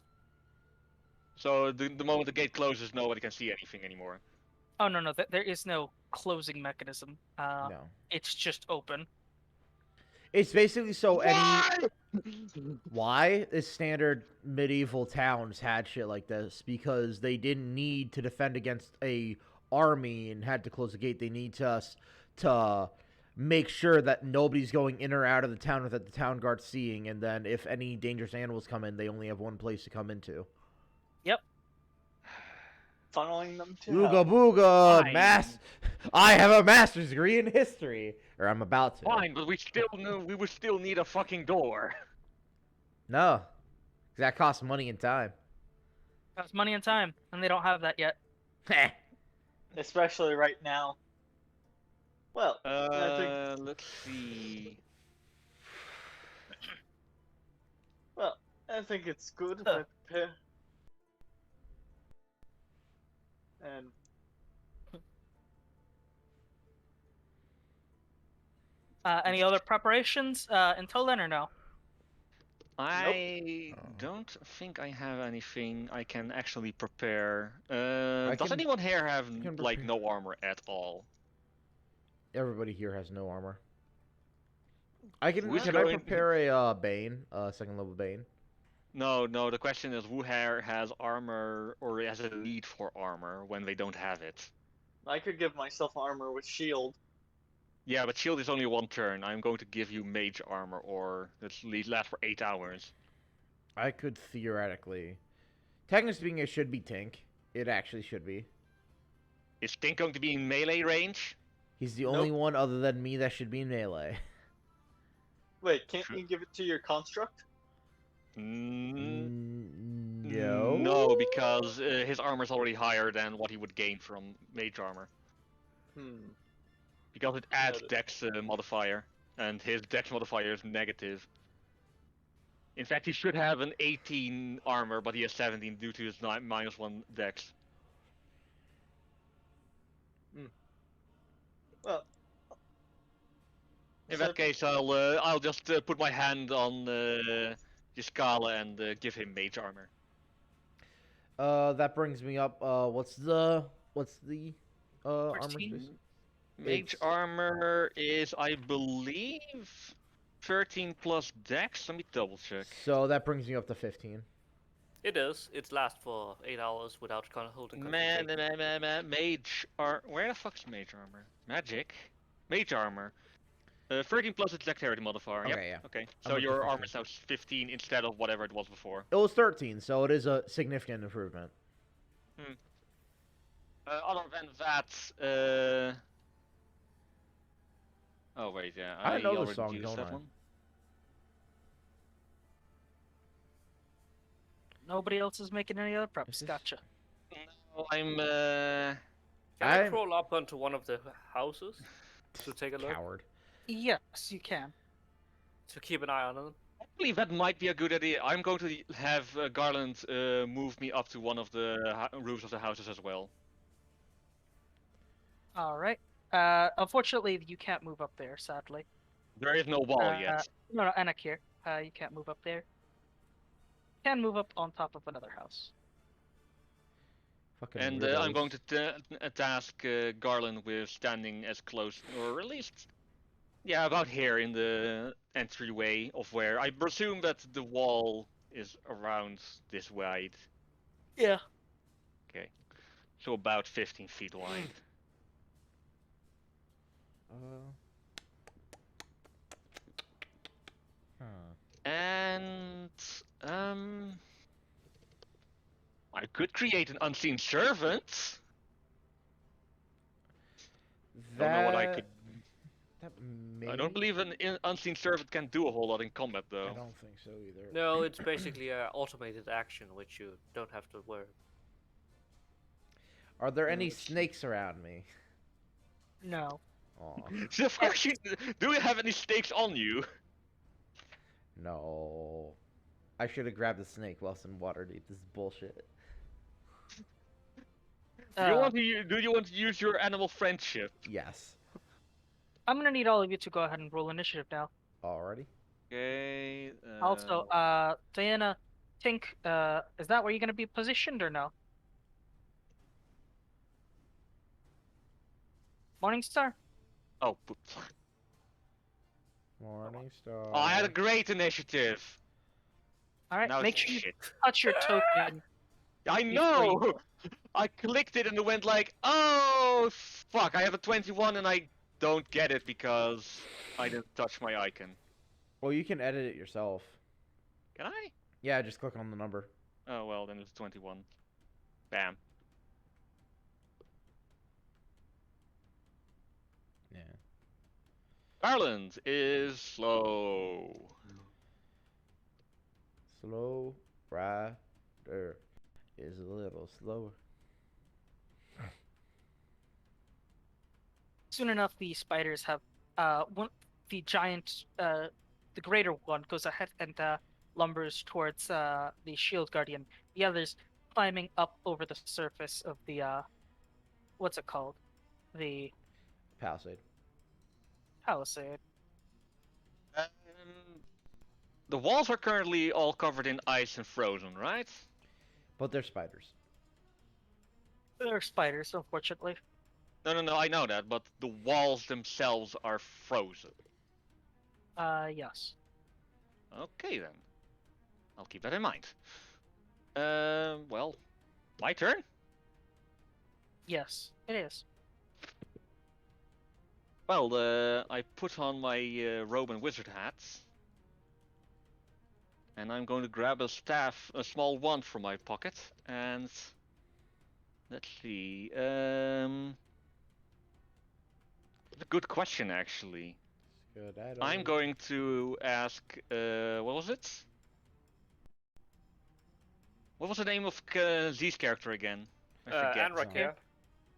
so the moment the gate closes, nobody can see anything anymore. Oh no. There is no closing mechanism. No. It's just open. It's basically so any. Why? Is standard medieval towns had shit like this because they didn't need to defend against a army and had to close the gate. They need to make sure that nobody's going in or out of the town without the town guard seeing, and then if any dangerous animals come in, they only have one place to come into. Yep. Funneling them to Ooga hell. booga, Fine. I have a master's degree in history, or I'm about to. Fine, but we would still need a fucking door. No, 'cause that costs money and time. Costs money and time, and they don't have that yet. Heh. Especially right now. Well, I think Let's see. I think it's good if I prepare. And Any other preparations until then or no? I Nope. don't think I have anything I can actually prepare. I Does can- anyone here have can like prepare. no armor at all? Everybody here has no armor. I can. Who's Can I going- prepare a Bane, second level Bane? No. The question is who here has armor or has a need for armor when they don't have it. I could give myself armor with shield. Yeah, but shield is only one turn. I'm going to give you mage armor, or at least last for 8 hours. I could theoretically. Technically speaking, it should be Tink. It actually should be. Is Tink going to be in melee range? He's the only one other than me that should be in melee. Wait, can't you give it to your construct? No. No, because his armor is already higher than what he would gain from mage armor. Because it adds Noted. dex modifier, and his dex modifier is negative. In fact, he should have an 18 armor, but he has 17 due to his -1 dex. Well, In so- that case, I'll just put my hand on Jiskala and give him mage armor. That brings me up. What's the armor 14. space? Mage It's- armor is, I believe, 13 plus dex. Let me double check. So that brings me up to 15. It is. It lasts for 8 hours without holding Man, concentration. mage where the fuck's mage armor? Magic, mage armor. 13 plus its dexterity modifier. Yep. Okay, yeah. Okay. I'm So up to your 15. armor is now 15 instead of whatever it was before. It was 13, so it is a significant improvement. Other than that, oh wait, yeah, I know the already song, used don't that I? one. Nobody else is making any other preps. Is this- Gotcha. No, I'm Can I I'm- crawl up onto one of the houses to take a look? Coward. Yes, you can. To keep an eye on them? I believe that might be a good idea. I'm going to have Garland move me up to one of the roofs of the houses as well. All right. Unfortunately, you can't move up there. Sadly. There is no wall yet. No, Anak here. You can't move up there. You can move up on top of another house. Fucking And I'm going to task Garland with standing as close, or at least, yeah, about here in the entryway of where I presume that the wall is around this wide. Yeah. Okay, so about 15 feet wide. And I could create an unseen servant. Don't know what I could. That I don't may. believe an unseen servant can do a whole lot in combat I though. don't think so either. No, it's basically an automated action which you don't have to worry. Are there any let's see. snakes around me? No. Aw, So of course you do. You have any stakes on you? no. I should have grabbed the snake whilst in Waterdeep. This is bullshit. Do you want to use your animal friendship? Yes. I'm gonna need all of you to go ahead and roll initiative now. Already? Okay. Also, Diana, Tink, is that where you're gonna be positioned or no? Morningstar? Oh, poop. Morning star. Oh, I had a great initiative. All right, Now make it's sure you shit. touch your token. I before you know. I clicked it and it went like, oh fuck! I have a 21 and I don't get it because I didn't touch my icon. Well, you can edit it yourself. Can I? Yeah, just click on the number. Oh well, then it's 21. Bam. Yeah. Ireland is slow. Slow rider is a little slower. Soon enough, the spiders have one. The giant, the greater one goes ahead and lumbers towards the shield guardian. The others climbing up over the surface of the what's it called? The Palisade. palisade. Um, the walls are currently all covered in ice and frozen, right? But they're spiders. They're spiders, unfortunately. No, I know that, but the walls themselves are frozen. Yes. Okay then. I'll keep that in mind. Well, my turn? Yes, it is. Well, I put on my robe and wizard hat. And I'm going to grab a staff, a small wand from my pocket, and... Let's see, a good question actually. Good. I'm going to ask, what was it? What was the name of Z's character again? I forget. Anrakir.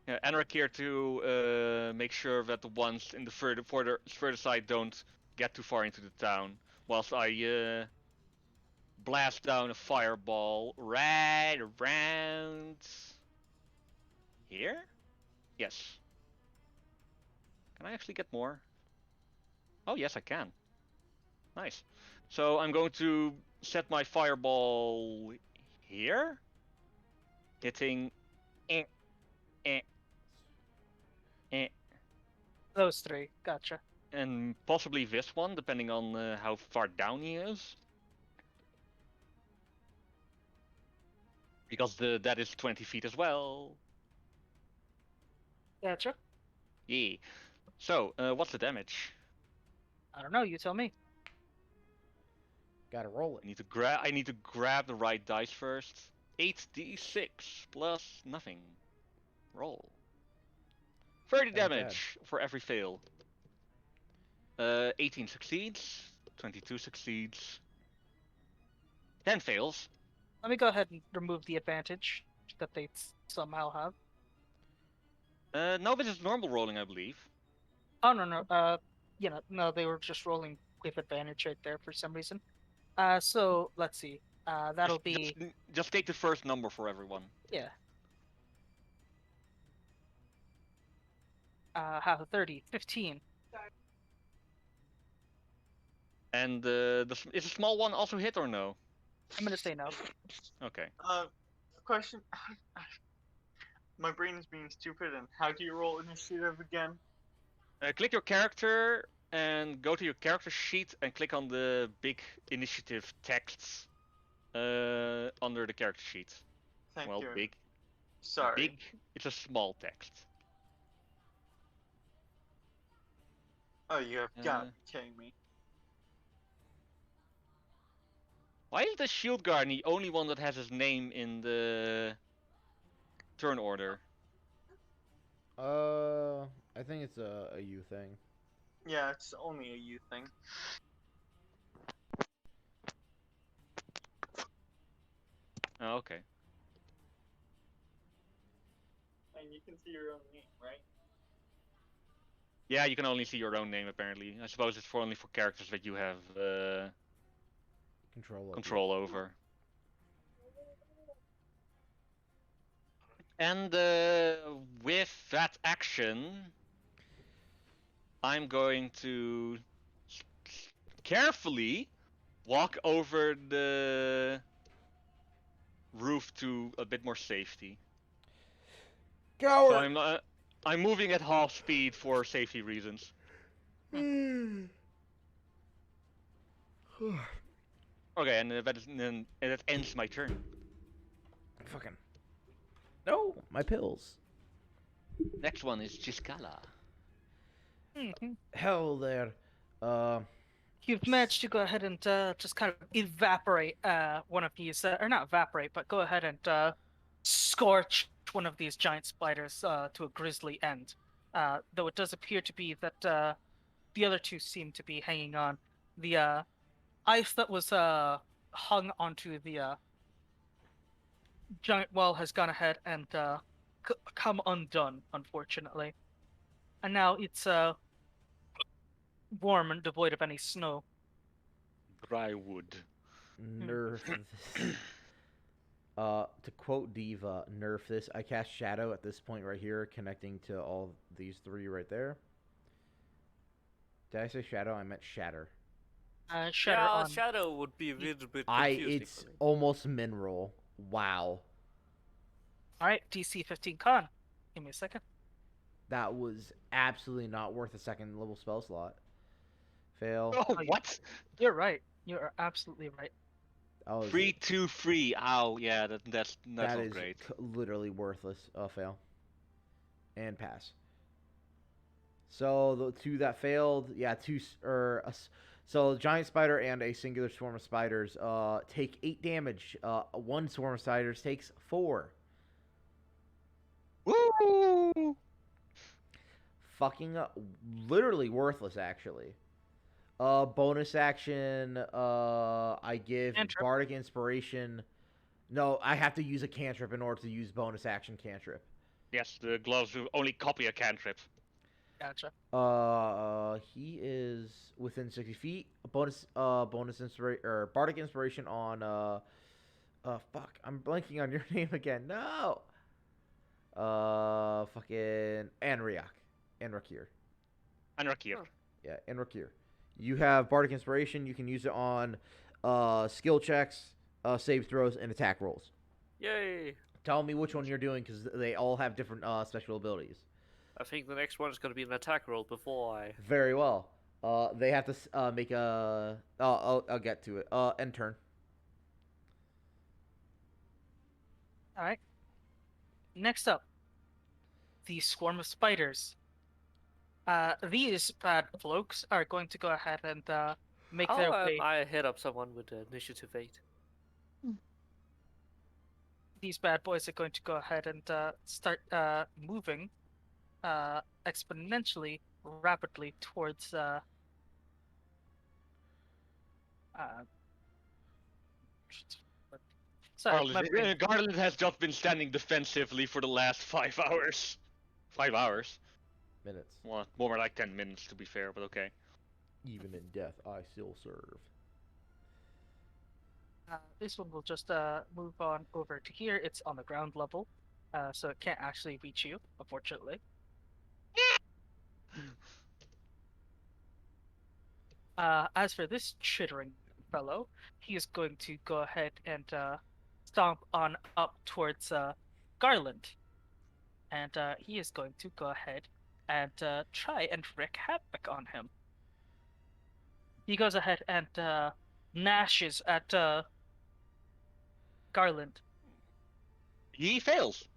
Yeah, Anrakir to make sure that the ones in the further side don't get too far into the town, whilst I blast down a fireball right around here. Yes. Can I actually get more? Oh yes, I can. Nice. So I'm going to set my fireball here, hitting eh, eh, eh, Those three. Gotcha. and possibly this one, depending on how far down he is. Because that is 20 feet as well. Gotcha. Yeah. So, what's the damage? I don't know. You tell me. Gotta roll it. I need to grab the right dice first. 8d6 plus nothing. Roll. 30 damage for every fail. 18 succeeds. 22 succeeds. 10 fails. Let me go ahead and remove the advantage that they somehow have. No, this is normal rolling, I believe. Oh no. No, they were just rolling with advantage right there for some reason. So let's see. That'll be Just take the first number for everyone. yeah. Half of 30, 15. And is a small one also hit or no? I'm gonna say no. Okay. Question. My brain is being stupid. And how do you roll initiative again? Click your character and go to your character sheet and click on the big initiative texts under the character sheet. Thank Well, you. big. Sorry. Big. It's a small text. Oh, you have got to be kidding me. Why is the shield guard the only one that has his name in the turn order? I think it's a you thing. Yeah, it's only a you thing. Oh, okay. And you can see your own name, right? Yeah, you can only see your own name apparently. I suppose it's only for characters that you have control over. And with that action, I'm going to carefully walk over the roof to a bit more safety. Go. So I'm moving at half speed for safety reasons. Okay, and that ends my turn. Fucking. No, my pills. Next one is Giscala. Hell there. You've managed to go ahead and just kind of evaporate one of these, or not evaporate, but go ahead and scorch one of these giant spiders to a grisly end. Though it does appear to be that the other two seem to be hanging on. The ice that was hung onto the giant wall has gone ahead and come undone, unfortunately. And now it's warm and devoid of any snow. Dry wood. Nerf this. To quote Diva, nerf this. I cast Shadow at this point right here, connecting to all these three right there. Did I say Shadow? I meant Shatter. Shatter Yeah, on. shadow would be a little bit confusing It's for me. almost mineral. Wow. Alright, DC 15 con. Give me a second. That was absolutely not worth a second level spell slot. Fail. Oh, what? You're right. You are absolutely right. Free to free. Ow, yeah, that's that not is great. Literally worthless. Fail. And pass. So the two that failed, yeah, so giant spider and a singular swarm of spiders take 8 damage. One swarm of spiders takes 4. Woo! Fucking literally worthless, actually. Bonus action. I give Cantrip. bardic inspiration. No, I have to use a cantrip in order to use bonus action cantrip. Yes, the gloves will only copy a cantrip. Gotcha. He is within 60 feet. Bonus inspiration or bardic inspiration on fuck, I'm blanking on your name again. No. Fucking Anrakir. Anrakir. Oh. Yeah, Anrakir. You have bardic inspiration. You can use it on skill checks, save throws, and attack rolls. Yay! Tell me which one you're doing because they all have different special abilities. I think the next one is going to be an attack roll before I... Very well. They have to make a... I'll get to it. End turn. Alright. Next up, the swarm of spiders. These bad folks are going to go ahead and make their way. I hit up someone with initiative 8. These bad boys are going to go ahead and start moving exponentially rapidly towards sorry, Garland has just been standing defensively for the last 5 hours. 5 hours? Minutes. Well, more like 10 minutes to be fair, but okay. Even in death, I still serve. This one will just move on over to here. It's on the ground level, so it can't actually reach you, unfortunately. As for this chittering fellow, he is going to go ahead and stomp on up towards Garland. And he is going to go ahead and try and wreak havoc on him. He goes ahead and gnashes at Garland. He fails.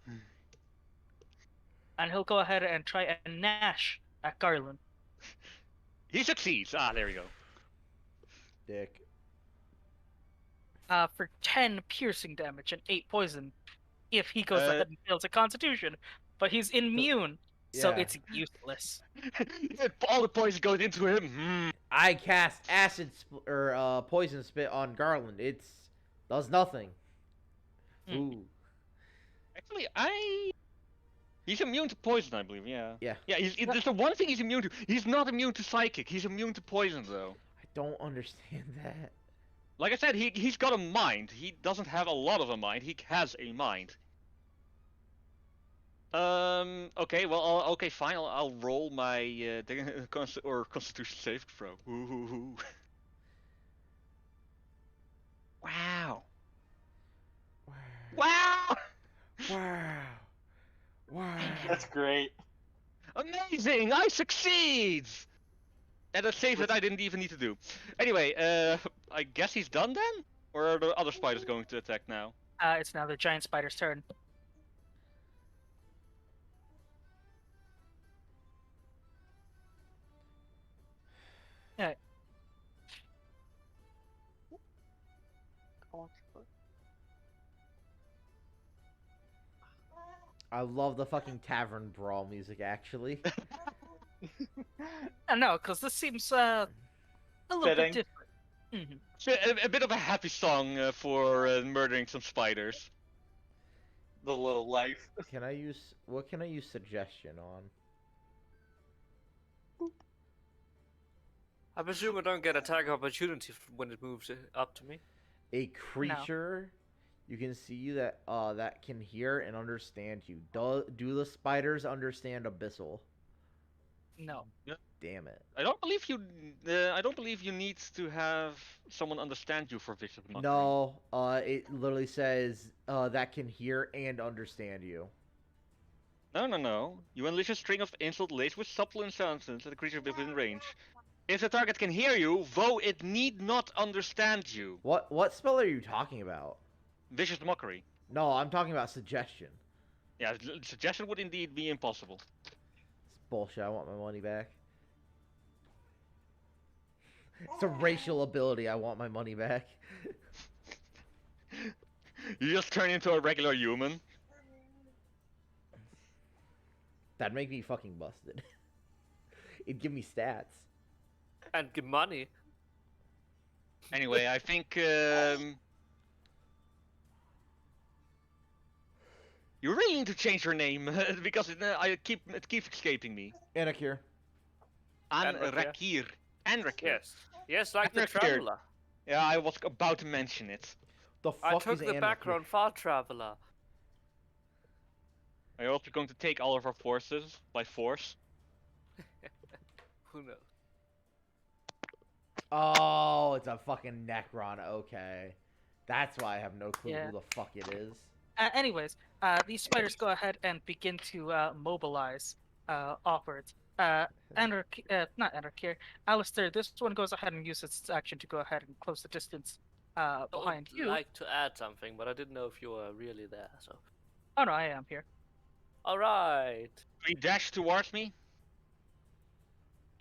And he'll go ahead and try and gnash at Garland. He succeeds. Ah, there you go. Dick. for 10 piercing damage and 8 poison if he goes Uh, ahead and fails a Constitution. But he's immune, so yeah. it's useless. All the poison goes into him. I cast poison spit on Garland. It's does nothing. Hmm. Ooh. Actually, he's immune to poison, I believe. Yeah. Yeah. Yeah. There's the one thing he's immune to. He's not immune to psychic. He's immune to poison, though. I don't understand that. Like I said, he's got a mind. He doesn't have a lot of a mind. He has a mind. Okay. Well. Okay. Fine. I'll roll my Constitution save throw. Ooh. Wow. Wow. Wow. Wow. That's great. Amazing! I succeed! And a save that I didn't even need to do. Anyway, I guess he's done then? Or are the other spiders going to attack now? It's now the giant spider's turn. Alright. I love the fucking tavern brawl music, actually. No, because this seems a little bit Fitting. different. Mhm. So, a bit of a happy song for murdering some spiders. The little life. What can I use suggestion on? I presume I don't get attack opportunity when it moves up to me. A creature you can see that that can hear and understand you. Do the spiders understand abyssal? No. Damn it. I don't believe you. I don't believe you need to have someone understand you for vicious mockery. No, it literally says that can hear and understand you. No. You unleash a string of insult laced with subtle insults at a creature within range. If the target can hear you, though it need not understand you. What spell are you talking about? Vicious mockery. No, I'm talking about suggestion. Yeah, suggestion would indeed be impossible. It's bullshit. I want my money back. It's a racial ability. I want my money back. You just turn into a regular human. That'd make me fucking busted. It'd give me stats. And give money. Anyway, I think you really need to change your name because it keeps escaping me. Anakir. Anrakir. Anrakir. Yes. Yes, like the Anarchy. traveler. Yeah, I was about to mention it. The I fuck took is the Anakir? background far traveler. Are you also going to take all of our forces by force? Who knows? Oh, it's a fucking Necron. Okay. That's why I have no clue Yeah. who the fuck it is. Anyways, these spiders go ahead and begin to mobilize offwards. Not Anarchy. Alistair, this one goes ahead and uses its action to go ahead and close the distance I behind would you. like to add something, but I didn't know if you were really there, so... Oh no, I am here. Alright. He dashed towards me.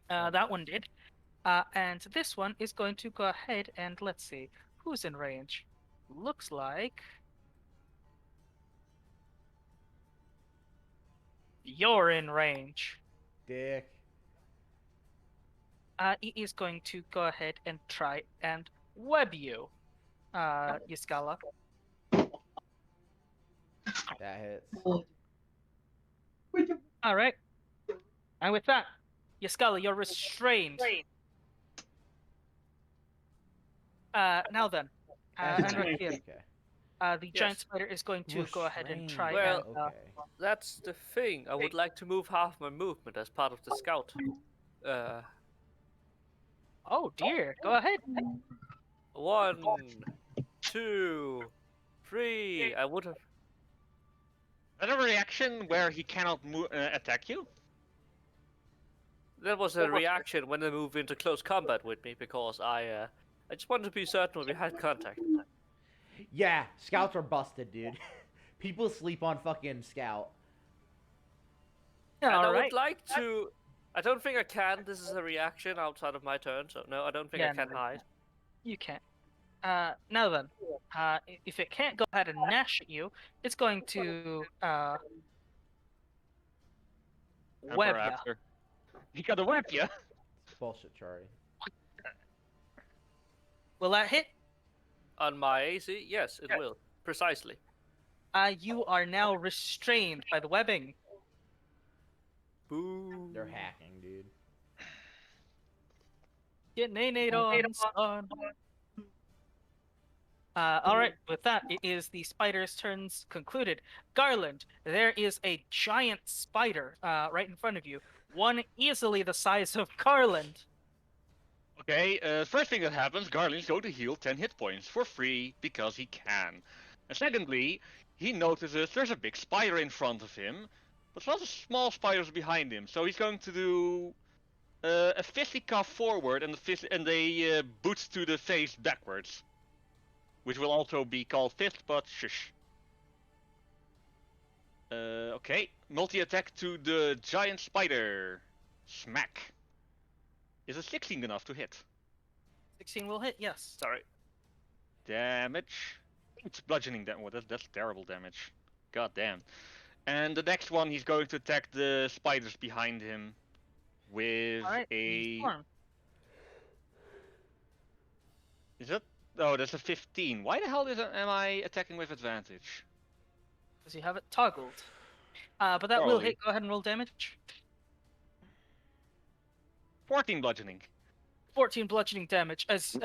That one did. And this one is going to go ahead and let's see who's in range. Looks like you're in range. Dick. He is going to go ahead and try and web you, Yiskala. That hits. All right. And with that, Yiskala, you're restrained. Now then, Anarchy, Okay. the giant spider is going to go ahead and try Well, and okay. That's the thing. I would like to move half my movement as part of the scout. oh dear, go ahead. 1, 2, 3. I would have. Is that a reaction where he cannot attack you? That was a reaction when they move into close combat with me because I just wanted to be certain we had contact. Yeah, scouts are busted, dude. People sleep on fucking scout. And All I right. would like to. I don't think I can. This is a reaction outside of my turn, so no, I don't think Yeah, I can no. hide. You can't. Now then, if it can't go ahead and gnash at you, it's going to web Emperor ya. after. He got a web, yeah. Bullshit, Chari. Will that hit? On my AC, yes, it will. Precisely. You are now restrained by the webbing. Boo. They're hacking, dude. Get nay on, son. Alright, with that, it is the spider's turns concluded. Garland, there is a giant spider right in front of you. One easily the size of Garland. Okay, first thing that happens, Garland's going to heal 10 hit points for free because he can. And secondly, he notices there's a big spider in front of him, but lots of small spiders behind him. So he's going to do a fisticuff forward and a boot to the face backwards, which will also be called fist, but shush. Okay, multi-attack to the giant spider. Smack. Is a 16 enough to hit? 16 will hit, yes. Sorry. Damage. It's bludgeoning damage. Well, that's terrible damage. God damn. And the next one, he's going to attack the spiders behind him with Alright, a. storm. Is that? Oh, that's a 15. Why the hell am I attacking with advantage? Because you have it toggled. But that will Probably. hit. Go ahead and roll damage. 14 bludgeoning. 14 bludgeoning damage as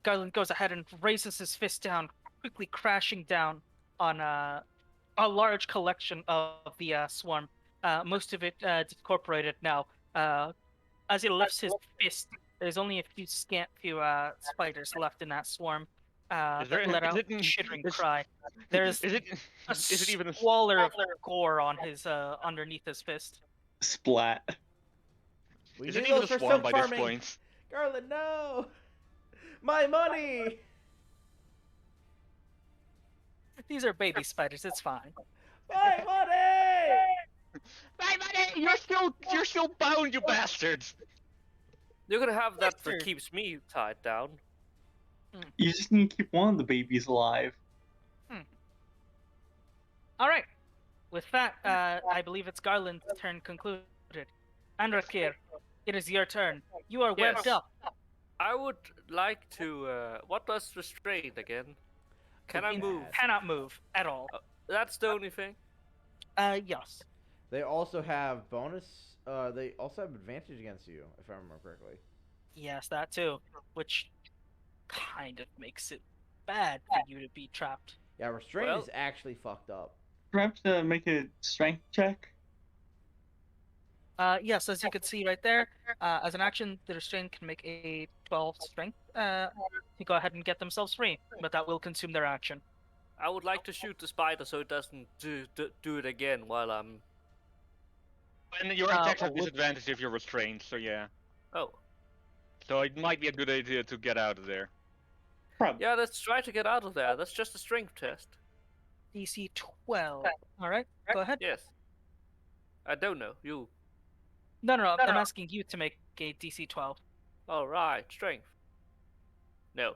Garland goes ahead and raises his fist down, quickly crashing down on a large collection of the swarm. Most of it incorporated now. As he lifts his fist, there's only a few spiders left in that swarm Is there- that let is out it- a shivering is- cry. There's Is it? a Is it even a? squalor of gore on his underneath his fist. Splat. We Is need it even those a for swarm silk by this farming. point? Garland, no! My money! These are baby spiders. It's fine. My money! My money! You're still bound, you bastards! You're gonna have that Mister. that keeps me tied down. You just need to keep one of the babies alive. All right. With that, I believe it's Garland's turn concluded. Andrakir, it is your turn. You are webbed Yes. up. I would like to. What does restrain again? Can I Fucking move? ass. Cannot move at all. That's the only thing. Yes. They also have bonus. They also have advantage against you, if I remember correctly. Yes, that too. Which kind of makes it bad for you to be trapped. Yeah, restraint Well- is actually fucked up. Perhaps make a strength check. Yes, as you can see right there, as an action, the restraint can make a 12 strength to go ahead and get themselves free, but that will consume their action. I would like to shoot the spider so it doesn't do it again while I'm. And your attacks have well, disadvantage if you're restrained, so yeah. Oh. So it might be a good idea to get out of there. Probably. Yeah, let's try to get out of there. That's just a strength test. DC 12. All right, go ahead. Yes. I don't know. You. No, I'm asking you to make a DC 12. All right. Strength. No.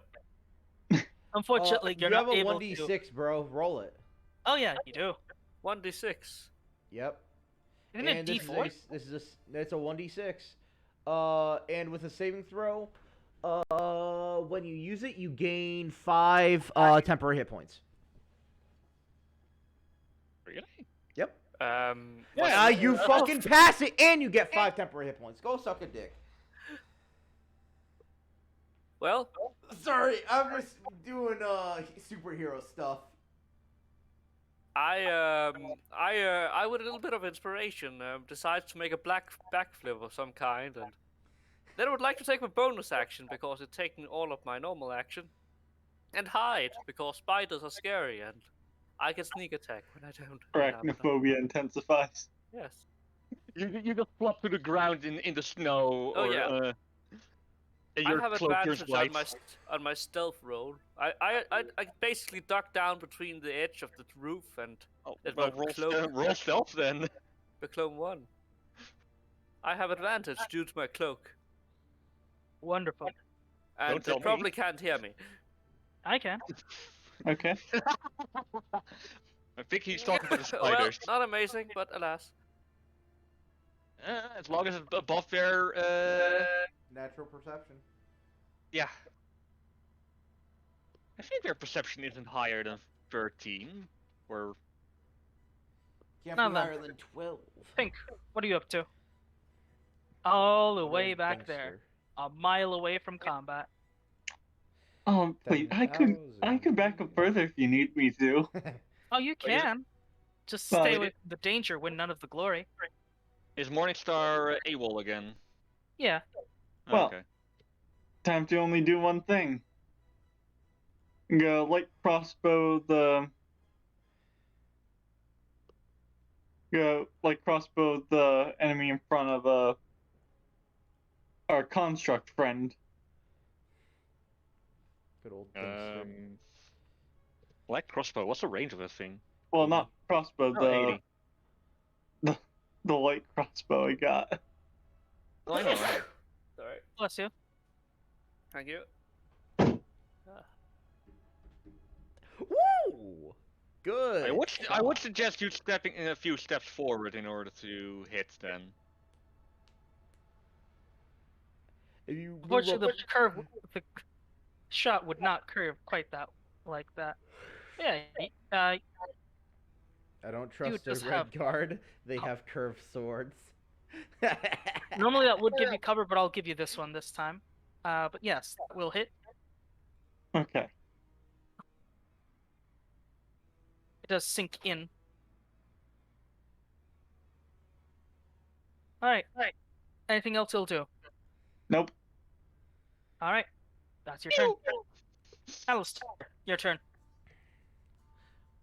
Unfortunately, you're you not have a able 1d6, to. bro. Roll it. Oh yeah, you do. 1d6. Yep. Isn't And it D4? it's a 1d6. And with a saving throw, when you use it, you gain 5 temporary hit points. Really? Yep. What's the- You fucking pass it, and you get 5 temporary hit points. Go suck a dick. Well, Sorry, I'm just doing superhero stuff. I with a little bit of inspiration, decided to make a black backflip of some kind, and then I would like to take my bonus action because it's taking all of my normal action, and hide because spiders are scary and I can sneak attack when I don't. have them. Arachnophobia intensifies. Yes. You just flop to the ground in the snow, Oh, or yeah. and I your have cloak turns advantage white. on my stealth roll. I basically duck down between the edge of the roof and Oh, It's well, my roll, cloak. roll stealth then. the clone one. I have advantage due to my cloak, Wonderful. and tell they me. probably can't hear me. I can. Okay. I think he's talking about the Well, spiders. not amazing, but alas. As long as it's above their, Natural perception. yeah. I think their perception isn't higher than 13, or... Can't Now be then. higher than 12. Pink, what are you up to? All the What way a back there, gangster. a mile away from combat. Wait, I could back up 10,000 further if you need me to. Oh, you Wait, is it- can. Just Well, stay it- away from the danger, win none of the glory. Is Morningstar AWOL again? Yeah. Well, Okay. time to only do one thing. Go light crossbow the enemy in front of our construct friend. Good old gangster. Light crossbow, what's the range of that thing? Well, 80. not crossbow, Oh, 80. the light crossbow I got. Oh, I know, I know. Sorry. Bless you. Thank you. Woo! Good. I would suggest you stepping in a few steps forward in order to hit then. If you move Unfortunately, up- the curve, the shot would not curve quite that like that. Yeah. I don't trust their just red have- guard. They have curved swords. Normally that would give you cover, but I'll give you this one this time. But yes, that will hit. Okay. It does sink in. All right. Anything else he'll do? Nope. All right. That's your turn. Alistair, your turn.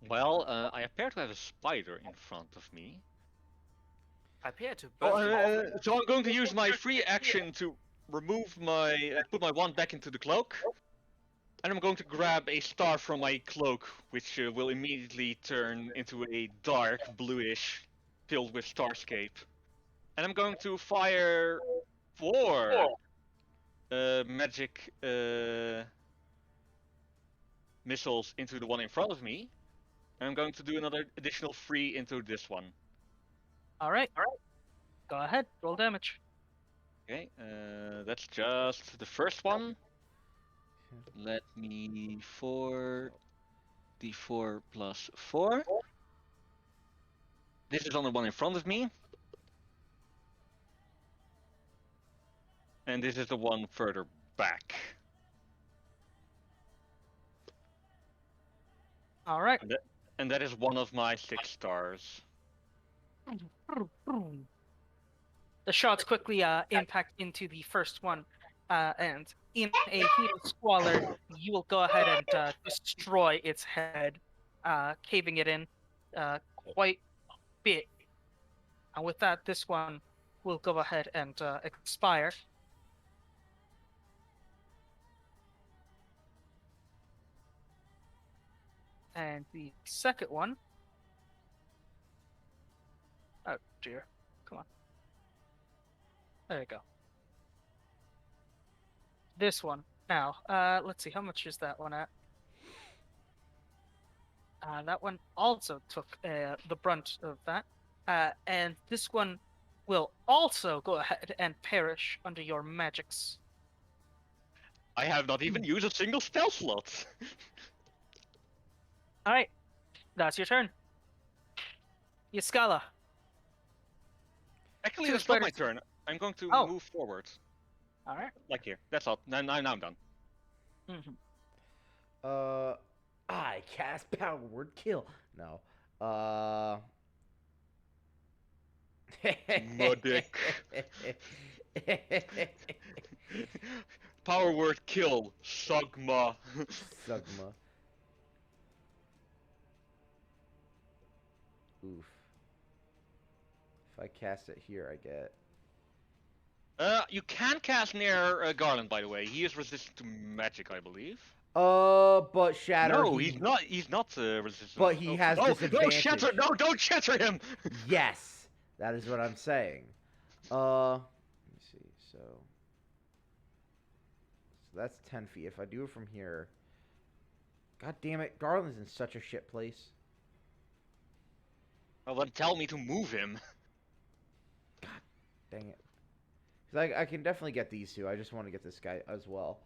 Well, I appear to have a spider in front of me. I appear to burst him off. So I'm going to use my free action to remove my... put my wand back into the cloak. And I'm going to grab a star from my cloak, which will immediately turn into a dark bluish, filled with starscape. And I'm going to fire 4 magic missiles into the one in front of me. And I'm going to do another additional 3 into this one. All right. Go ahead. Roll damage. Okay, that's just the first one. Let me 4d4 plus 4. This is on the one in front of me. And this is the one further back. All right. And that is one of my 6 stars. The shots quickly impact into the first one, and in a heat of squalor, you will go ahead and destroy its head, caving it in quite a bit. And with that, this one will go ahead and expire. And the second one... Oh dear. Come on. There you go. This one. Now, let's see, how much is that one at? That one also took the brunt of that. And this one will also go ahead and perish under your magics. I have not even used a single spell slot. Alright, that's your turn. Yaskala. Actually, Two that's not my spiders. turn. I'm going to Oh. move forward. Alright. Like here. That's all. Now I'm done. Mm-hmm. I cast power word kill. No. Modic. Power word kill. Sugma. Sugma. Oof. If I cast it here, I get. You can cast near Garland, by the way. He is resistant to magic, I believe. But shatter. No, he's not. He's not resistant. But he has No, disadvantage. shatter! No, don't shatter him. Yes, that is what I'm saying. Let me see. So that's 10 feet. If I do it from here, God damn it, Garland's in such a shit place. Well, then tell me to move him. Dang it. 'Cause I can definitely get these two. I just want to get this guy as well.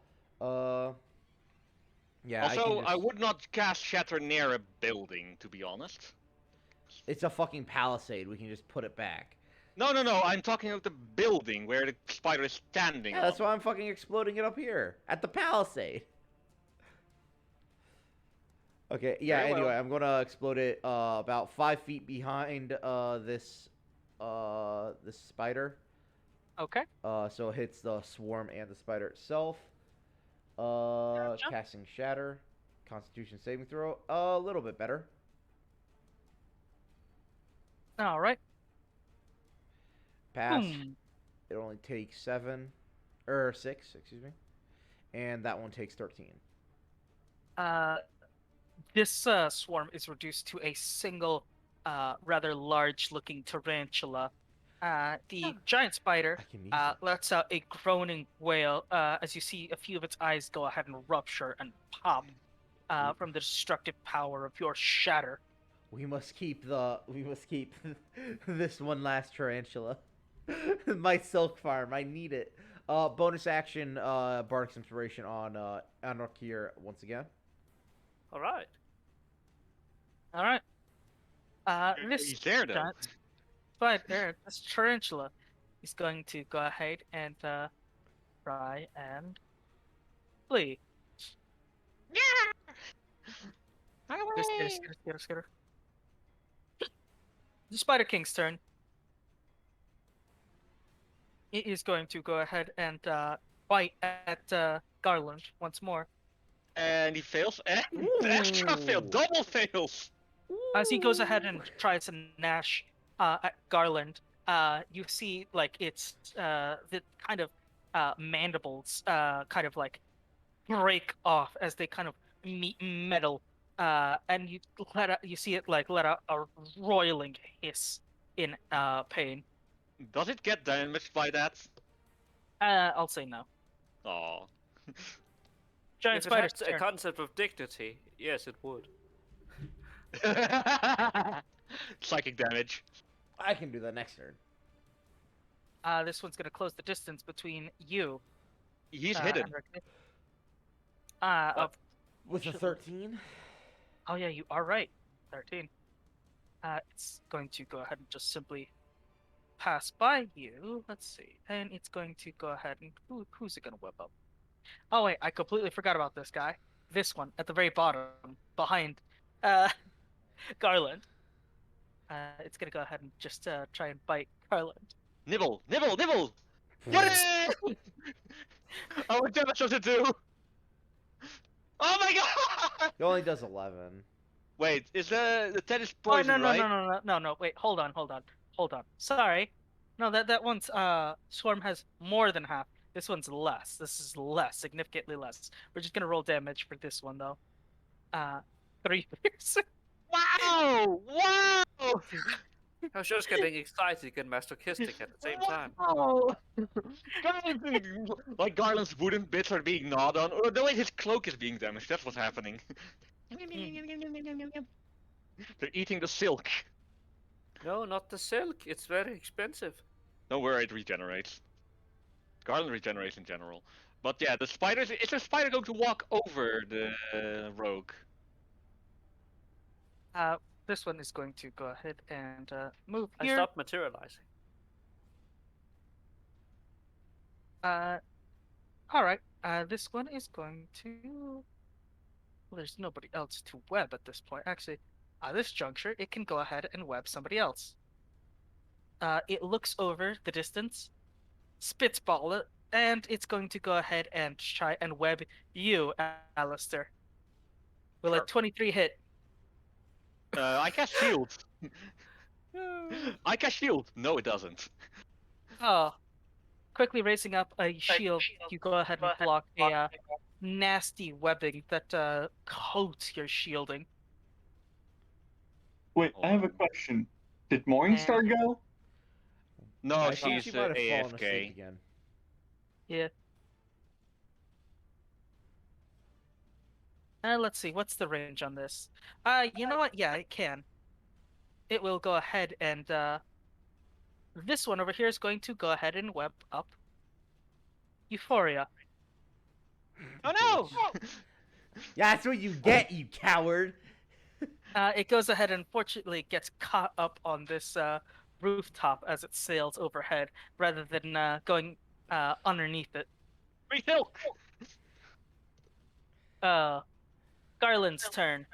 Yeah. Also, I just... would not cast Shatter near a building, to be honest. It's a fucking palisade. We can just put it back. No, no, no. I'm talking about the building where the spider is standing. Yeah, that's on. why I'm fucking exploding it up here at the palisade. Okay. Yeah. Very well. Anyway, I'm gonna explode it about 5 feet behind this this spider. Okay. So it hits the swarm and the spider itself. Gotcha. Casting Shatter. Constitution saving throw. A little bit better. All right. Pass. Boom. It only takes 6, excuse me. And that one takes 13. This swarm is reduced to a single, rather large-looking tarantula. The giant spider I can use it. lets out a groaning wail as you see a few of its eyes go ahead and rupture and pop from the destructive power of your shatter. We must keep this one last tarantula. My silk farm, I need it. Bonus action, Bardic's Inspiration on Anarkir once again. All right. All right. This He's there, though. giant spider, this tarantula, is going to go ahead and try and flee. Skitter. The Spider King's turn. It is going to go ahead and bite at Garland once more. And he fails, and extra fail, double fails. As he goes ahead and tries to gnash at Garland, you see like it's the kind of mandibles kind of like break off as they kind of meet metal, and you see it like let out a roiling hiss in pain. Does it get damaged by that? I'll say no. Oh. Giant If it spider's had a turn. concept of dignity, yes, it would. Psychic damage. I can do that next turn. This one's gonna close the distance between you. He's hidden. and Rick. With a 13? Oh yeah, you are right. 13. It's going to go ahead and just simply pass by you. Let's see. And it's going to go ahead and who's it gonna whip up? Oh wait, I completely forgot about this guy. This one at the very bottom, behind Garland. It's gonna go ahead and just try and bite Garland. Nibble, nibble, nibble! Yay! Oh, what damage does it do? Oh my god! It only does 11. Wait, is the 10 is Oh poison, no right? no! Wait, hold on. Sorry, no that one's swarm has more than half. This one's less. This is less, significantly less. We're just gonna roll damage for this one though. 3 piercing. Wow! Wow! I was just getting excited and masochistic at the same time. Wow! Like Garland's wooden bits are being gnawed on, or the way his cloak is being damaged. That's what's happening. They're eating the silk. No, not the silk. It's very expensive. Don't worry, it regenerates. Garland regenerates in general. But yeah, the spiders. Is the spider going to walk over the rogue? This one is going to go ahead and move I here. stopped materializing. All right. This one is going to. Well, there's nobody else to web at this point. Actually, at this juncture, it can go ahead and web somebody else. It looks over the distance, spitball it, and it's going to go ahead and try and web you, Alistair. Will a Sure. 23 hit? I cast shield. I cast shield. No, it doesn't. Oh. Quickly raising up a shield, you go ahead and block a nasty webbing that coats your shielding. Wait, I have a question. Did Morningstar go? No, I thought she's she might have fallen asleep AFK. again. Yeah. Let's see, what's the range on this? You know what? Yeah, it can. It will go ahead and this one over here is going to go ahead and web up Euphoria. Oh no! Yeah, that's what you get, you coward. It goes ahead and fortunately gets caught up on this rooftop as it sails overhead, rather than going underneath it. Free silk! Garland's turn.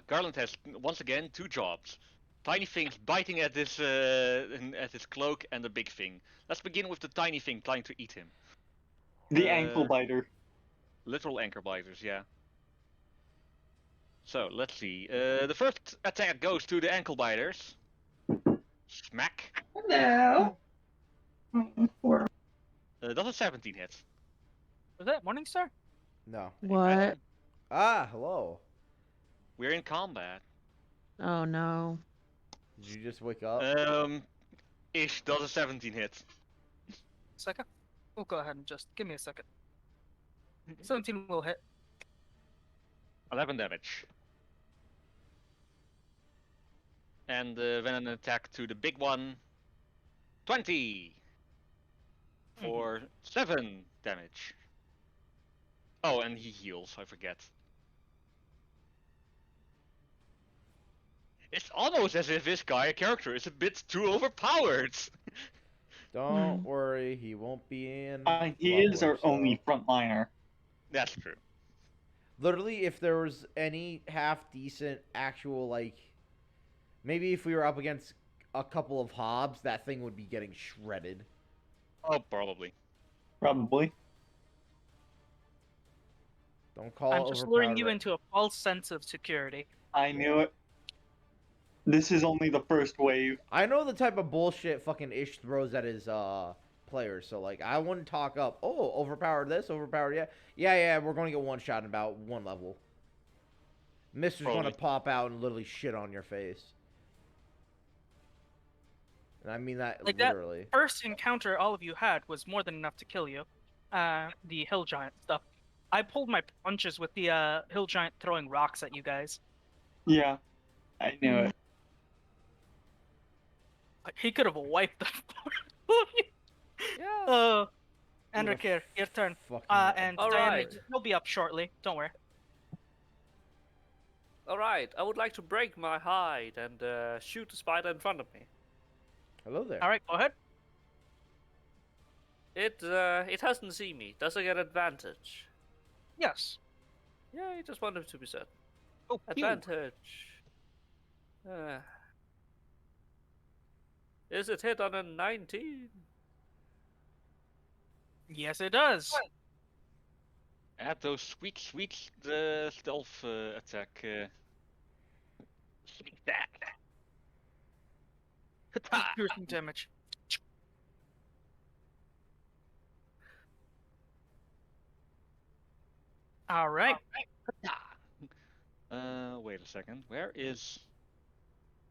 Garland has once again 2 jobs. Tiny things biting at his cloak, and the big thing. Let's begin with the tiny thing trying to eat him. The ankle biter. Literal anchor biters, yeah. So let's see. The first attack goes to the ankle biters. Smack. Hello. Does a 17 hit? Was that Morningstar? No. What? Ah, hello. We're in combat. Oh no. Did you just wake up? Ish does a 17 hit. Second? We'll go ahead and just give me a second. 17 will hit. 11 damage. And then an attack to the big one. 20! For 7 damage. Oh, and he heals, I forget. It's almost as if this character is a bit too overpowered. Don't worry, he won't be in. He is Leveler, our so- only frontliner. That's true. Literally, if there was any half decent actual, like, maybe if we were up against a couple of Hobbs, that thing would be getting shredded. Oh, probably. Probably. Don't call I'm it just luring overpowered you right- into a false sense of security. I knew it. This is only the first wave. I know the type of bullshit fucking Ish throws at his players, so like I wouldn't talk up. Oh, overpowered this, overpowered yeah. We're gonna get one shot in about 1 level. Mister's gonna Probably. pop out and literally shit on your face, and I mean that Like that- literally. First encounter all of you had was more than enough to kill you. The hill giant stuff. I pulled my punches with the hill giant throwing rocks at you guys. Yeah, I knew it. Like, he could have wiped the Yeah. Enrique, your turn. Fucking And All Diana, right. you'll be up shortly. Don't worry. Alright, I would like to break my hide and shoot the spider in front of me. Hello there. All right, go ahead. It hasn't seen me. Does it get advantage? Yes. Yeah, I just wanted to be certain. Oh, pew. Advantage. Is it hit on a 19? Yes, it does. Add those sweet stealth attack. Sweet that. Piercing damage. All right. Wait a second. Where is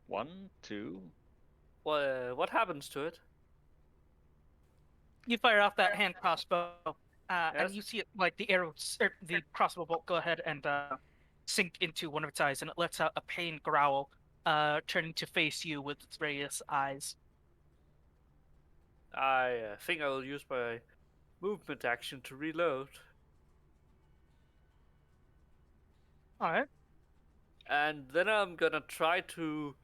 1, 2? What happens to it? You fire off that hand crossbow, Yes. and you see it like the arrows, or the crossbow bolt go ahead and sink into one of its eyes, and it lets out a pain growl, turning to face you with its various eyes. I think I will use my movement action to reload. All right. And then I'm gonna try to.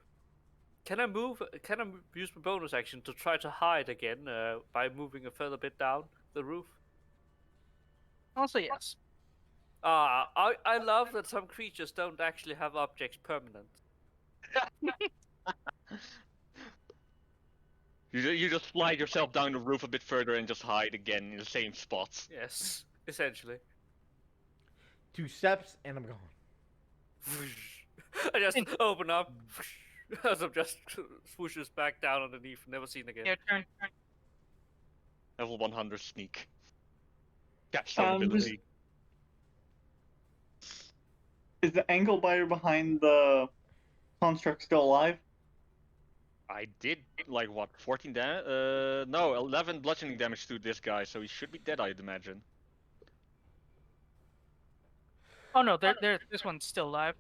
Can I move? Can I use my bonus action to try to hide again by moving a further bit down the roof? Also, yes. I love that some creatures don't actually have objects permanent. You just slide yourself down the roof a bit further and just hide again in the same spot. Yes, essentially. 2 steps and I'm gone. I just open up as I'm just swooshes back down underneath, never seen again. Your turn. Level 100 sneak. Catch some Um, ability. Is the ankle biter behind the construct still alive? I did like what, 14 damage? No, 11 bludgeoning damage to this guy, so he should be dead, I'd imagine. Oh no, this one's still alive.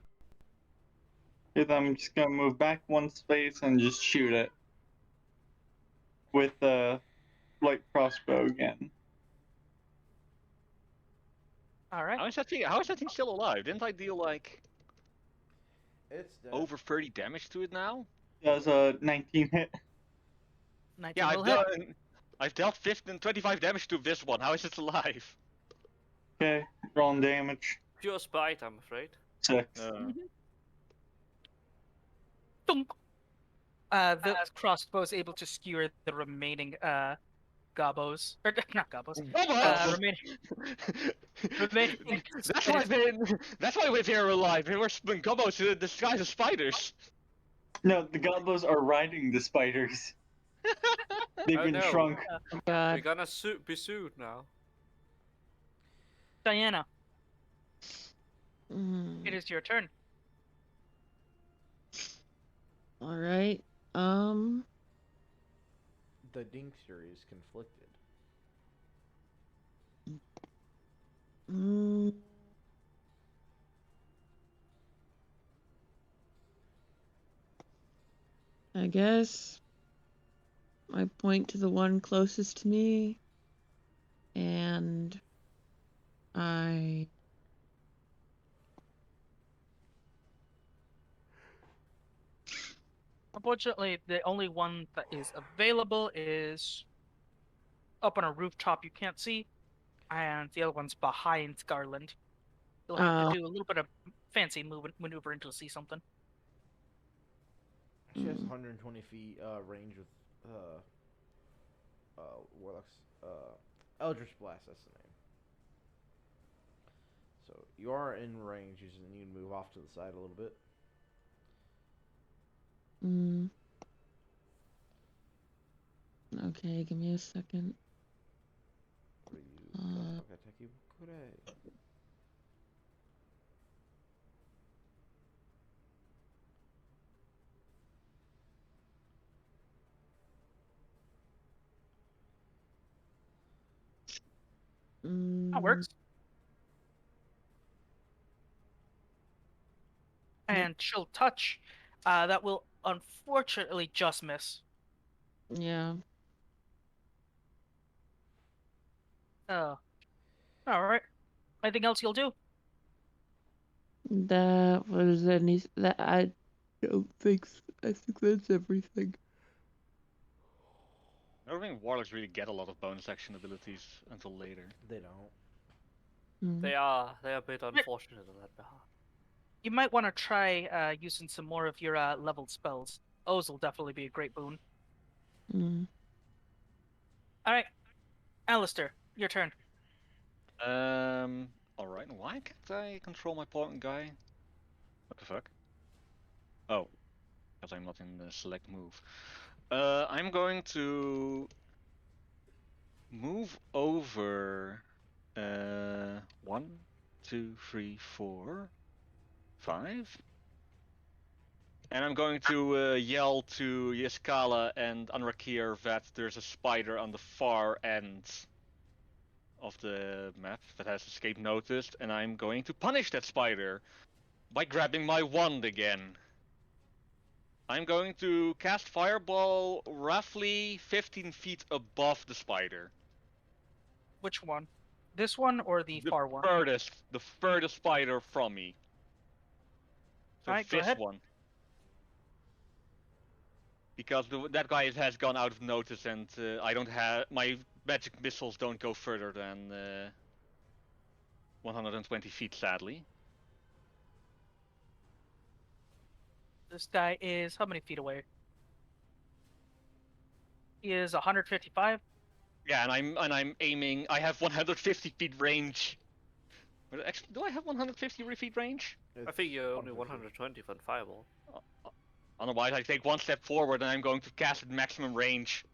Because I'm just gonna move back one space and just shoot it with the light crossbow again. All right. How is that thing still alive? Didn't I deal like It's dead. over 30 damage to it now? That was a 19 hit. 19 Yeah, will hit. I've dealt 25 damage to this one. How is it alive? Okay, rolling damage. Pure spite, I'm afraid. 6. Dunk. The crossbow is able to skewer the remaining gobos, or not gobos. Remaining. That's why they're alive. They were gobos disguised as spiders. No, the gobos are riding the spiders. They've Oh, been no. shrunk. Oh, We're God. gonna be sued now. Diana, Mm, it is your turn. all right. The Dinkster is conflicted. Mm, I guess I point to the one closest to me, and I Unfortunately, the only one that is available is up on a rooftop you can't see, and the other one's behind Garland. You'll have to do a little bit of fancy maneuvering to see something. She has 120 feet range with Warlock's Eldritch Blast. That's the name. So you are in range. You just need to move off to the side a little bit. Okay, give me a second. That works. And Chill Touch, that will unfortunately just miss. Yeah. Oh. Alright. Anything else you'll do? That was any. That I don't think. I think that's everything. I don't think warlocks really get a lot of bonus action abilities until later. They don't. They are a bit unfortunate on that behalf. You might want to try using some more of your leveled spells. Those will definitely be a great boon. Alright. Alistair, your turn. Alright, why can't I control my point guy? What the fuck? Oh, because I'm not in the select move. I'm going to move over 1, 2, 3, 4, 5. And I'm going to yell to Yiskala and Anrakir that there's a spider on the far end of the map that has escaped notice, and I'm going to punish that spider by grabbing my wand again. I'm going to cast Fireball roughly 15 feet above the spider. Which one? This one or the far one? The furthest spider from me. So Alright, go this ahead. one. Because that guy has gone out of notice, and I don't have my magic missiles don't go further than 120 feet, sadly. This guy is how many feet away? He is 155. Yeah, and I'm aiming. I have 150 feet range. Actually, do I have 150 feet range? I think you're only 120 for the fireball. Otherwise, I take one step forward and I'm going to cast at maximum range.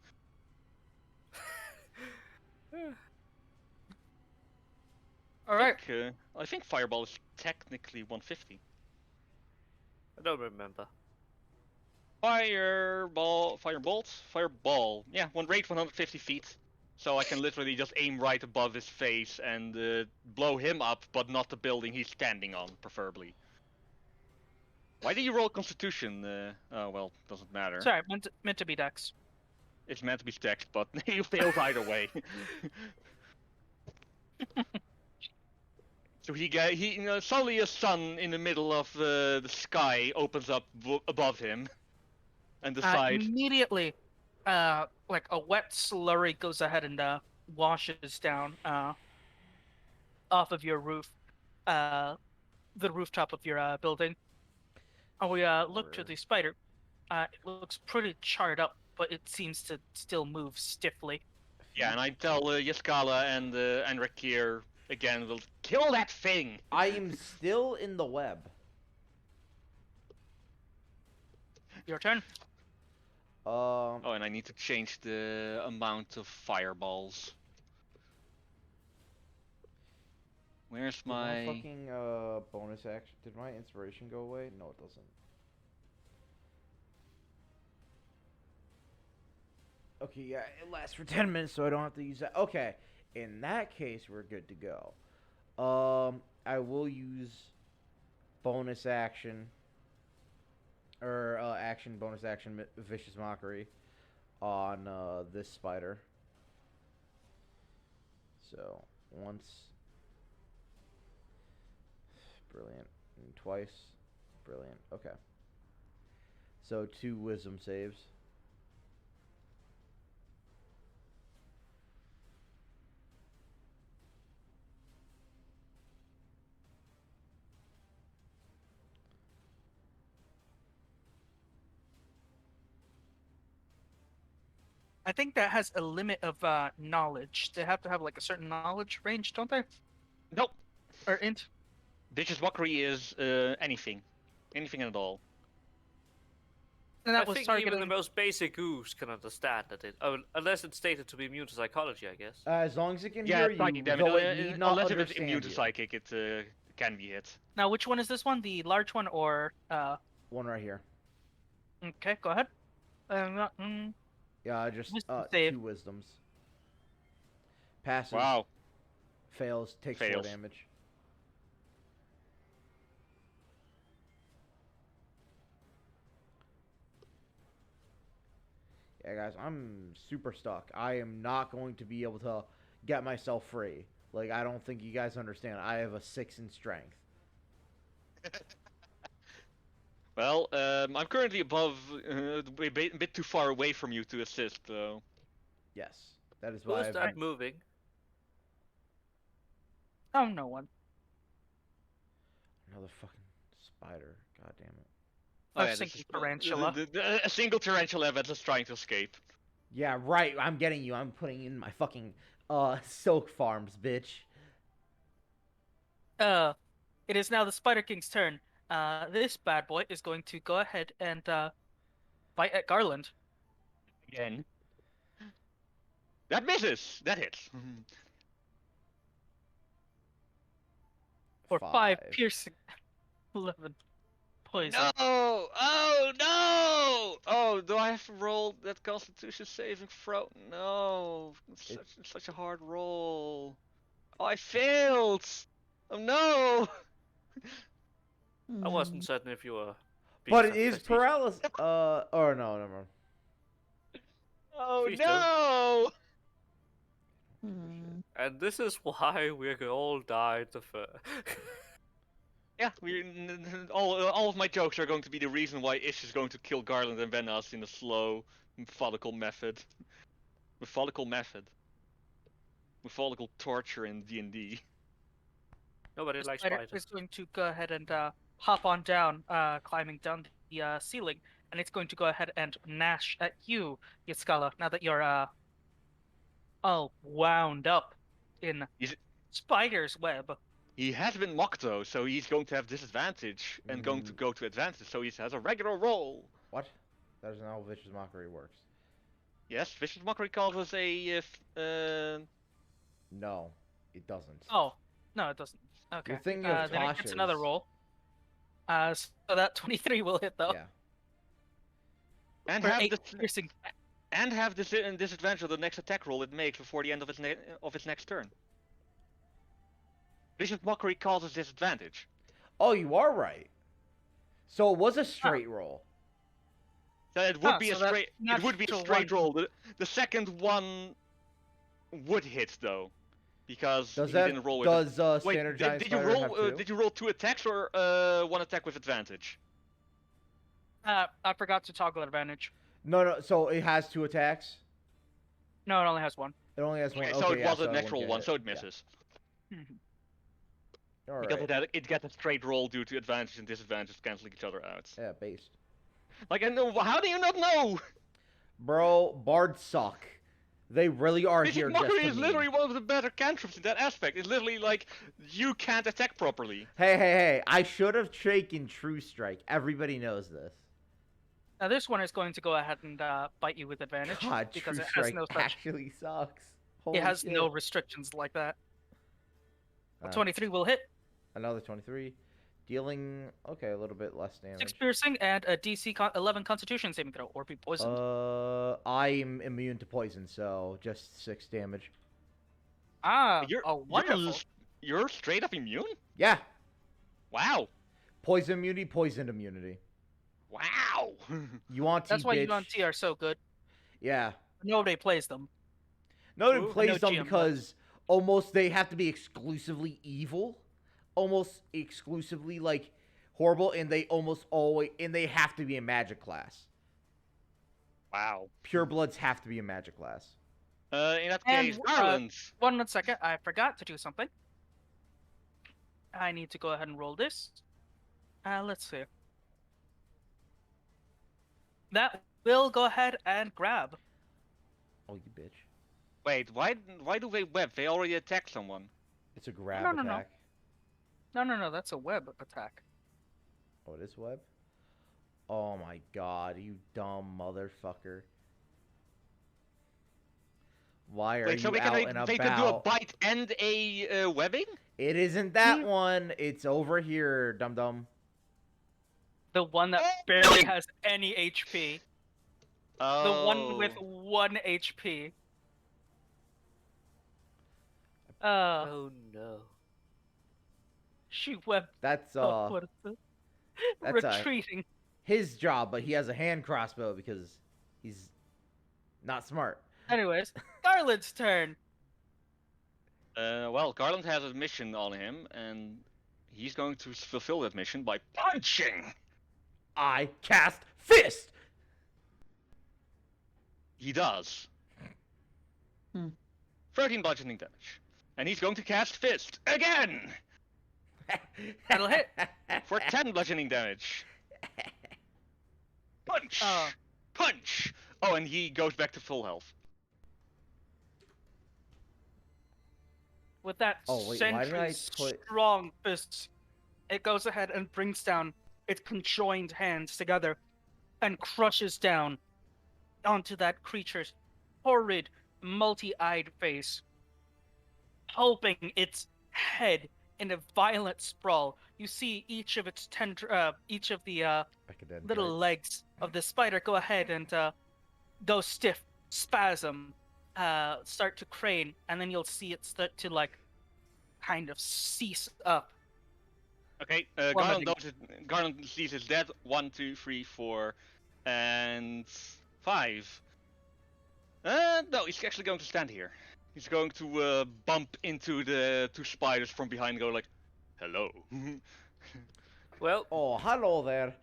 Alright. I think Fireball is technically 150. I don't remember. Firebolt. Yeah, one rate 150 feet. So I can literally just aim right above his face and blow him up, but not the building he's standing on, preferably. Why did you roll Constitution? Oh well, doesn't matter. Sorry, meant to be Dex. It's meant to be text, but you failed either way. So suddenly a sun in the middle of the sky opens up above him, and decides. Immediately, like a wet slurry goes ahead and washes down off of your roof, the rooftop of your building. And we look to the spider. It looks pretty charred up, but it seems to still move stiffly. Yeah, and I tell Yaskala and Rakir again, we'll kill that thing! I am still in the web. Your turn. Oh, and I need to change the amount of fireballs. Where's Did my my fucking bonus action? Did my inspiration go away? No, it doesn't. Okay, yeah, it lasts for 10 minutes, so I don't have to use that. Okay, in that case, we're good to go. I will use bonus action, or bonus action, Vicious Mockery on this spider. So, once. Brilliant. And twice. Brilliant. Okay. So, 2 wisdom saves. I think that has a limit of knowledge. They have to have like a certain knowledge range, don't they? Nope. Or int. Vicious Mockery is anything. Anything at all. And that I was think targeted. even the most basic ooze can understand that unless it's stated to be immune to psychology, I guess. As long as it can Yeah, hear it's you, psychic damage. though it need not Unless if it's understand immune to you. psychic, it can be hit. Now, which one is this one? The large one or One right here. Okay, go ahead. Mm, Yeah, just Wisdom save. 2 wisdoms. Passes. Wow. Fails. Takes 4 Fails. damage. Yeah, guys, I'm super stuck. I am not going to be able to get myself free. Like, I don't think you guys understand. I have a 6 in strength. Well, I'm currently above, a bit too far away from you to assist, though. Yes, that is why Who's I've that moving? oh, no one. Another fucking spider. God damn it. Oh, I've yeah, seen this is- tarantula. A single tarantula that's trying to escape. Yeah, right. I'm getting you. I'm putting in my fucking silk farms, bitch. It is now the Spider King's turn. This bad boy is going to go ahead and bite at Garland. Again. That misses! That hits. For 5 piercing. 11 poison. No! Oh, no! Oh, do I have to roll that Constitution saving throw? No. It's such a hard roll. Oh, I failed! Oh, no! I wasn't certain if you were. But it is paralysis. Or no, never mind. Oh, Please no! And this is why we all died the first. Yeah, all of my jokes are going to be the reason why Ish is going to kill Garland and then us in a slow, methodical method. Methodical torture in D&D. Nobody The likes spider spiders. is going to go ahead and hop on down, climbing down the ceiling, and it's going to go ahead and gnash at you, Yitzkala, now that you're all wound up in spider's web. He has been mocked though, so he's going to have disadvantage and going to go to advantage, so he has a regular roll. What? That is not how Vicious Mockery works. Yes, Vicious Mockery calls us a... No, it doesn't. Oh, no, it doesn't. Okay. You're thinking of then it gets another Tasha's. roll. So that 23 will hit though. Yeah. And For have 8 the... piercing. and have this disadvantage of the next attack roll it makes before the end of its next turn. Vicious Mockery causes disadvantage. Oh, you are right. So it was a straight roll. So it would be so a that straight. It would be a natural straight one- roll. The second one would hit though, because Does he didn't roll with. Wait, Standard Giant did you Spider have roll? two? Did you roll 2 attacks or 1 attack with advantage? I forgot to toggle advantage. No. So it has 2 attacks. No, it only has one. It only has one. Okay, Okay, so it yeah, was a it wouldn't natural get one, hit. so it Yeah. misses. All Because right. it gets a straight roll due to advantage and disadvantage canceling each other out. Yeah, based. Like, I know. How do you not know? Bro, bards suck. They really are Vicious here just Mockery to is meme. literally one of the better cantrips in that aspect. It's literally like you can't attack properly. Hey! I should have taken True Strike. Everybody knows this. Now this one is going to go ahead and bite you with advantage God, because True it has Strike no such. actually sucks. Holy It has shit. no restrictions like that. A Uh, 23 will hit. Another 23. Dealing, okay, a little bit less damage. 6 piercing and a DC 11 Constitution saving throw, or be poisoned. I'm immune to poison, so just 6 damage. Wonderful. You're straight up immune? Yeah. Wow. Poison immunity, poison immunity. Wow. Yuan-Ti, That's why bitch. Yuan-Ti are so good. Yeah. Nobody plays them. Nobody Ooh, plays no them GM because almost they have to be exclusively evil. Almost exclusively, like, horrible, and they they have to be a magic class. Wow. Purebloods have to be a magic class. In that And, case, Garland. 1 second, I forgot to do something. I need to go ahead and roll this. Let's see. That will go ahead and grab. Oh, you bitch. Wait, why do they web? They already attacked someone. It's a grab No. attack. No, that's a web attack. Oh, it is web? Oh my god, you dumb motherfucker. Why are Wait, so you they out can, and they can do a about? bite and a webbing? It isn't that one. It's over here, dum-dum. The one that barely has any HP. Oh. The one with 1 HP. Oh no. She webbed. That's What is it? that's, Retreating. his job, but he has a hand crossbow because he's not smart. Anyways, Garland's turn. Well, Garland has a mission on him, and he's going to fulfill that mission by punching. I cast fist. He does. Hmm. 13 bludgeoning damage. And he's going to cast fist again That'll hit. for 10 bludgeoning damage. Punch! Punch! Oh, and he goes back to full health. With that Oh, wait, why did I century put- strong fist, it goes ahead and brings down its conjoined hands together and crushes down onto that creature's horrid, multi-eyed face, pulping its head in a violent sprawl. You see each of the little legs of the spider go ahead and go stiff, spasm, start to crane, and then you'll see it start to kind of cease up. Okay, Garland sees his dead. 1, 2, 3, 4, and 5. No, he's actually going to stand here. He's going to bump into the 2 spiders from behind and go like, hello. Well, Oh, hello there.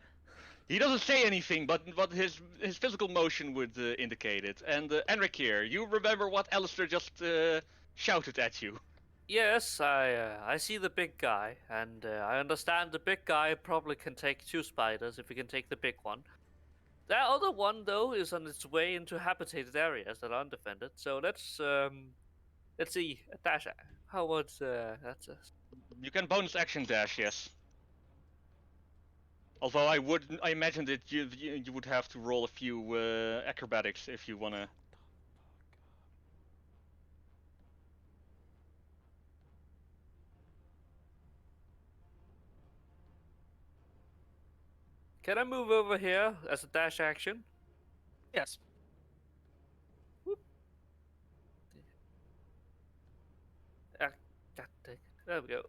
He doesn't say anything, but his physical motion would indicate it. And Enric here, you remember what Alistair just shouted at you? yes, I see the big guy, and I understand the big guy probably can take 2 spiders if he can take the big one. That other one, though, is on its way into habitated areas that are undefended. So let's see. A dash. How would that's a... You can bonus action dash, yes. Although I imagine that you would have to roll a few acrobatics if you wanna. Can I move over here as a dash action? Yes. God dang. There we go.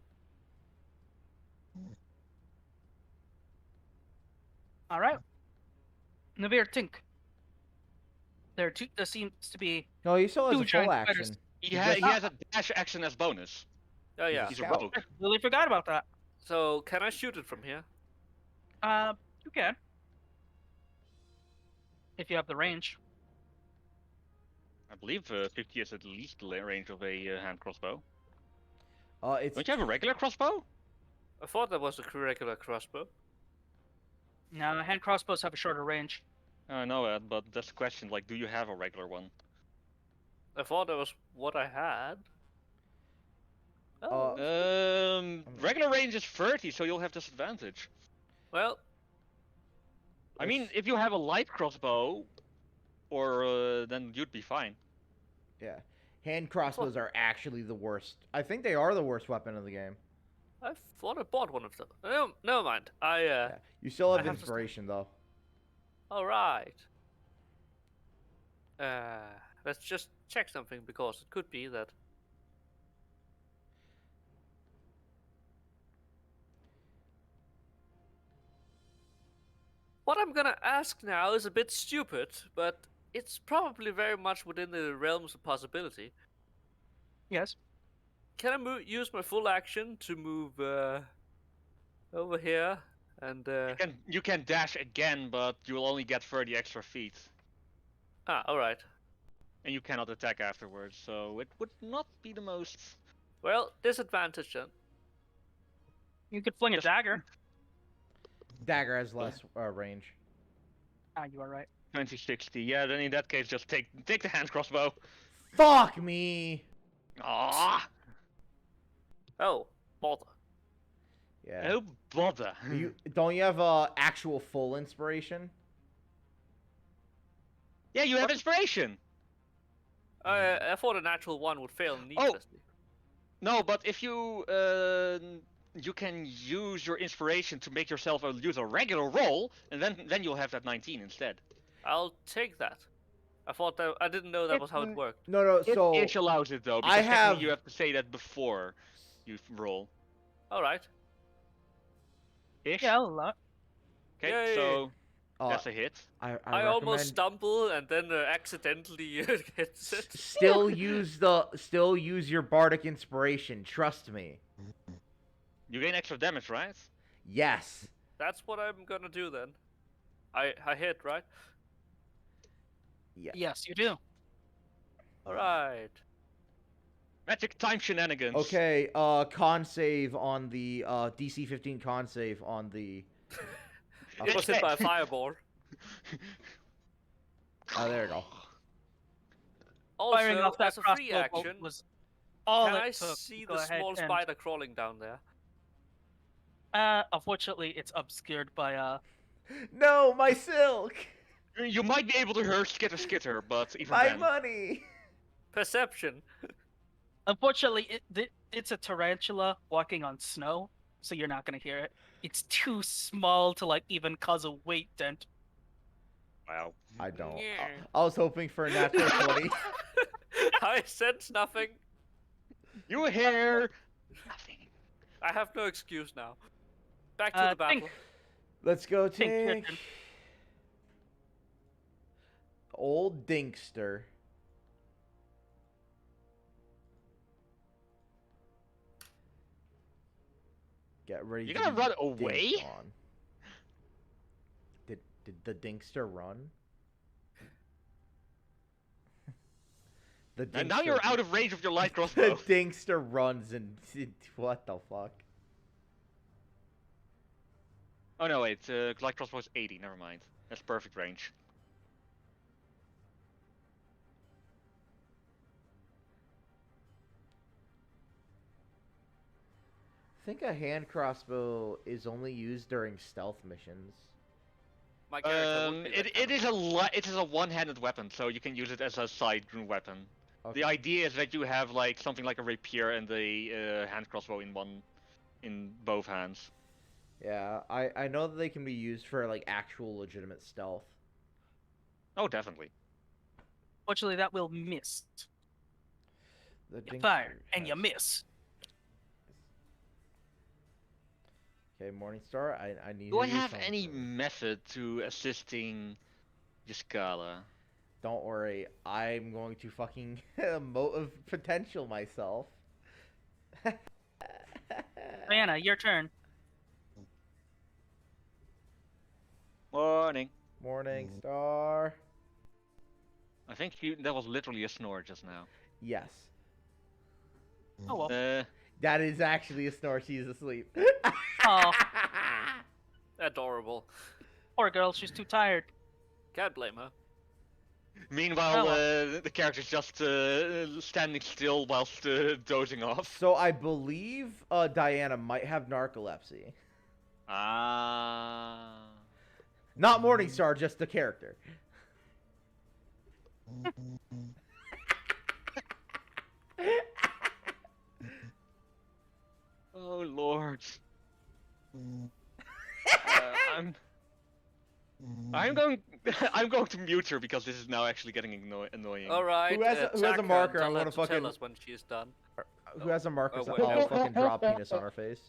All right. Navir, Tink. There seems to be No, he still has two a full giant action. spiders. He, just- he has a dash action as bonus. Oh yeah. He's a Scout. rogue. I really forgot about that. So can I shoot it from here? You can. If you have the range. I believe 50 is at least the range of a hand crossbow. It's Don't you have a regular crossbow? I thought that was a regular crossbow. No, hand crossbows have a shorter range. I know that, but that's the question. Like, do you have a regular one? I thought that was what I had. Oh. Regular range is 30, so you'll have disadvantage. Well, I mean, if you have a light crossbow, or then you'd be fine. Yeah. Hand crossbows are actually the worst. I think they are the worst weapon of the game. I thought I bought one of them. No, never mind. Yeah. You still have I have to inspiration though. All right. Let's just check something because it could be that. What I'm gonna ask now is a bit stupid, but it's probably very much within the realms of possibility. Yes. Can I use my full action to move over here and You can dash again, but you will only get 30 extra feet. all right. And you cannot attack afterwards, so it would not be the most... Well, disadvantage then. You could fling a dagger. Dagger has less range. Ah, you are right. 2060. Yeah, then in that case, just take the hand crossbow. Fuck me. Ah, Oh, bother. Yeah. oh bother. Don't you have actual full inspiration? Yeah, you have inspiration. I thought a natural one would fail needlessly. No, but if you you can use your inspiration to make yourself use a regular roll, and then you'll have that 19 instead. I'll take that. I thought that I didn't know that was how it worked. No, so It allows it though, because technically you have to say that before you roll. All right. Ish. Yeah, a lot. Okay, Yay. so that's a hit. I almost stumble and then accidentally hits it. Still use your bardic inspiration. Trust me. You gain extra damage, right? Yes. That's what I'm gonna do then. I hit, right? Yeah. Yes, you do. All right. Magic time shenanigans. Okay. Con save on the DC 15 con save on the. It was hit by a fireball. Oh, there we go. Firing Also, off that as a free crossbow bolt action, was all can it I took see to go the ahead small and- spider crawling down there? Unfortunately, it's obscured by No, my silk. You might be able to hear skitter, but even My then. money. Perception. Unfortunately, it's a tarantula walking on snow, so you're not gonna hear it. It's too small to like even cause a weight dent. Wow. I don't. Yeah. I was hoping for a natural 20. I sense nothing. You hear nothing. I have no excuse now. Back to the battle. Think. Let's go Think, take Kirsten. old Dinkster. Get ready. You to gonna be run dinked away? on. Did the Dinkster run? The And now you're out of range of your light The crossbow. Dinkster runs and what the fuck? Oh no, wait. Light crossbow is 80. Never mind. That's perfect range. I think a hand crossbow is only used during stealth missions. My character would be that It kind of is a one-handed weapon, so you can use it as a side weapon. Okay. The idea is that you have like something like a rapier and a hand crossbow in both hands. Yeah, I know that they can be used for like actual legitimate stealth. Oh, definitely. Fortunately, that will miss. The You fire Dinkster and you has- miss. Okay, Morningstar, I need Do you I to do have something any for me. method to assisting Yaskala? Don't worry, I'm going to fucking motive potential myself. Diana, your turn. Morning. Morningstar. I think that was literally a snore just now. Yes. Oh well. That is actually a snore. She's asleep. Oh, Adorable. poor girl. She's too tired. Can't blame her. Meanwhile, Oh, the character's just standing still whilst dozing off. So I believe Diana might have narcolepsy. Ah. Not Morningstar, just the character. Oh Lord. I'm going. I'm going to mute her because this is now actually getting annoying. All right. Who has a attack her marker? and I'm tell her gonna to fucking. tell us when she's done. Who has a marker? Oh, So wait. I'll fucking drop penis on her face.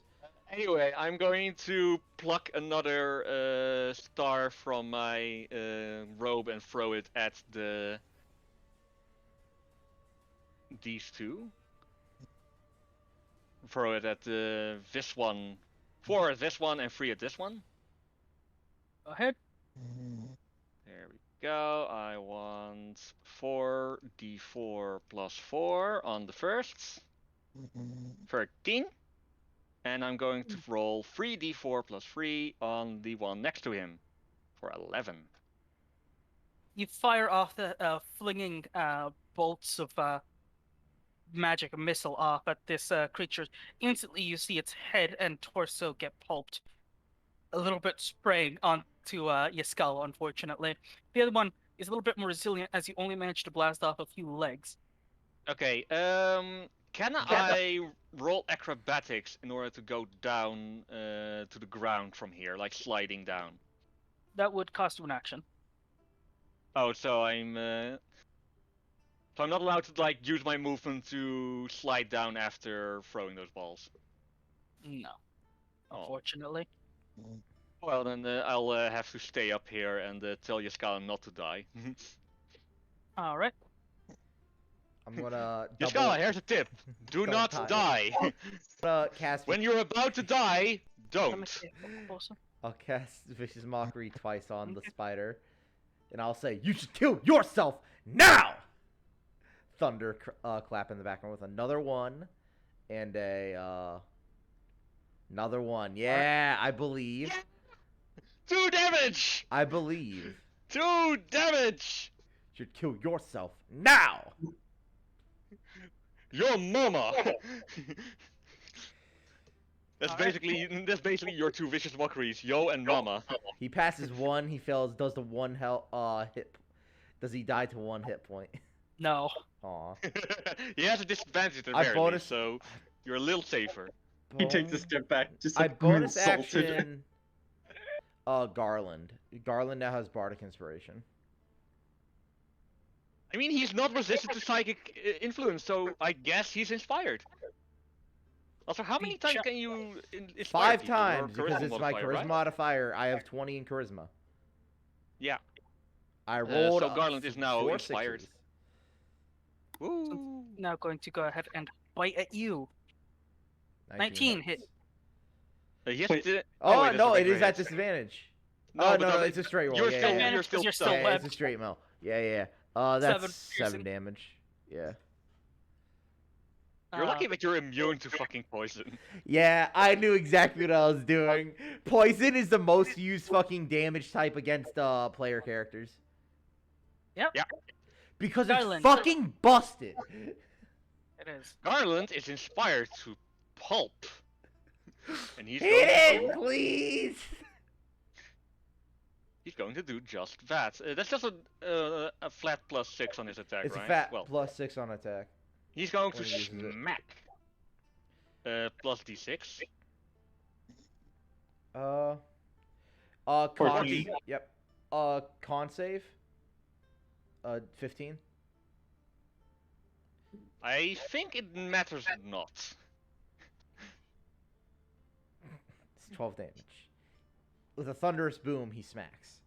Anyway, I'm going to pluck another star from my robe and throw it at these two. Throw it at this one, 4 at this one, and 3 at this one. go ahead. There we go. I want 4d4 plus 4 on the first. 13. And I'm going to roll 3d4 plus 3 on the one next to him for 11. You fire off the flinging bolts of magic missile off at this creature. Instantly, you see its head and torso get pulped, a little bit spraying onto your skull. Unfortunately, the other one is a little bit more resilient, as you only managed to blast off a few legs. Okay. Can I roll acrobatics in order to go down to the ground from here, like sliding down? That would cost you an action. Oh, so I'm not allowed to like use my movement to slide down after throwing those balls. No, Oh. unfortunately. Well, then I'll have to stay up here and tell Yaskala not to die. All right. I'm gonna. Yaskala, here's a tip: do Don't not die. Cast. When you're about to die, Let me don't. see it closer. I'll cast Vicious Mockery twice on the spider, and I'll say, "You should kill yourself now!" Thunder clap in the background with another one, and another one. Yeah, I believe. 2 damage! I believe. 2 damage! You should kill yourself now! Your mama! That's basically your 2 vicious mockeries, yo and mama. He passes one, he fails, does the one hit. Does he die to 1 hit point? No. Aw. He has a disadvantage at the I very bonus- least, so you're a little safer. He takes a step back, just I like bonus insulted. action. Garland. Garland now has bardic inspiration. I mean, he's not resistant to psychic influence, so I guess he's inspired. Also, how many times can you inspire 5 people? Your times, because charisma it's my modifier, charisma right? modifier. I have 20 in charisma. Yeah. I rolled. So Garland is now 4 inspired. 6s. Woo! Now going to go ahead and bite at you. 19 hit. Yes, Wait. Oh, wait, that's no, a it is regular at hit. disadvantage. No, Oh, but no, no, it's a straight roll. You're Yeah, still, yeah, you're Advantage 'cause still you're still stunned. yeah, webbed. it's a straight mill. Yeah. That's 7 7 piercing. damage. Yeah. You're lucky that you're immune to fucking poison. Yeah, I knew exactly what I was doing. Poison is the most used fucking damage type against player characters. Yep. Yeah. Because Garland. it's fucking busted. It is. Garland is inspired to pulp. And he's Hit going it, to, please. he's going to do just that. That's just a flat +6 on his attack, It's right? a fat Well, +6 on attack. he's going to when he uses it. smack. Plus D6. Con. 14. Yep. Con save. 15. I think it matters not. It's 12 damage. With a thunderous boom, he smacks.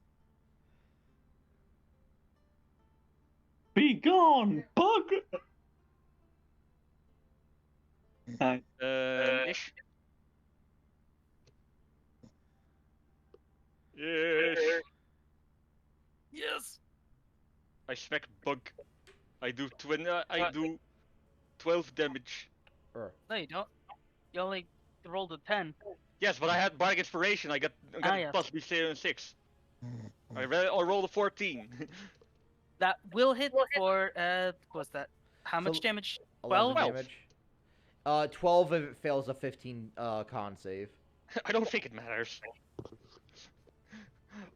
Be gone, bug! Nice. Ish. Yes. Yes. I smack bug. I do 12 damage. No, you don't. You only rolled a 10. Yes, but I had bardic inspiration. I got yes. possibly 6. I rolled a 14. That will hit for what's that? How much So, damage? 11 12? damage. 12 if it fails a 15 con save. I don't think it matters.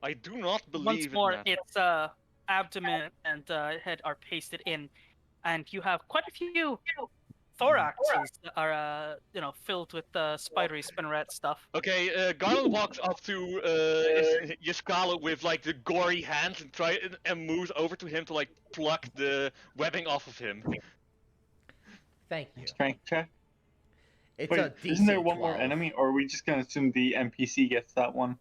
I do not believe Once more, it matters. its abdomen and head are pasted in, and you have quite a few thoraxes that are, filled with spidery spinneret stuff. Okay, Garland walks up to Yaskala with like the gory hands and moves over to him to like pluck the webbing off of him. Thank you. Strength check. It's Wait, a DC isn't there one more 12. enemy, or are we just gonna assume the NPC gets that one?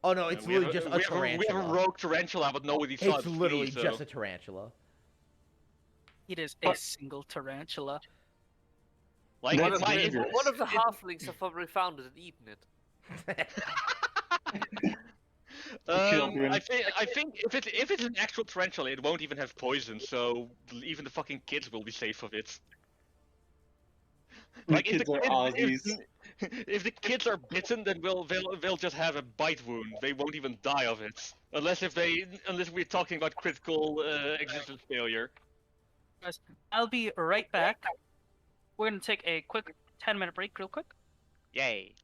Oh no, it's literally just a tarantula. We have a rogue tarantula, but nobody saw It's it literally flee, just so- a tarantula. It is a single tarantula. Like What it's a my, dangerous. One of the halflings have probably found it and eaten it. I think if it's an actual tarantula, it won't even have poison, so even the fucking kids will be safe of it. The Like kids are Aussies. if the kids are bitten, then they'll just have a bite wound. They won't even die of it, unless we're talking about critical existence failure. Guys, I'll be right back. We're gonna take a quick 10-minute break, real quick, Yay!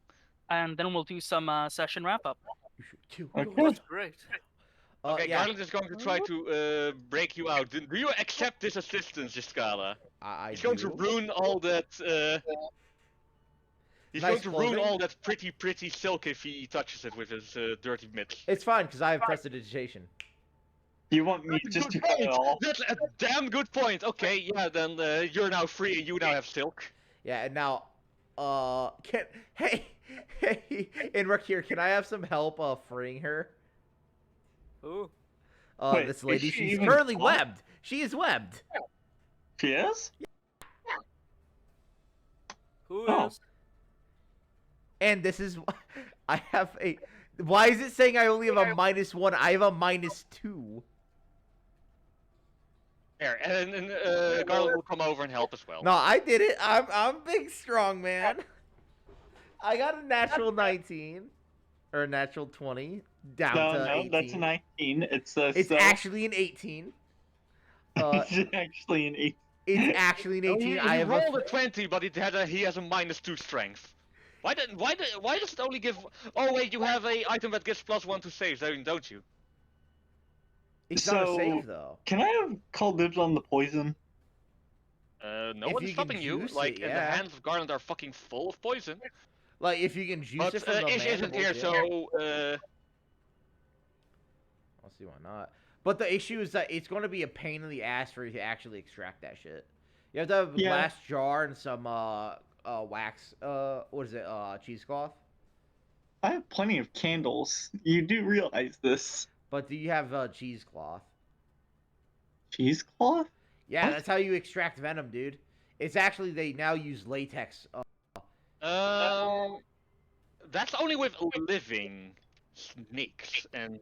and then we'll do some session wrap up. You should too. Okay. That's great. Okay, yeah, Garland is going to try to break you out. Do you accept this assistance, Jiskala? I He's going to ruin all that. He's Nice going to ruin clothing. all that pretty silk if he touches it with his dirty mitts. It's fine because I have prestidigitation. You want me just to cut it off? That's a damn good point. Okay, yeah, then you're now free and you now have silk. Yeah, and now, hey, Inrek here, can I have some help freeing her? Ooh. Wait, This is lady, she she's even currently caught? webbed. She is webbed. She is? Who Oh. is? And this is, I have a, why is it saying I only have a -1? I have a -2. There, and Garland will come over and help as well. No, I did it. I'm big strong man. I got a natural 19 or a natural 20 down to No, 18. that's a 19. It's It's actually an 18. it's actually an 18. It's actually an 18. He I have rolled a 20, but he has a -2 strength. Why does it only give? Oh wait, you have a item that gives +1 to saves, don't you? It's not a So- save though. Can I have called dibs on the poison? No If one's you can stopping you. juice it, Like the yeah. hands of Garland are fucking full of poison. Like if you can juice But it from the Ish isn't here, mandibles, yeah. so I'll see why not. But the issue is that it's going to be a pain in the ass for you to actually extract that shit. You have to have a Yeah. glass jar and some wax. What is it? Cheesecloth. I have plenty of candles. You do realize this. But do you have cheesecloth? Cheesecloth? Yeah, What? that's how you extract venom, dude. It's actually they now use latex. that's only with living snakes and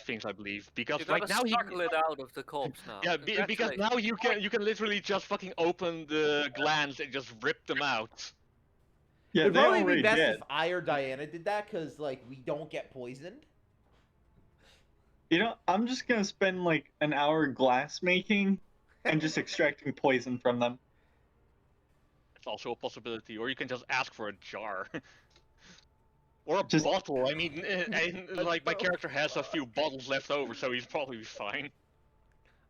things, I believe, because You right gotta now suckle it out of the corpse now. yeah, because now you can literally just fucking open the glands and just rip them out. Yeah, It'd they probably already be best did. if I or Diana did that, cause like we don't get poisoned. You know, I'm just gonna spend like an hour glass making and just extracting poison from them. It's also a possibility, or you can just ask for a jar. Or a Just- bottle. I mean, like my character has a few bottles left over, so he's probably fine.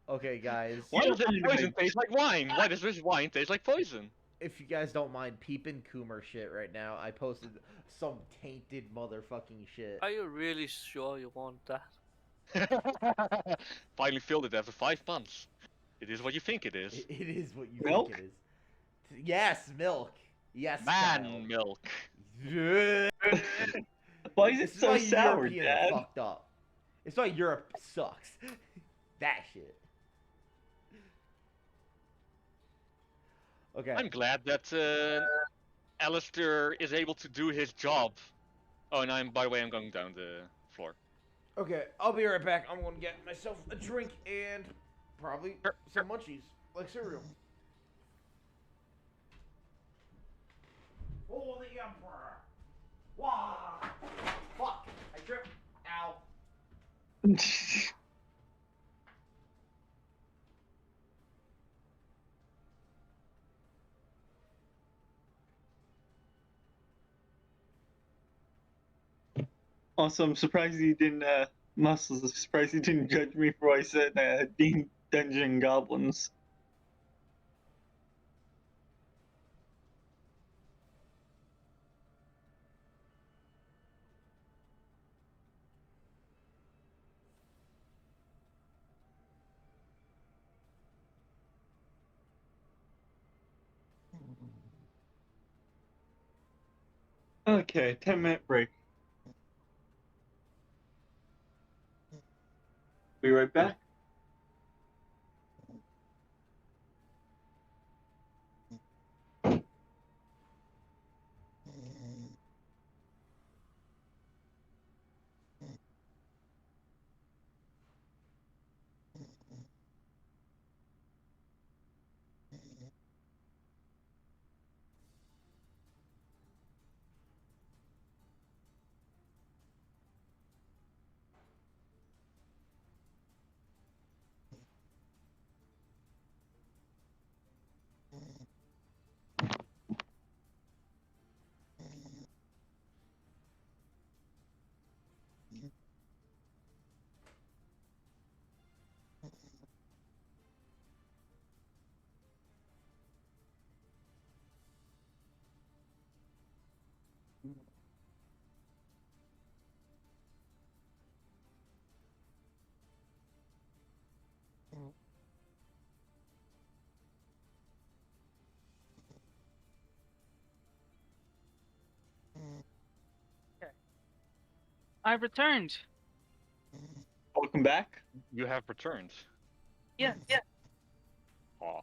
Okay, guys. Why does this Why do you poison think- taste like wine? Why does this wine taste like poison? If you guys don't mind peeping Coomer shit right now, I posted some tainted motherfucking shit. Are you really sure you want that? Finally filled it after 5 months. It is what you think it is. It is what you Milk? think it is. Yes, milk. Yes, Man child. milk. Why is it This is so why sour, Europeans Dad? fucked up. It's why Europe sucks. That shit. Okay. I'm glad that Alistair is able to do his job. Oh, and by the way, I'm going down the floor. Okay, I'll be right back. I'm gonna get myself a drink and probably some munchies, like cereal. Oh, the Emperor! Wah! Fuck! I tripped. Ow. Also, I'm surprised he didn't, Muscles, I'm surprised he didn't judge me for what I said, Dungeon and Goblins. Okay, 10-minute break. Be right back. I've returned. Welcome back. You have returned. Yeah. Aw.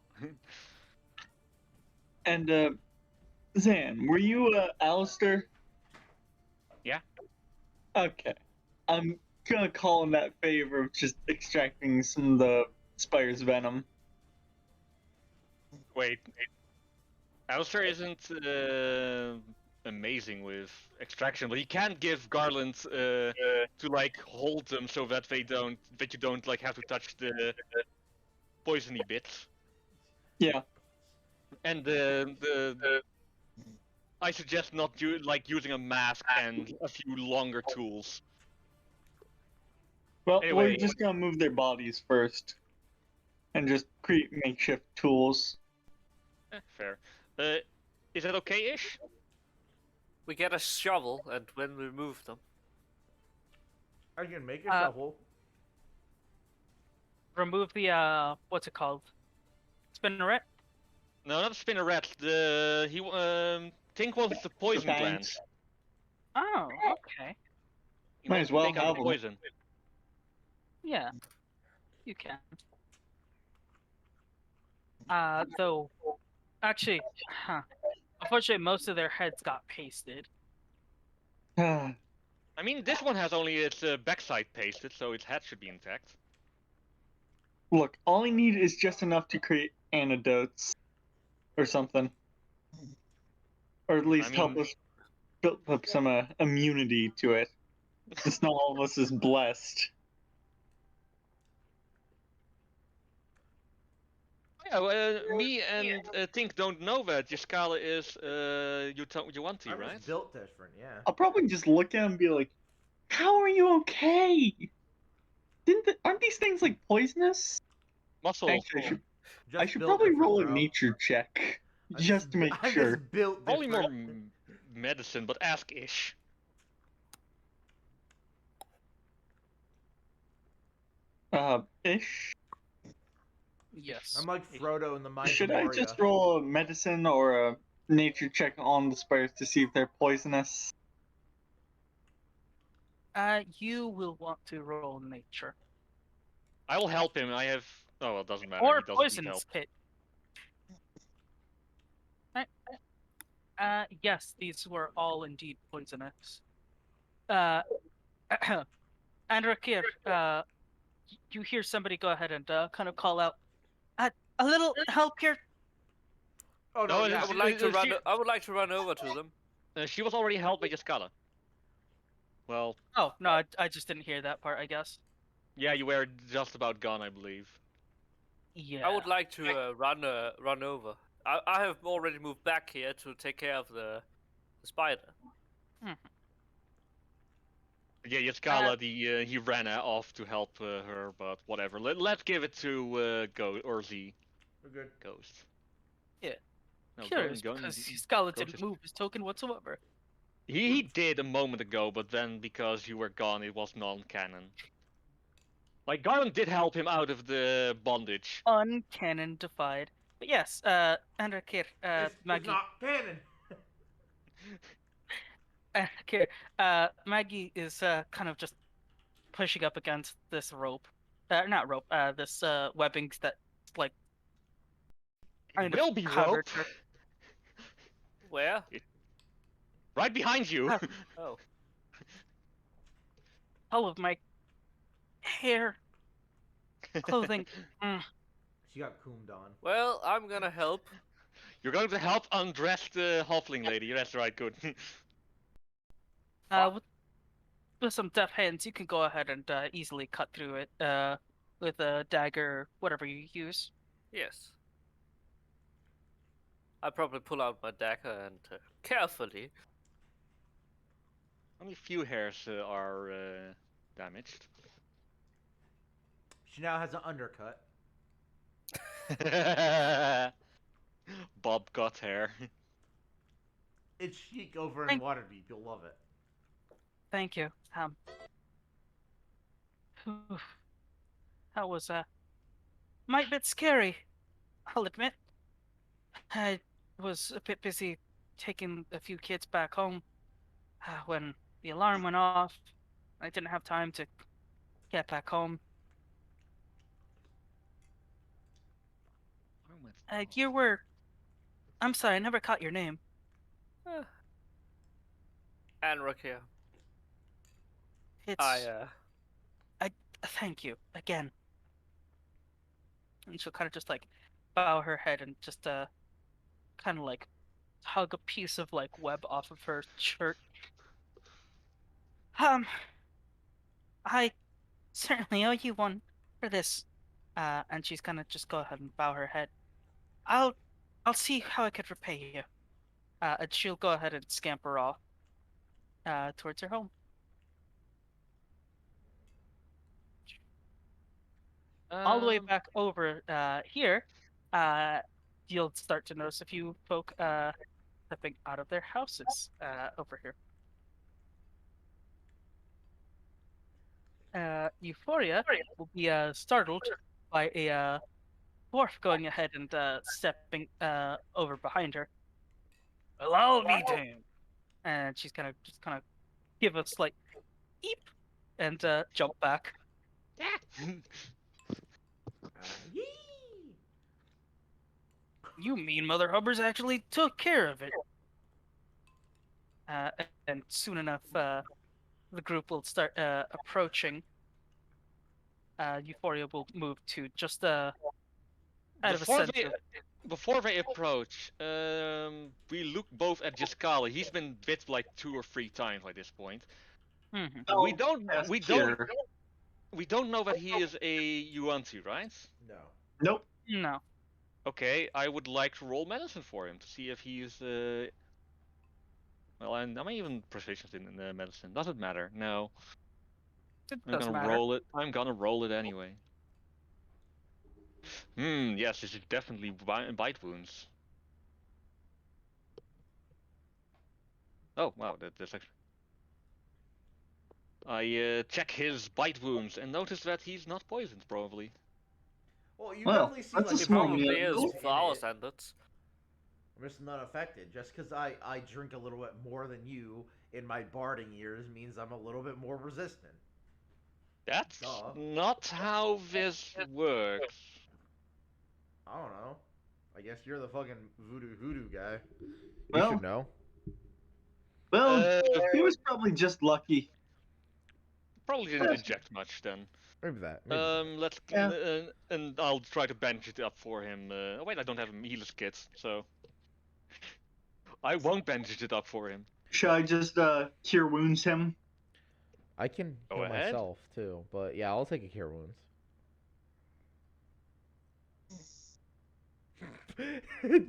And, Zan, were you, Alistair? Yeah. Okay. I'm gonna call in that favor of just extracting some of the spider's venom. Wait. Alistair isn't amazing with extraction, but he can give Garland to like hold them so that you don't like have to touch the poisony bits. Yeah. And I suggest not using a mask and a few longer tools. Well, Anyway. we're just gonna move their bodies first. And just create makeshift tools. Fair. Is that okay-ish? We get a shovel, and when we move them, I can make a shovel. Remove the what's it called? Spinneret? No, not the spinneret. Tink wants the poison glands. Oh, okay. He Might wants as well to take out have the 'em. poison. Yeah. You can. Though actually, unfortunately most of their heads got pasted. I mean, this one has only its backside pasted, so its head should be intact. Look, all I need is just enough to create antidotes. Or something. Or at least help us build up some immunity to it. Since not all of us is blessed. Yeah, me and Tink don't know that Jiskala is Yuanti, I'm right? just built different, yeah. I'll probably just look at him and be like, how are you okay? Aren't these things like poisonous? Muscle. Actually, I should built probably different, roll a bro. nature check. I'm Just to make I'm sure. just built Probably more different. medicine, but ask-ish. Ish? Yes. I'm like Frodo in the Mines Should of I Moria. just roll a medicine or a nature check on the spiders to see if they're poisonous? You will want to roll nature. I will help him. I have. Oh, well, it doesn't matter. Or He doesn't need help. poisonous hit. Right. Yes, these were all indeed poisonous. And Rakir, you hear somebody go ahead and kind of call out, a little help here. Oh no, No, yeah. I would like to run. she- I would like to run over to them. She was already helped by Jaskala. Well, Oh no, I just didn't hear that part. I guess. yeah, you were just about gone, I believe. Yeah. I would like to run over. I have already moved back here to take care of the spider. Yeah, Jaskala, he ran off to help her, but whatever. Let's give it to Z We're good. Ghost. Yeah. No, Curious, because Scarlet Ghost didn't is- move his token whatsoever. He did a moment ago, but then because you were gone, it was non-canon. Like, Garland did help him out of the bondage. Uncanonified. But yes, Rakir, It's Maggie. not canon. Okay, Maggie is kind of just pushing up against this rope. Not rope, this webbing that like kind It will of be covered rope. her. Where? Right behind you. Ah. Oh, All of my hair, clothing. She got coomed on. well, I'm gonna help. You're going to help undress the halfling lady. That's right, good. With some deft hands, you can go ahead and easily cut through it with a dagger, whatever you use. Yes. I probably pull out my dagger and carefully. Only few hairs are damaged. She now has an undercut. Bob got hair. It's chic over in Thank- Waterdeep. You'll love it. Thank you. That was might bit scary, I'll admit. I was a bit busy taking a few kids back home when the alarm went off. I didn't have time to get back home. You were... I'm sorry, I never caught your name. Anrak here. It's... I Thank you, again. And she'll kind of just, like, bow her head and just, kind of, like, hug a piece of, like, web off of her shirt. I certainly owe you one for this. And she's gonna just go ahead and bow her head. I'll see how I could repay you. And she'll go ahead and scamper off towards her home. All the way back over here, you'll start to notice a few folk stepping out of their houses over here. Euphoria will be startled by a dwarf going ahead and stepping over behind her. Allow me to. And she's gonna just kind of give a slight eep and jump back. Yee! You mean Mother Hubbard's actually took care of it? And soon enough, the group will start approaching. Euphoria will move to just out of a sense of... Before they approach, we look both at Jaskala. He's been bit like 2 or 3 times by this point. Mhm. We don't know that he is a Yuan-Ti, right? No. Nope. No. Okay, I would like to roll medicine for him to see if he is. Well, I'm even proficient in medicine. Doesn't matter. No. It I'm doesn't gonna matter. roll it. I'm gonna roll it anyway. Yes, this is definitely bite wounds. Oh wow, that's actually. I check his bite wounds and notice that he's not poisoned, probably. Well, you Well, definitely see that's like a small if meal. probably is in for our it. standards. I just not affected. Just because I drink a little bit more than you in my barding years means I'm a little bit more resistant. That's Duh. not how this works. I don't know. I guess you're the fucking voodoo guy. You Well- should know. Well, he was probably just lucky. Probably didn't inject much then. Maybe that. Maybe that. Let's Yeah. and I'll try to bandage it up for him. Oh wait, I don't have a healer's kit, so I won't bandage it up for him. Should I just cure wounds him? I can Go heal ahead. myself too, but yeah, I'll take a cure wounds.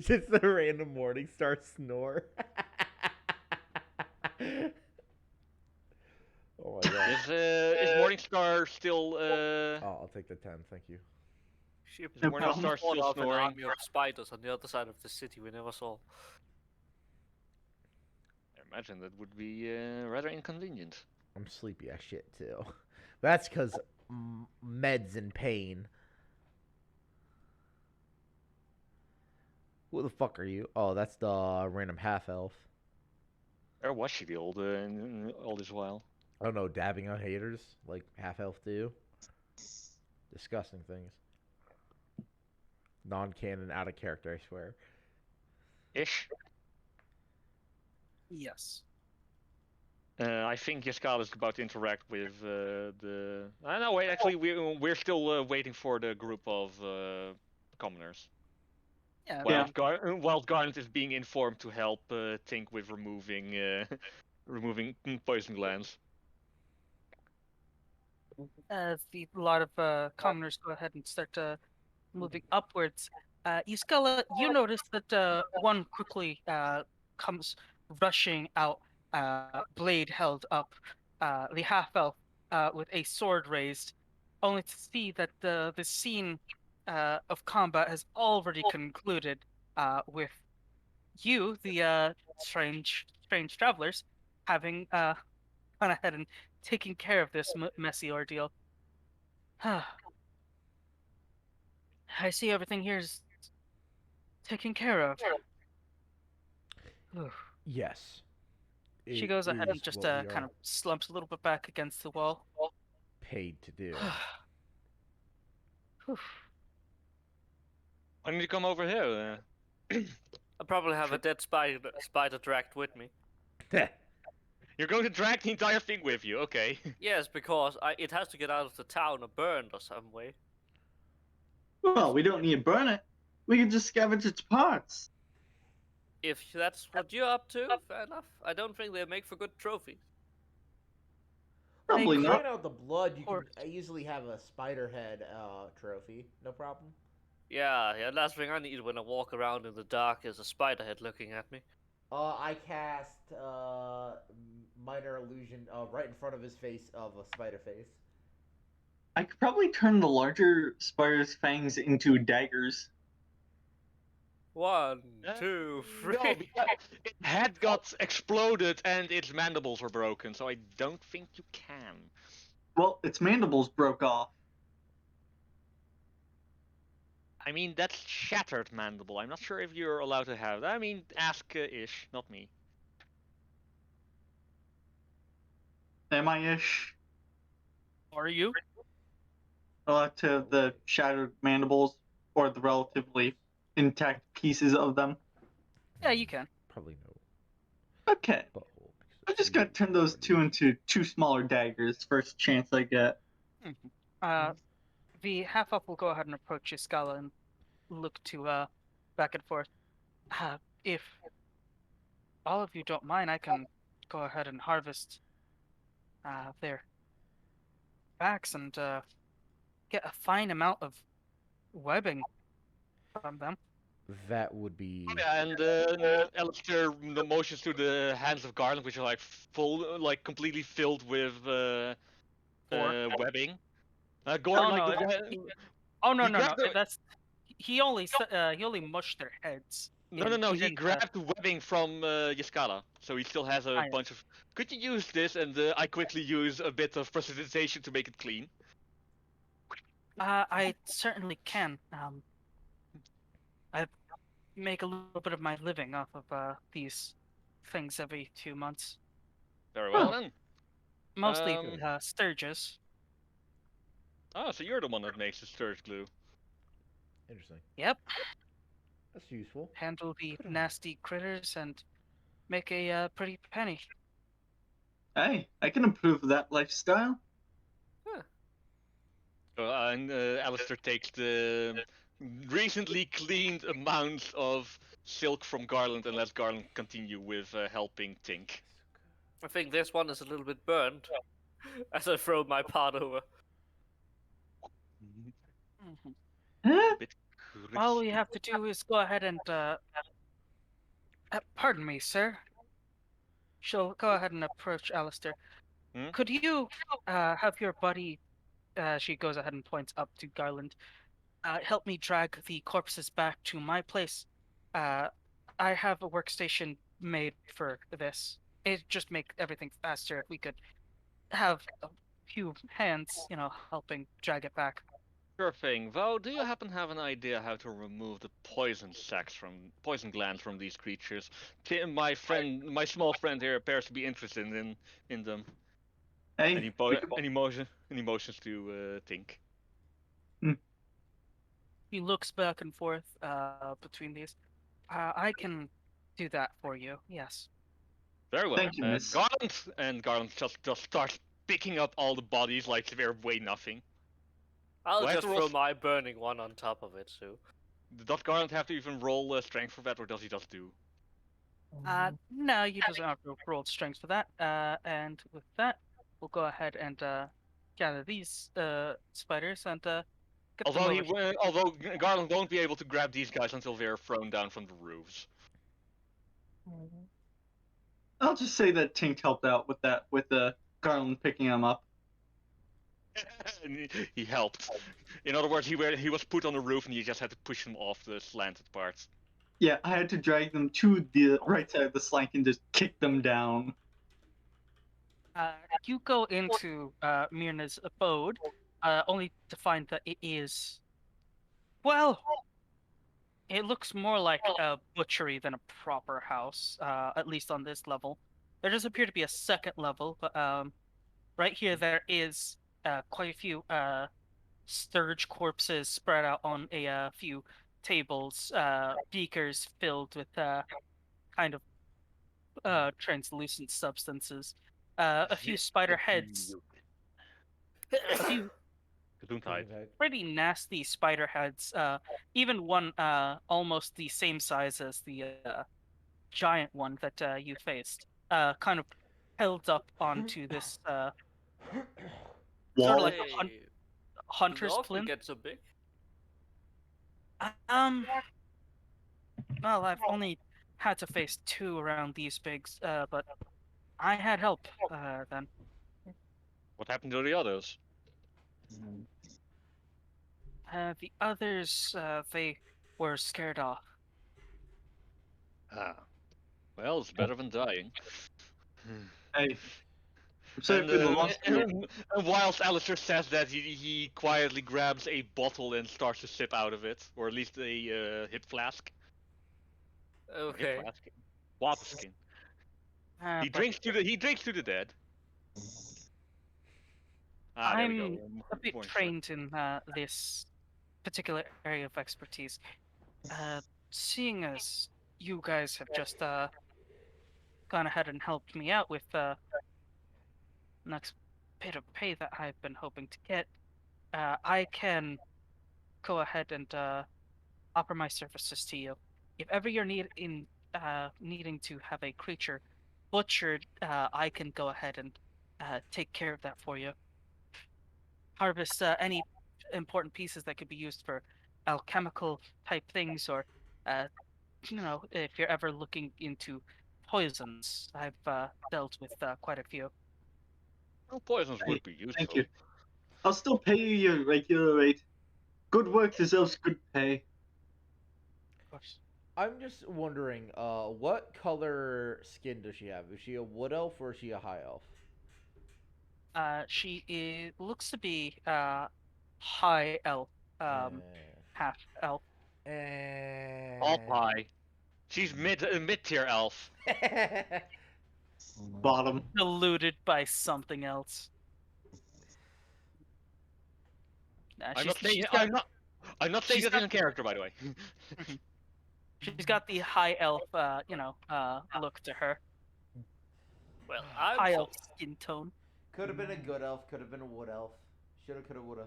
Just a random morning star snore. Oh my god. Is Morningstar still Oh, I'll take the 10, thank you. She No problem. fought Still off an snoring. army of spiders on the other side of the city we never saw. I imagine that would be rather inconvenient. I'm sleepy as shit too. That's because meds and pain. Who the fuck are you? Oh, that's the random half elf. Where was she all this while? I don't know, dabbing on haters like half elf do. Disgusting things. Non-canon, out of character, I swear. Ish. Yes. I think Yaskal is about to interact with the. No, wait. Actually, we're still waiting for the group of commoners. Yeah. While Garnet is being informed to help Tink with removing poison glands. A lot of commoners go ahead and start moving upwards. Euskella, you notice that one quickly comes rushing out, blade held up, the half-elf with a sword raised, only to see that the scene of combat has already concluded with you, the strange travelers, having gone ahead and taken care of this messy ordeal. I see everything here is taken care of. Yes. She It goes ahead and is just what we kind are of slumps a little bit back against the wall. paid to do. Whew. Why don't you come over here? I probably have a dead spider dragged with me. You're going to drag the entire thing with you, okay? Yes, because it has to get out of the town or burned or some way. Well, we don't need to burn it. We can just scavenge its parts. If that's what you're up to, fair enough. I don't think they make for good trophies. Probably Hey, not. clearing out the blood, you can course. easily have a spider head trophy. No problem. Yeah, last thing I need when I walk around in the dark is a spider head looking at me. I cast minor illusion right in front of his face of a spider face. I could probably turn the larger spider's fangs into daggers. 1, 2, 3. No, because its head got exploded and its mandibles were broken, so I don't think you can. Well, its mandibles broke off. I mean, that's shattered mandible. I'm not sure if you're allowed to have that. I mean, ask Ish, not me. Am I-ish? Are you? Allowed to have the shattered mandibles or the relatively intact pieces of them? Yeah, you can. Probably no Okay. butthole. I'm just gonna turn those two into two smaller daggers first chance I get. The half up will go ahead and approach Iskala and look to back and forth. If all of you don't mind, I can go ahead and harvest their backs and get a fine amount of webbing from them. That would be. Yeah, and Alistair motions to the hands of Garland, which are like full, like completely filled with webbing. Gordon, Oh, like no, the Oh no He no no! grabbed the- That's he only mushed their heads. no, he didn't, grabbed the webbing from Yaskala, so he still has a I- bunch of. Could you use this? And I quickly use a bit of precipitation to make it clean. I certainly can. make a little bit of my living off of these things every 2 months. Very well Huh. then. Mostly Um, sturges. Ah, so you're the one that makes the sturge glue. Interesting. Yep. That's useful. Handle the Good on you. nasty critters and make a pretty penny. Hey, I can improve that lifestyle. And Alistair takes the recently cleaned amount of silk from Garland and lets Garland continue with helping Tink. I think this one is a little bit burned as I throw my pot over. Mhm. Huh? Bit All we crispy. have to do is go ahead and pardon me, sir. She'll go ahead and approach Alistair. Hmm? Could you have your buddy? She goes ahead and points up to Garland. Help me drag the corpses back to my place. Uh, I have a workstation made for this. It just make everything faster if we could have a few hands, helping drag it back. Sure thing. Though, do you happen to have an idea how to remove the poison glands from these creatures? My small friend here appears to be interested in them. Hey, Any we could- emotions to think? He looks back and forth between these. I can do that for you. Yes. Very well. Thank you, miss. Garland just starts picking up all the bodies like they're weigh nothing. I'll Do I have just to throw roll? my burning one on top of it, too. Does Garland have to even roll strength for that, or does he just do? No, you doesn't have to roll strength for that. And with that, we'll go ahead and gather these spiders and get them over here. Although Garland won't be able to grab these guys until they're thrown down from the roofs. I'll just say that Tink helped out with that, with the Garland picking him up. And he helped. In other words, he was put on the roof and you just had to push him off the slanted parts. Yeah, I had to drag them to the right side of the slank and just kick them down. You go into Myrna's abode, only to find that it is, well, it looks more like a butchery than a proper house, at least on this level. There does appear to be a second level, but right here there is quite a few sturge corpses spread out on a few tables, beakers filled with kind of translucent substances, a few spider heads, a few Gesundheit. pretty nasty spider heads, even one almost the same size as the giant one that you faced, kind of held up onto this sort of like a Hey, hunter's does it often plinth. get so big? Well, I've only had to face two around these bigs, but I had help then. What happened to the others? The others, they were scared off. Ah. Well, it's better than dying. Hey, I'm sorry And, for the loss. and whilst Alistair says that, he quietly grabs a bottle and starts to sip out of it, or at least a hip flask. Okay. Hip flask. Water skin. He But drinks to the dead. Ah, there we go. I'm a bit More insight. trained in this particular area of expertise. Seeing as you guys have just gone ahead and helped me out with the next bit of pay that I've been hoping to get, I can go ahead and offer my services to you. If ever you're needing to have a creature butchered, I can go ahead and take care of that for you. Harvest any important pieces that could be used for alchemical type things, or if you're ever looking into poisons, I've dealt with quite a few. Well, poisons Hey, would be useful. thank you. I'll still pay you your regular rate. Good work deserves good pay. Of course. I'm just wondering, what color skin does she have? Is she a wood elf or is she a high elf? Looks to be high elf, Eh, half elf. All pie. She's mid-tier elf. Bottom. Diluted by something else. Nah, I'm she's, not saying she's got, I'm not saying she's that in got- character, by the way. she's got the high elf, look to her. Well, I'm High for elf skin tone. Could have been a good elf. Could have been a wood elf. Shoulda, coulda, woulda.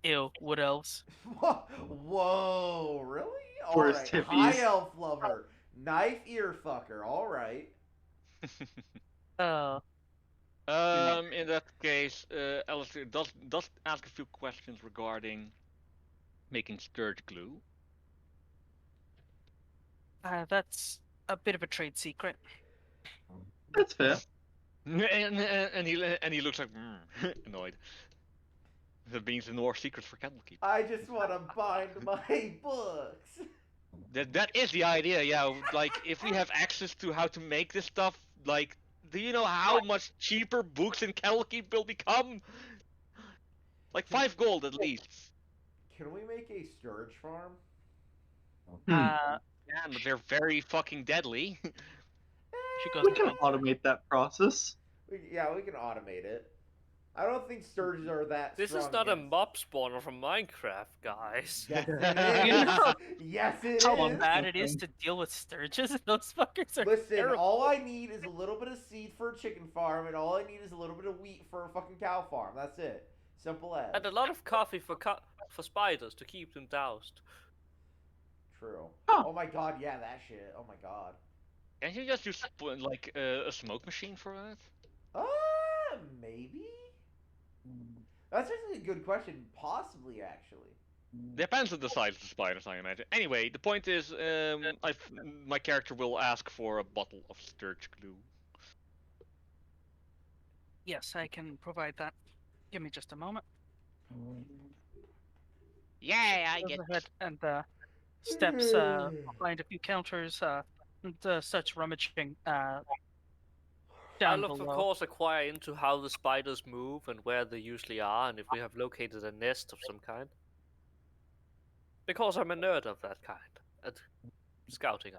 Ew, wood elves. Whoa, really? Worst Alright, high hippies. elf lover. Knife ear fucker. Alright. Oh, In that case, Alistair does ask a few questions regarding making sturge glue. that's a bit of a trade secret. That's fair. And he looks like annoyed. That means no more secrets for Candlekeep. I just want to bind my books. That is the idea, yeah. Like, if we have access to how to make this stuff, like, do you know how much cheaper books in Candlekeep will become? Like 5 gold at least. Can we make a sturge farm? Yeah, but they're very fucking deadly. She goes, We can automate that process. Yeah, we can automate it. I don't think sturges are that This is strong not a against- mob spawner from Minecraft, guys. Yes, it is. Yes, it how is. bad it is to deal with sturges. Those fuckers are Listen, terrible. all I need is a little bit of seed for a chicken farm, and all I need is a little bit of wheat for a fucking cow farm. That's it. Simple as. And a lot of coffee for spiders to keep them doused. True. Huh. Oh my god, yeah, that shit. Oh my god. Can't you just use like a smoke machine for that? Maybe? That's actually a good question. Possibly, actually. Depends on the size of the spiders, I imagine. Anyway, the point is, my character will ask for a bottle of sturge glue. Yes, I can provide that. Give me just a moment. Yeah, I Goes ahead and steps behind a few counters and starts rummaging down I'll of below. course acquire into how the spiders move and where they usually are, and if we have located a nest of some kind. Because I'm a nerd of that kind at scouting.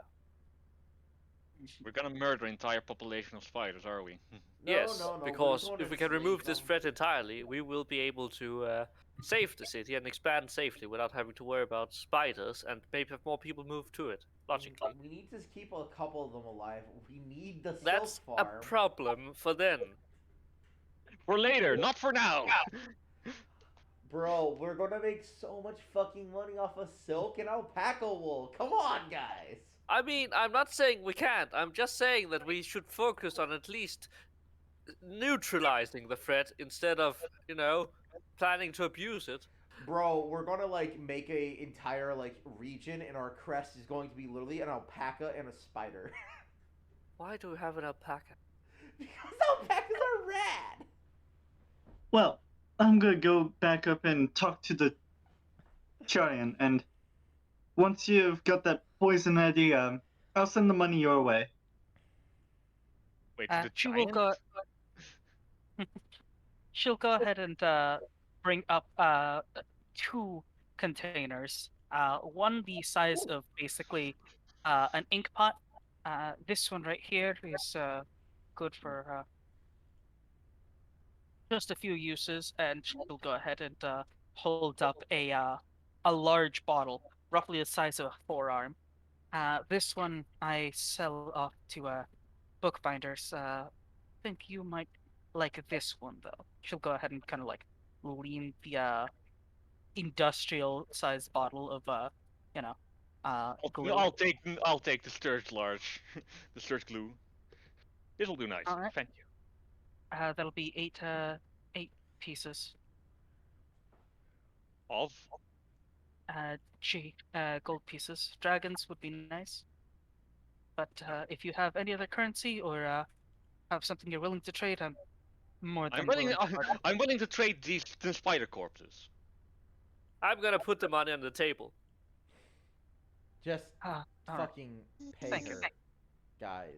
We're gonna murder an entire population of spiders, are we? No, Yes, no, no, we because just wanna if we can enslave remove this them. threat entirely, we will be able to save the city and expand safely without having to worry about spiders and maybe have more people move to it, logically. We need to keep a couple of them alive. We need the That's silk a farm. problem for then. For later, not for now. Bro, we're gonna make so much fucking money off of silk and alpaca wool. Come on, guys. I mean, I'm not saying we can't. I'm just saying that we should focus on at least neutralizing the threat instead of, planning to abuse it. Bro, we're gonna like make a entire like region, and our crest is going to be literally an alpaca and a spider. Why do we have an alpaca? Because alpacas are rad. Well, I'm gonna go back up and talk to the giant, and once you've got that poison idea, I'll send the money your way. Wait, the She will go. She'll go ahead and bring up 2 containers. One the size of basically an ink pot. This one right here is good for just a few uses, and she'll go ahead and hold up a large bottle, roughly the size of a forearm. This one I sell off to bookbinders. I think you might like this one though. She'll go ahead and kind of like lean the industrial size bottle of glue. I'll take the sturge large, the sturge glue. This'll do nice. Alright. Thank you. That'll be 8 pieces. Of Gold pieces. Dragons would be nice. But if you have any other currency or have something you're willing to trade, I'm more than willing to barter. I'm willing to trade the spider corpses. I'm gonna put the money on the table. Just Alright. fucking pay Thank you. her, guys.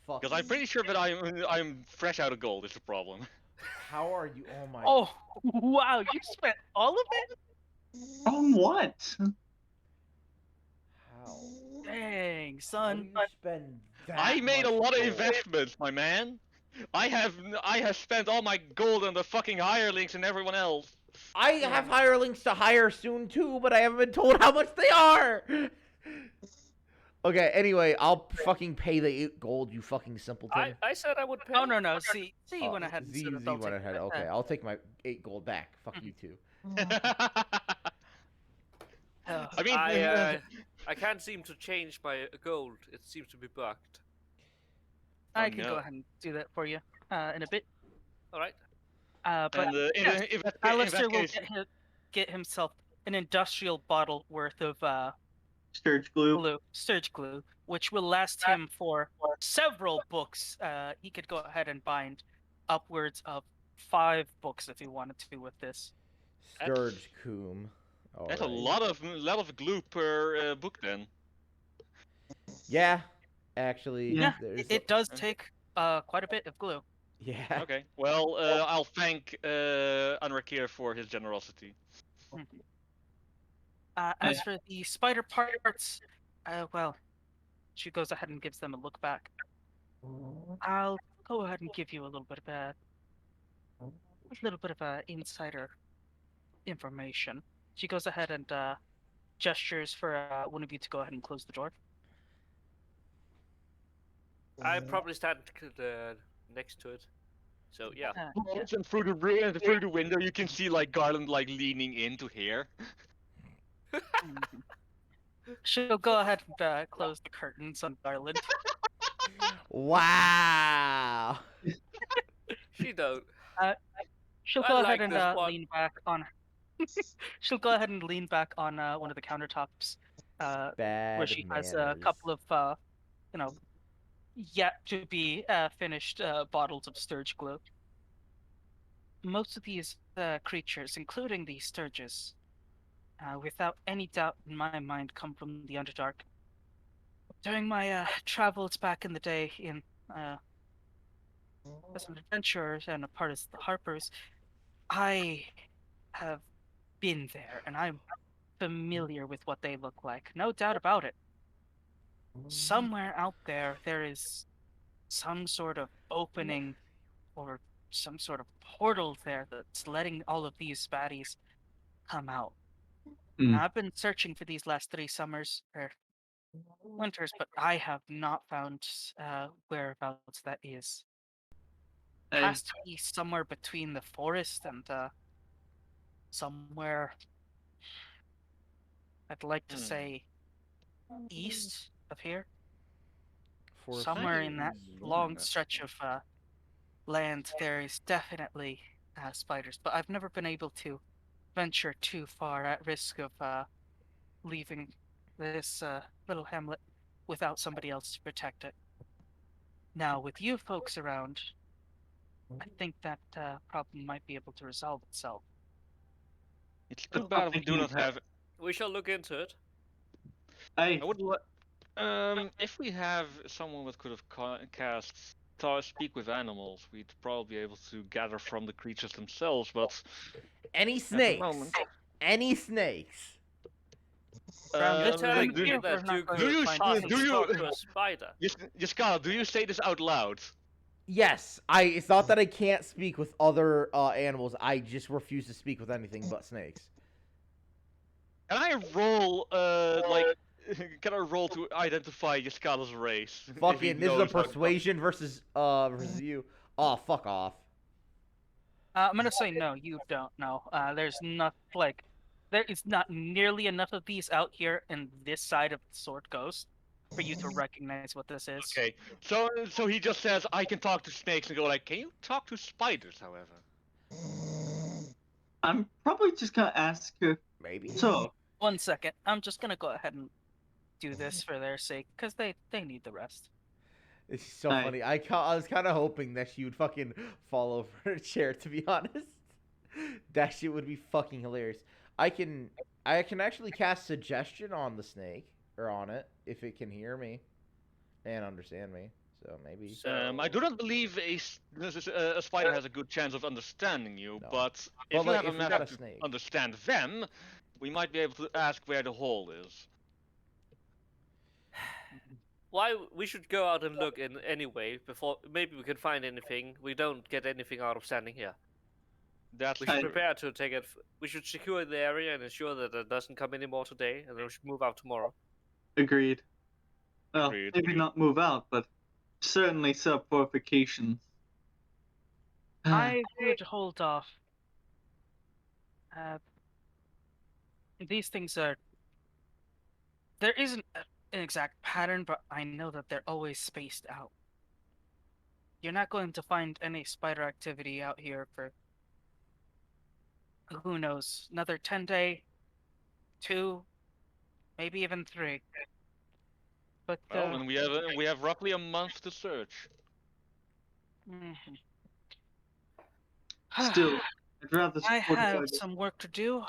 Fuck. Because I'm pretty sure that I'm fresh out of gold is the problem. How are you? Oh my. Oh wow! You spent all of it? On what? How? Dang, How do son. you spend that I made a much lot of gold? investments, my man. I have spent all my gold on the fucking hirelings and everyone else. I have hirelings to hire soon too, but I haven't been told how much they are. Okay, anyway, I'll fucking pay the 8 gold, you fucking simpleton. I said I would pay. Oh no. See, you went ahead and Z, said it. Z I'll went take ahead. it. Okay, I'll take my 8 gold back. Fuck you too. I mean, I can't seem to change my gold. It seems to be bugged. I Oh, can no. go ahead and do that for you in a bit. All right. But and yes, in that Alistair will case, get himself an industrial bottle worth of Sturge glue. sturge glue, which will last him for several books. He could go ahead and bind upwards of 5 books if he wanted to with this. Sturge coom. that's a lot of glue per book then. Yeah, actually. Yeah, there's it does take quite a bit of glue. Yeah. Okay. Well, I'll thank Anrakir for his generosity. As for the spider parts, well, she goes ahead and gives them a look back. I'll go ahead and give you a little bit of insider information. She goes ahead and gestures for one of you to go ahead and close the door. I probably stand next to it. So yeah. Yes. And through the window, you can see like Garland like leaning into here. Mhm. She'll go ahead and close the curtains on Garland. Wow. She don't. She'll I go like ahead and this one. lean back on. She'll go ahead and lean back on one of the countertops, Bad where she has a manners. couple of, yet to be finished bottles of sturge glue. Most of these creatures, including the sturges, without any doubt in my mind, come from the Underdark. During my travels back in the day as an adventurer and a part of the Harpers, I have been there, and I'm familiar with what they look like. No doubt about it. Somewhere out there, there is some sort of opening or some sort of portal there that's letting all of these baddies come out. Now, I've been searching for these last 3 summers or winters, but I have not found whereabouts that is. Has to be somewhere between the forest and somewhere, I'd like to say, east of here. For Somewhere in that things. long stretch of land, there is definitely spiders, but I've never been able to venture too far at risk of leaving this little hamlet without somebody else to protect it. Now, with you folks around, I think that problem might be able to resolve itself. It's too bad we do not have. We shall look into it. I would. If we have someone that could have cast speak with animals, we'd probably be able to gather from the creatures themselves. But Any at the snakes? moment, Any snakes? You're telling do me you- that you do could you- possibly do you- talk to a spider? Yaskala, do you say this out loud? Yes, it's not that I can't speak with other animals. I just refuse to speak with anything but snakes. Can I roll Can I roll to identify Yaskala's race? if he Fucking, this is a knows how to- persuasion versus you. Oh, fuck off. I'm gonna say no. You don't know. There's not there is not nearly enough of these out here in this side of the Sword Coast for you to recognize what this is. Okay, so he just says I can talk to snakes and go like, can you talk to spiders? However, I'm probably just gonna ask her. Maybe. So, 1 second. I'm just gonna go ahead and do this for their sake, because they need the rest. It's so Aye. funny. I was kind of hoping that she would fucking fall over her chair, to be honest. That shit would be fucking hilarious. I can actually cast suggestion on the snake, or on it, if it can hear me and understand me. So maybe. I do not believe a spider has a good chance of understanding you, No. but if But, you like, have if a we got method a to snake. understand them, We might be able to ask where the hole is. Why we should go out and look in anyway before maybe we can find anything. We don't get anything out of standing here. That's We should true. prepare to take it. We should secure the area and ensure that there doesn't come any more today, and then we should move out tomorrow. Agreed. Well, Agreed. maybe not move out, but certainly set up fortifications. I would hold off. These things are. There isn't an exact pattern, but I know that they're always spaced out. You're not going to find any spider activity out here for, who knows, another 10 day, 2, maybe even 3. But Well, then we have roughly a month to search. mhm. Still, I'd rather I fortify have this. some work to do.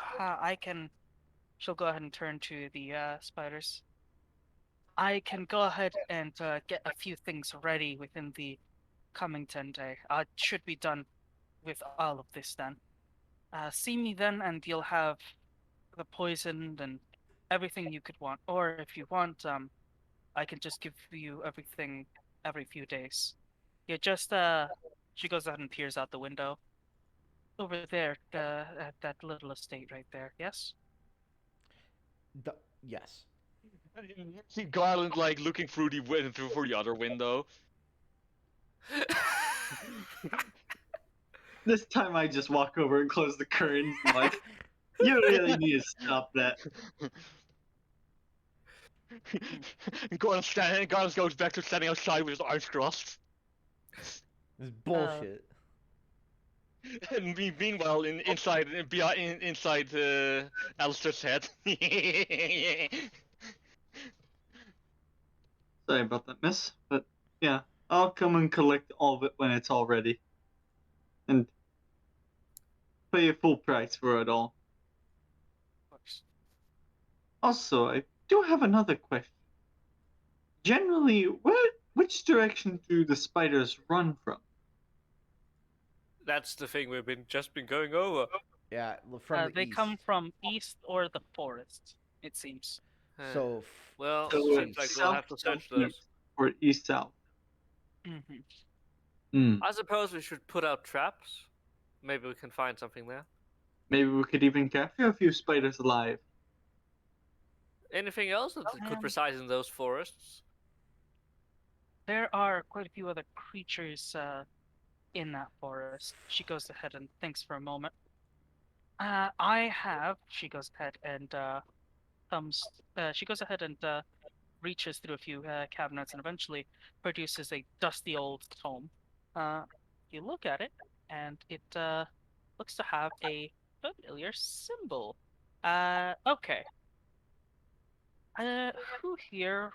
She'll go ahead and turn to the spiders. I can go ahead and get a few things ready within the coming 10 day. Should be done with all of this then. See me then, and you'll have the poison and everything you could want. Or if you want, I can just give you everything every few days. Yeah, just she goes out and peers out the window. Over there, at that little estate right there. Yes. Yes. You see Garland like looking through for the other window. This time I just walk over and close the curtains and like, you really need to stop that. Garland goes back to standing outside with his arms crossed. This is bullshit. And meanwhile, inside Alistair's head. Sorry about that, miss. But yeah, I'll come and collect all of it when it's all ready. And pay a full price for it all. Of course. Also, I do have another question. Generally, which direction do the spiders run from? That's the thing we've just been going over. Yeah, from the They east. come from east or the forest. It seems. So, Well, So seems like we'll have to search those. southeast or east-south? Mm-hmm. I suppose we should put out traps. Maybe we can find something there. Maybe we could even capture a few spiders alive. Anything else that could reside in those forests? There are quite a few other creatures in that forest. She goes ahead and thinks for a moment. She goes ahead and she goes ahead and reaches through a few cabinets and eventually produces a dusty old tome. You look at it, and it looks to have a familiar symbol. Okay. Who here?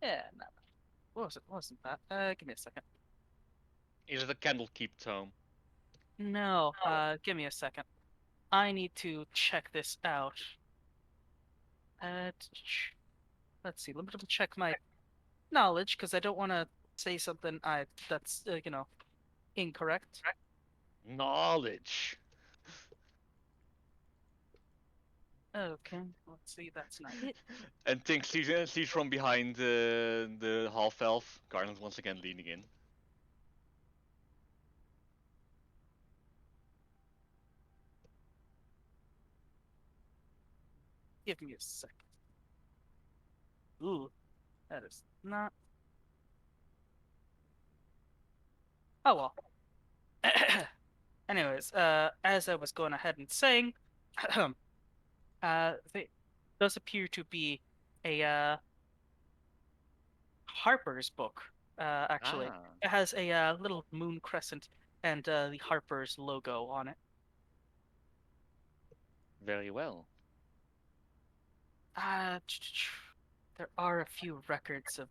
Yeah, no. Wasn't that? Give me a second. is it a Candlekeep tome? No, give me a second. I need to check this out. Let's see. Let me double check my knowledge because I don't want to say something that's incorrect. Knowledge. Okay, let's see. That's not it. And Tink sees from behind the half elf. Garland once again leaning in. Give me a second. Ooh, that is not. Oh well. Anyways, as I was going ahead and saying, there does appear to be a Harper's book. Actually, it has a little moon crescent and the Harper's logo on it. Very well. There are a few records of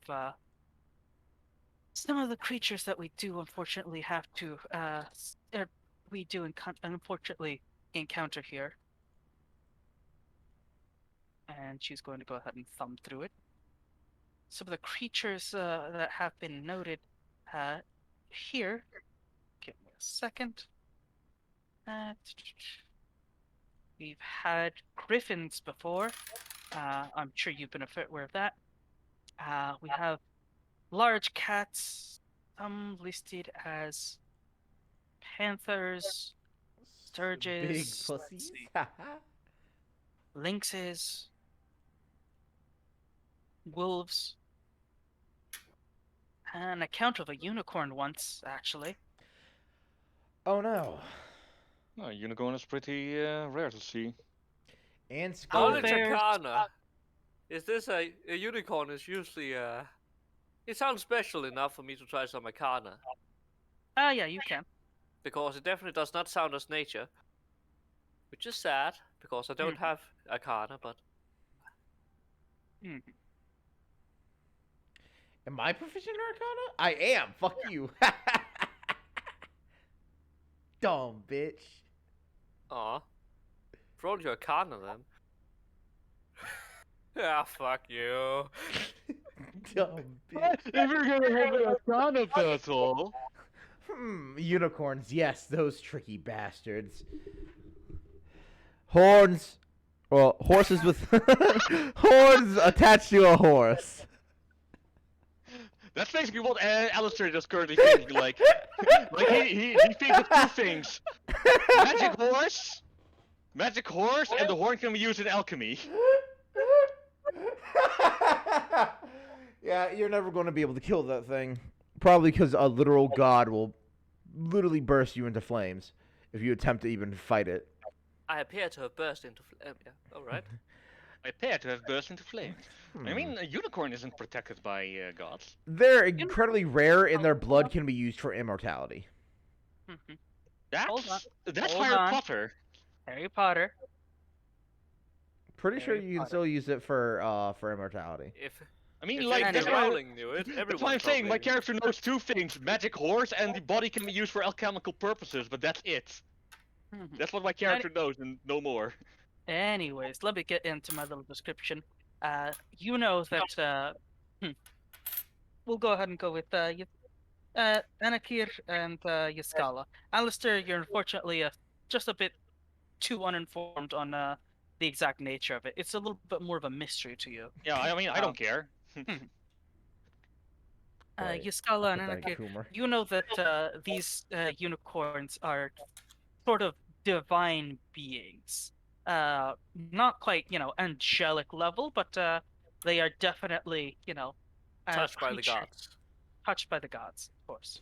some of the creatures that we do unfortunately have to unfortunately encounter here. And she's going to go ahead and thumb through it. Some of the creatures that have been noted here. Give me a second. We've had griffins before. I'm sure you've been aware of that. We have large cats, some listed as panthers, Big sturges, let's pussies. see, lynxes, wolves, an account of a unicorn once, actually. Oh no. No, unicorn is pretty rare to see. And Owl scary. Knowledge bears. Arcana. Is this a unicorn? Is usually It sounds special enough for me to try some Arcana Yeah, you can. because it definitely does not sound as nature, which is sad because I don't have Arcana. But Mhm. Am I proficient in Arcana? I am. Fuck you. Dumb bitch. aw, roll your Arcana then. Ah, fuck you. Dumb bitch. If you're gonna have an Arcana battle. Unicorns, yes, those tricky bastards. Horns. Well, horses with horns attached to a horse. That's basically what Alistair is currently thinking. Like he thinks of two things: magic horse, and the horn can be used in alchemy. Yeah, you're never going to be able to kill that thing. Probably because a literal god will literally burst you into flames if you attempt to even fight it. I appear to have burst into flame. Yeah, all right. I appear to have burst into flames. I mean, a unicorn isn't protected by gods. They're incredibly rare, and their blood can be used for immortality. Hold on. That's Hold Harry on. Potter. Harry Potter. Pretty sure Harry you can Potter. still use it for immortality. If I mean, if like J.K. that's why, Rowling knew it, that's everyone why I'm saying my probably- character knows two things: magic horse, and the body can be used for alchemical purposes. But that's it. That's what my character knows, and no more. Anyways, let me get into my little description. You know that we'll go ahead and go with Anakir and Yaskala. Alistair, you're unfortunately just a bit too uninformed on the exact nature of it. It's a little bit more of a mystery to you. Yeah, I mean, I don't care. Right. Yaskala and Pathetic Anakir, humor. you know that these unicorns are sort of divine beings. Not quite, angelic level, but they are definitely, touched by the creature- gods. touched by the gods, of course.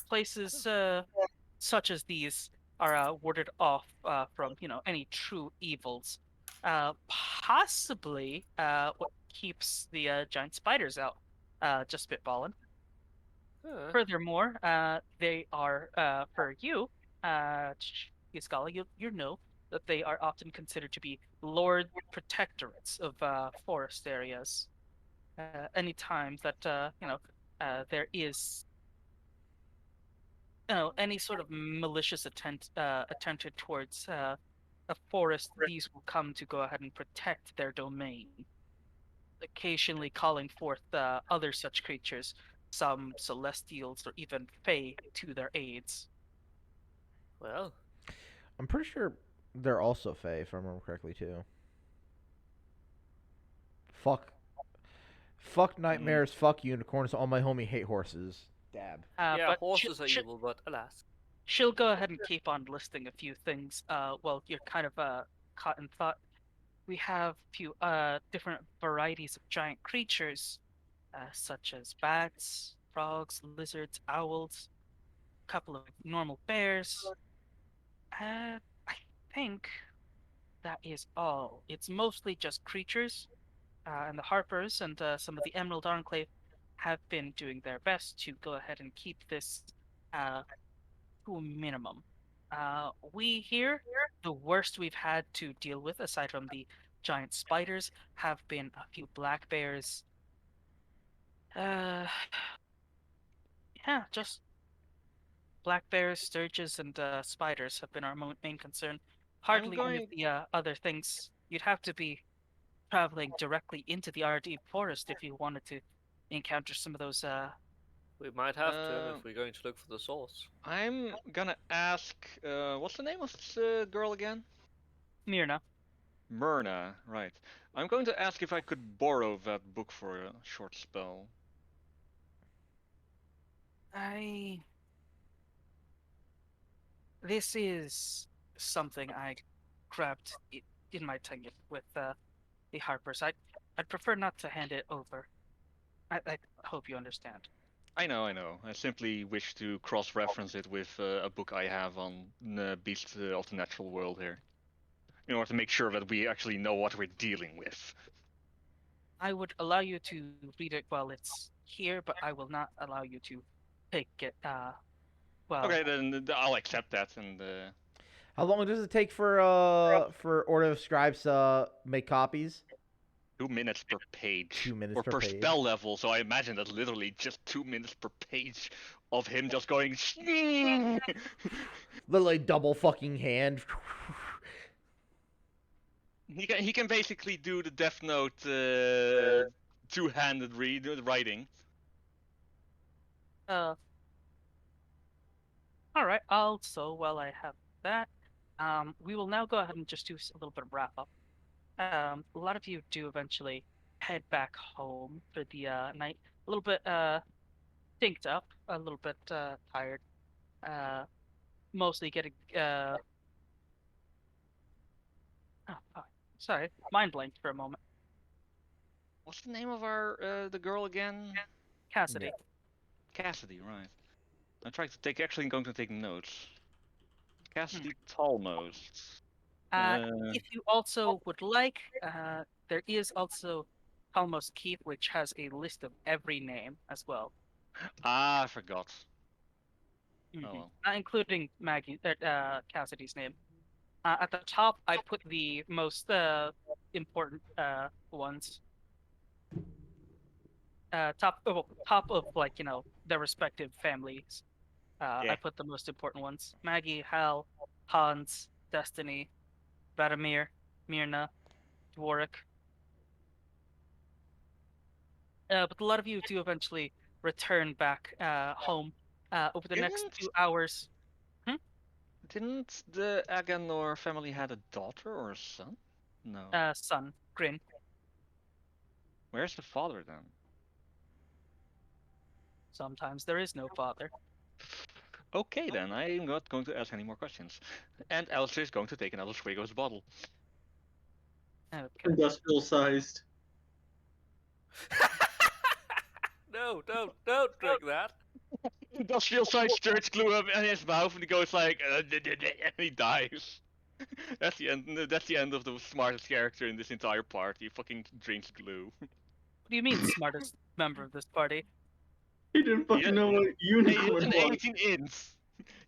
Places such as these are warded off from, any true evils. Possibly what keeps the giant spiders out. Just spitballing. Huh. Furthermore, they are for you, Iskala, you know that they are often considered to be lord protectorates of forest areas. Anytime that there is any sort of malicious attempted towards a forest, these will come to go ahead and protect their domain, occasionally calling forth other such creatures, some celestials or even fae, to their aids. Well, I'm pretty sure they're also Fae, if I remember correctly, too. Fuck nightmares, fuck unicorns, all my homie hate horses. Dab. yeah, But horses are evil, but alas. she'll go ahead and keep on listing a few things. Well, you're kind of caught in thought. We have a few different varieties of giant creatures, such as bats, frogs, lizards, owls, a couple of normal bears. I think that is all. It's mostly just creatures, and the Harpers and some of the Emerald Enclave have been doing their best to go ahead and keep this to a minimum. We here, the worst we've had to deal with, aside from the giant spiders, have been a few black bears. Yeah, just black bears, sturges, and spiders have been our main concern. Hardly any of the other things. You'd have to be traveling directly into the Ardeep forest if you wanted to encounter some of those We might have to Uh, if we're going to look for the source. I'm gonna ask, what's the name of this girl again? Myrna. Myrna, right. I'm going to ask if I could borrow that book for a short spell. This is something I grabbed in my time with the Harpers. I'd prefer not to hand it over. I hope you understand. I know, I know. I simply wish to cross-reference it with a book I have on the beasts of the natural world here, in order to make sure that we actually know what we're dealing with. I would allow you to read it while it's here, but I will not allow you to take it. Well, Okay, then I'll accept that, and How long does it take for Order of Scribes make copies? 2 minutes per page. 2 minutes or per page. spell level, so I imagine that's literally just 2 minutes per page of him just going. Literally double fucking hand. He can basically do the Death Note two-handed writing. all right. Also, while I have that, we will now go ahead and just do a little bit of wrap up. A lot of you do eventually head back home for the night. A little bit dinked up, a little bit tired. Mostly getting sorry, mind blanked for a moment. What's the name of our the girl again? Cassidy. Cassidy, right. I'm trying to take. Actually, going to take notes. Cassidy Tallmost. If you also would like, there is also Talmos Keep, which has a list of every name as well. Ah, I forgot. Oh well. Not including Cassidy's name. At the top, I put the most important ones. Top of like their respective families. I put the most important ones: Maggie, Hal, Hans, Destiny, Vadomir, Myrna, Dvorak. But a lot of you do eventually return back home over the next 2 hours. Didn't the Aganor family had a daughter or a son? No. Son, Grin. Where's the father then? Sometimes there is no father. Okay then, I'm not going to ask any more questions. And Alistair is going to take another swig of his bottle. Okay. Industrial sized. No, don't drink that. Industrial sized sturge glue up in his mouth and he goes like and he dies. That's the end of the smartest character in this entire party. He fucking drinks glue. What do you mean, smartest member of this party? He didn't fucking know what unicorn He's an was. 18 inch.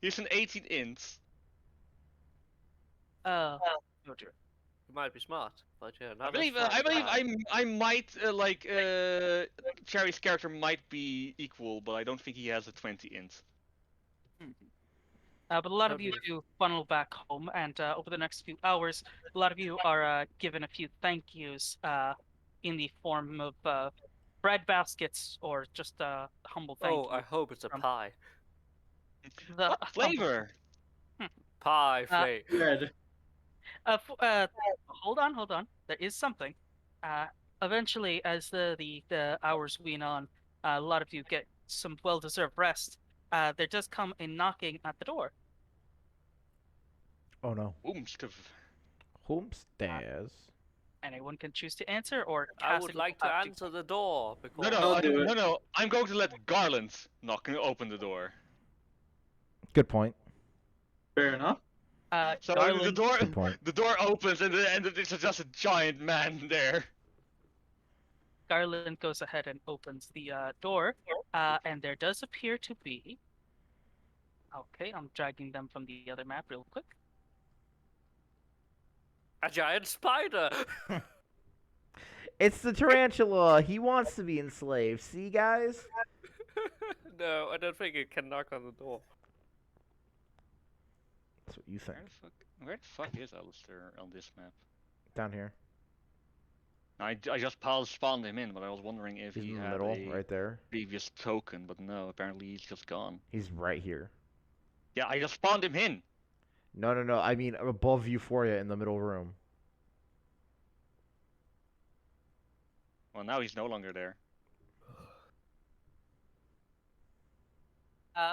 He's an 18 inch. Oh dear. You might be smart, but yeah, I not believe as fast. I might Cherry's character might be equal, but I don't think he has a 20 inch. But a lot of you do funnel back home, and over the next few hours, a lot of you are given a few thank yous in the form of bread baskets or just humble thank you. Oh, I hope it's a pie. What flavor? Pie flavor. Red. Hold on. There is something. Eventually, as the hours wean on, a lot of you get some well-deserved rest. There does come a knocking at the door. Oh no. Homestairs. Anyone can choose to answer, or I would like to answer the door. Because No. I'm going to let Garland open the door. Good point. Fair enough. So Garland, the door opens and there's just a giant man there. Garland goes ahead and opens the door, and there does appear to be. Okay, I'm dragging them from the other map real quick. a giant spider. It's the tarantula. He wants to be enslaved. See, guys? No, I don't think it can knock on the door. That's what you think. Where the fuck is Alistair on this map? Down here. I just spawned him in, but I was wondering if He's he in the had middle, a right there. previous token, but no, apparently he's just gone. He's right here. Yeah, I just spawned him in. No, no, no. I mean above Euphoria in the middle room. Well, now he's no longer there.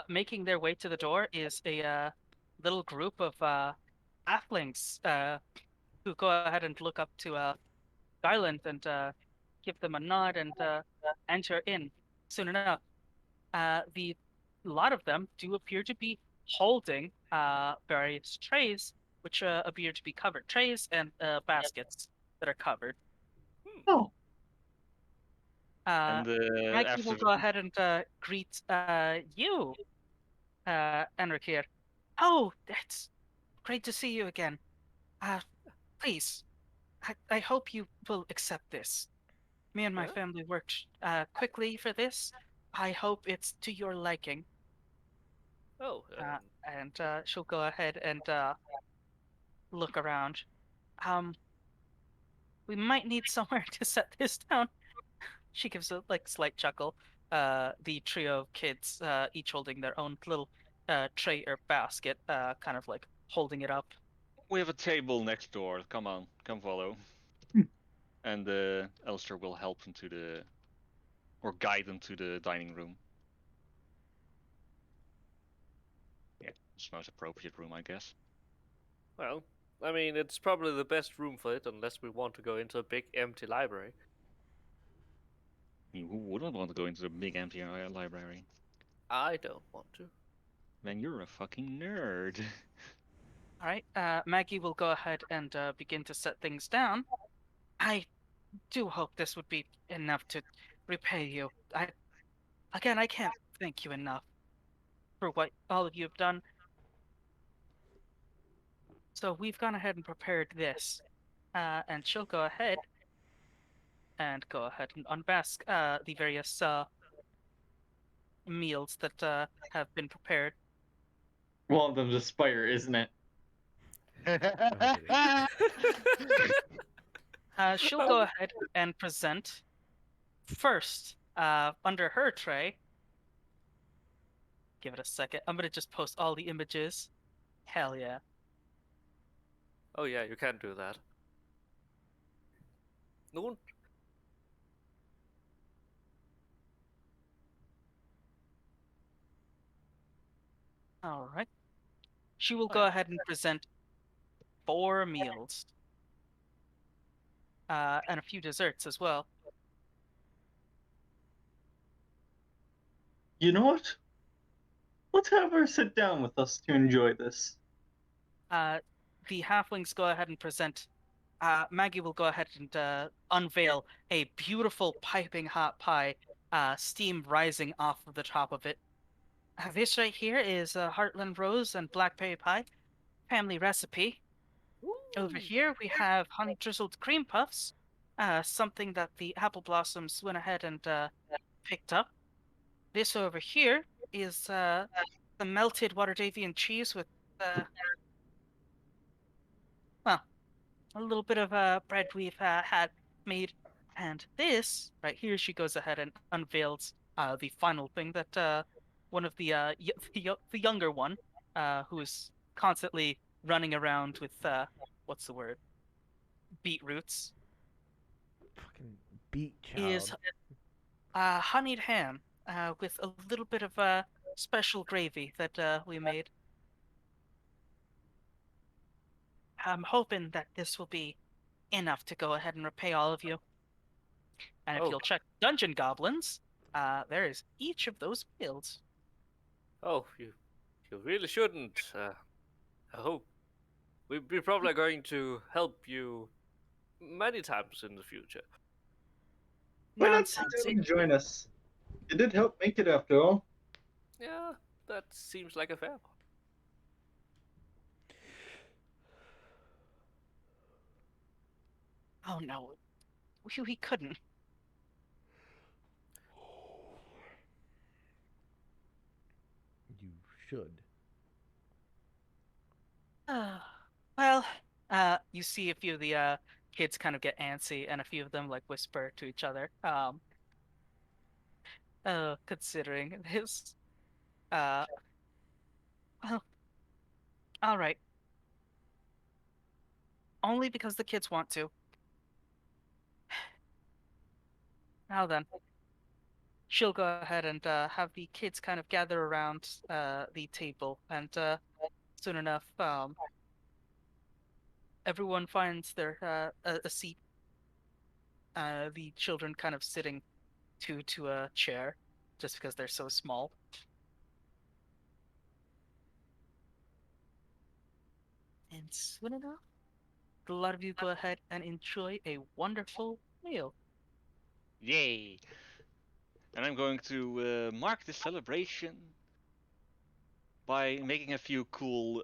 Making their way to the door is a little group of halflings who go ahead and look up to Garland and give them a nod and enter in soon enough. The lot of them do appear to be holding various trays, which appear to be covered trays and baskets that are covered. Oh, And Maggie will after go ahead and greet you, Enrique. Oh, it's great to see you again. Please, I hope you will accept this. Me and my Yeah? family worked quickly for this. I hope it's to your liking. Oh, And she'll go ahead and look around. We might need somewhere to set this down. She gives a slight chuckle. The trio of kids, each holding their own little tray or basket, kind of like holding it up. we have a table next door. Come on, come follow. And Elster will help them to the, or guide them to the dining room. Yeah, it's the most appropriate room, I guess. well, I mean, it's probably the best room for it, unless we want to go into a big empty library. I mean, who wouldn't want to go into the big empty library? I don't want to. Then you're a fucking nerd. All right, Maggie will go ahead and begin to set things down. I do hope this would be enough to repay you. I can't thank you enough for what all of you have done. So we've gone ahead and prepared this, and she'll go ahead and unmask the various meals that have been prepared. one of them's a spire, isn't it? She'll go ahead and present first under her tray. Give it a second. I'm gonna just post all the images. Hell yeah. Oh yeah, you can do that. No. All right. She will go ahead and present 4 meals. And a few desserts as well. You know what? Let's have her sit down with us to enjoy this. The halflings go ahead and present. Maggie will go ahead and unveil a beautiful piping hot pie, steam rising off of the top of it. This right here is Heartland Rose and Blackberry Pie, family recipe. Over here we have honey drizzled cream puffs, something that the apple blossoms went ahead and picked up. This over here is the melted Waterdavian cheese with well, a little bit of bread we've had made. And this right here, she goes ahead and unveils the final thing that one of the younger one, who is constantly running around with what's the word? Beetroots, Fucking beat is child. honeyed ham with a little bit of special gravy that we made. I'm hoping that this will be enough to go ahead and repay all of you. And if Oh. you'll check Dungeon Goblins, there is each of those fields. Oh, you really shouldn't. I hope we're probably going to help you many times in the future. Why not Nonsense. sit down and join us? It did help make it after all. Yeah, that seems like a fair one. Oh no, we couldn't. You should. Well, you see a few of the kids kind of get antsy, and a few of them like whisper to each other. Considering this, well, all right. Only because the kids want to. Now then, she'll go ahead and have the kids kind of gather around the table, and soon enough, everyone finds their a seat. The children kind of sitting two to a chair, just because they're so small. And soon enough, a lot of you go ahead and enjoy a wonderful meal. Yay! And I'm going to mark this celebration by making a few cool,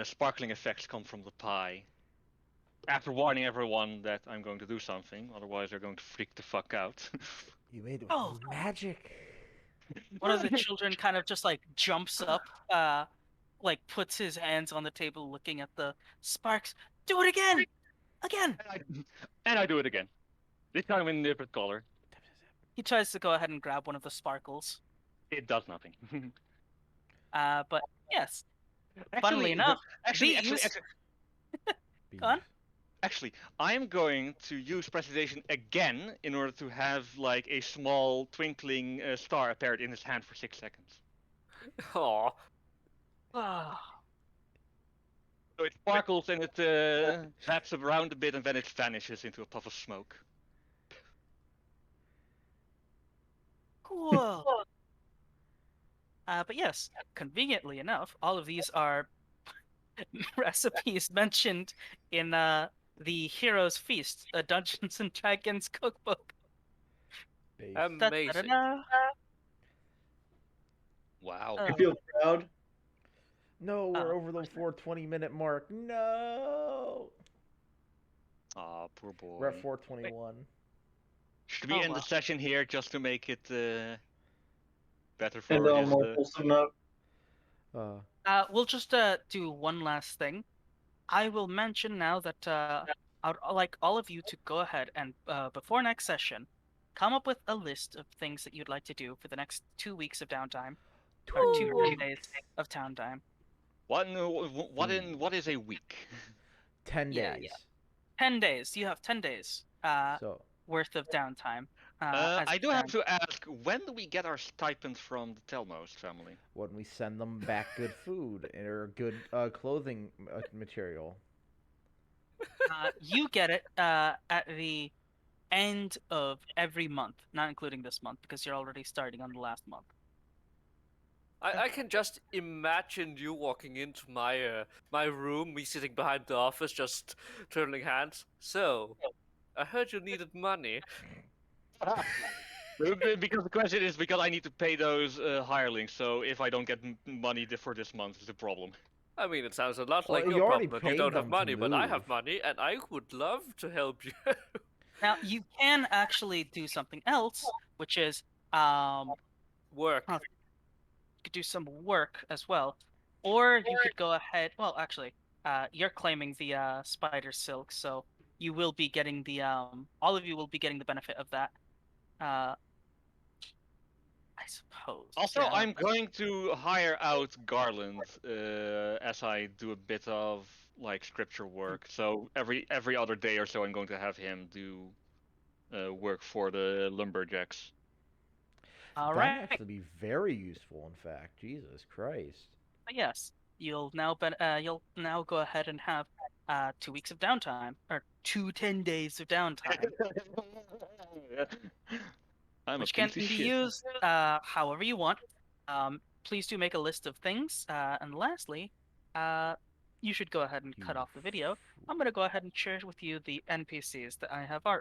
sparkling effects come from the pie. After warning everyone that I'm going to do something, otherwise they're going to freak the fuck out. You made it with Oh. magic. One of the children kind of just like jumps up, like puts his hands on the table looking at the sparks. Do it again! Again! And I do it again. This time in a different color. He tries to go ahead and grab one of the sparkles. It does nothing. But yes, funnily enough, these... Go on. Actually, I'm going to use prestidigitation again in order to have like a small twinkling star appeared in his hand for 6 seconds. Aw. So it sparkles and it zaps around a bit and then it vanishes into a puff of smoke. Cool. But yes, conveniently enough, all of these are recipes mentioned in the Hero's Feast, a Dungeons and Dragons cookbook. Amazing. Da-da-da-da. Wow. I feel proud. No, we're over the 420-minute mark. No. Aw, poor boy. We're at 421. Should we end the session here just to make it better for And his, more wholesome note. We'll just do one last thing. I will mention now that I'd like all of you to go ahead and before next session, come up with a list of things that you'd like to do for the next 2 weeks of downtime, or 2 days of downtime. What is a week? 10 days. Yeah. 10 days. You have 10 days worth of downtime. I do have to ask, when do we get our stipend from the Telmos family? When we send them back good food or good clothing material. You get it at the end of every month, not including this month, because you're already starting on the last month. I can just imagine you walking into my room, me sitting behind the office, just twirling hands. So, I heard you needed money. Because the question is because I need to pay those hirelings, so if I don't get money for this month, it's a problem. I mean, it sounds a lot like you your already problem. You paid don't have them to money, but I have move. money, and I would love to help you. Now, you can actually do something else, which is Work. you could do some work as well, or you could go ahead. Well, actually, you're claiming the spider silk, so you will be getting the all of you will be getting the benefit of that. I suppose. Also, yeah. I'm going to hire out Garland as I do a bit of like scripture work. So every other day or so, I'm going to have him do work for the lumberjacks. All That right. might actually be very useful, in fact. Jesus Christ. But yes, you'll now go ahead and have 2 weeks of downtime, or 10 days of downtime, I'm which a can piece be of shit. used however you want. Please do make a list of things. And lastly, you should go ahead and cut off the video. I'm going to go ahead and share with you the NPCs that I have art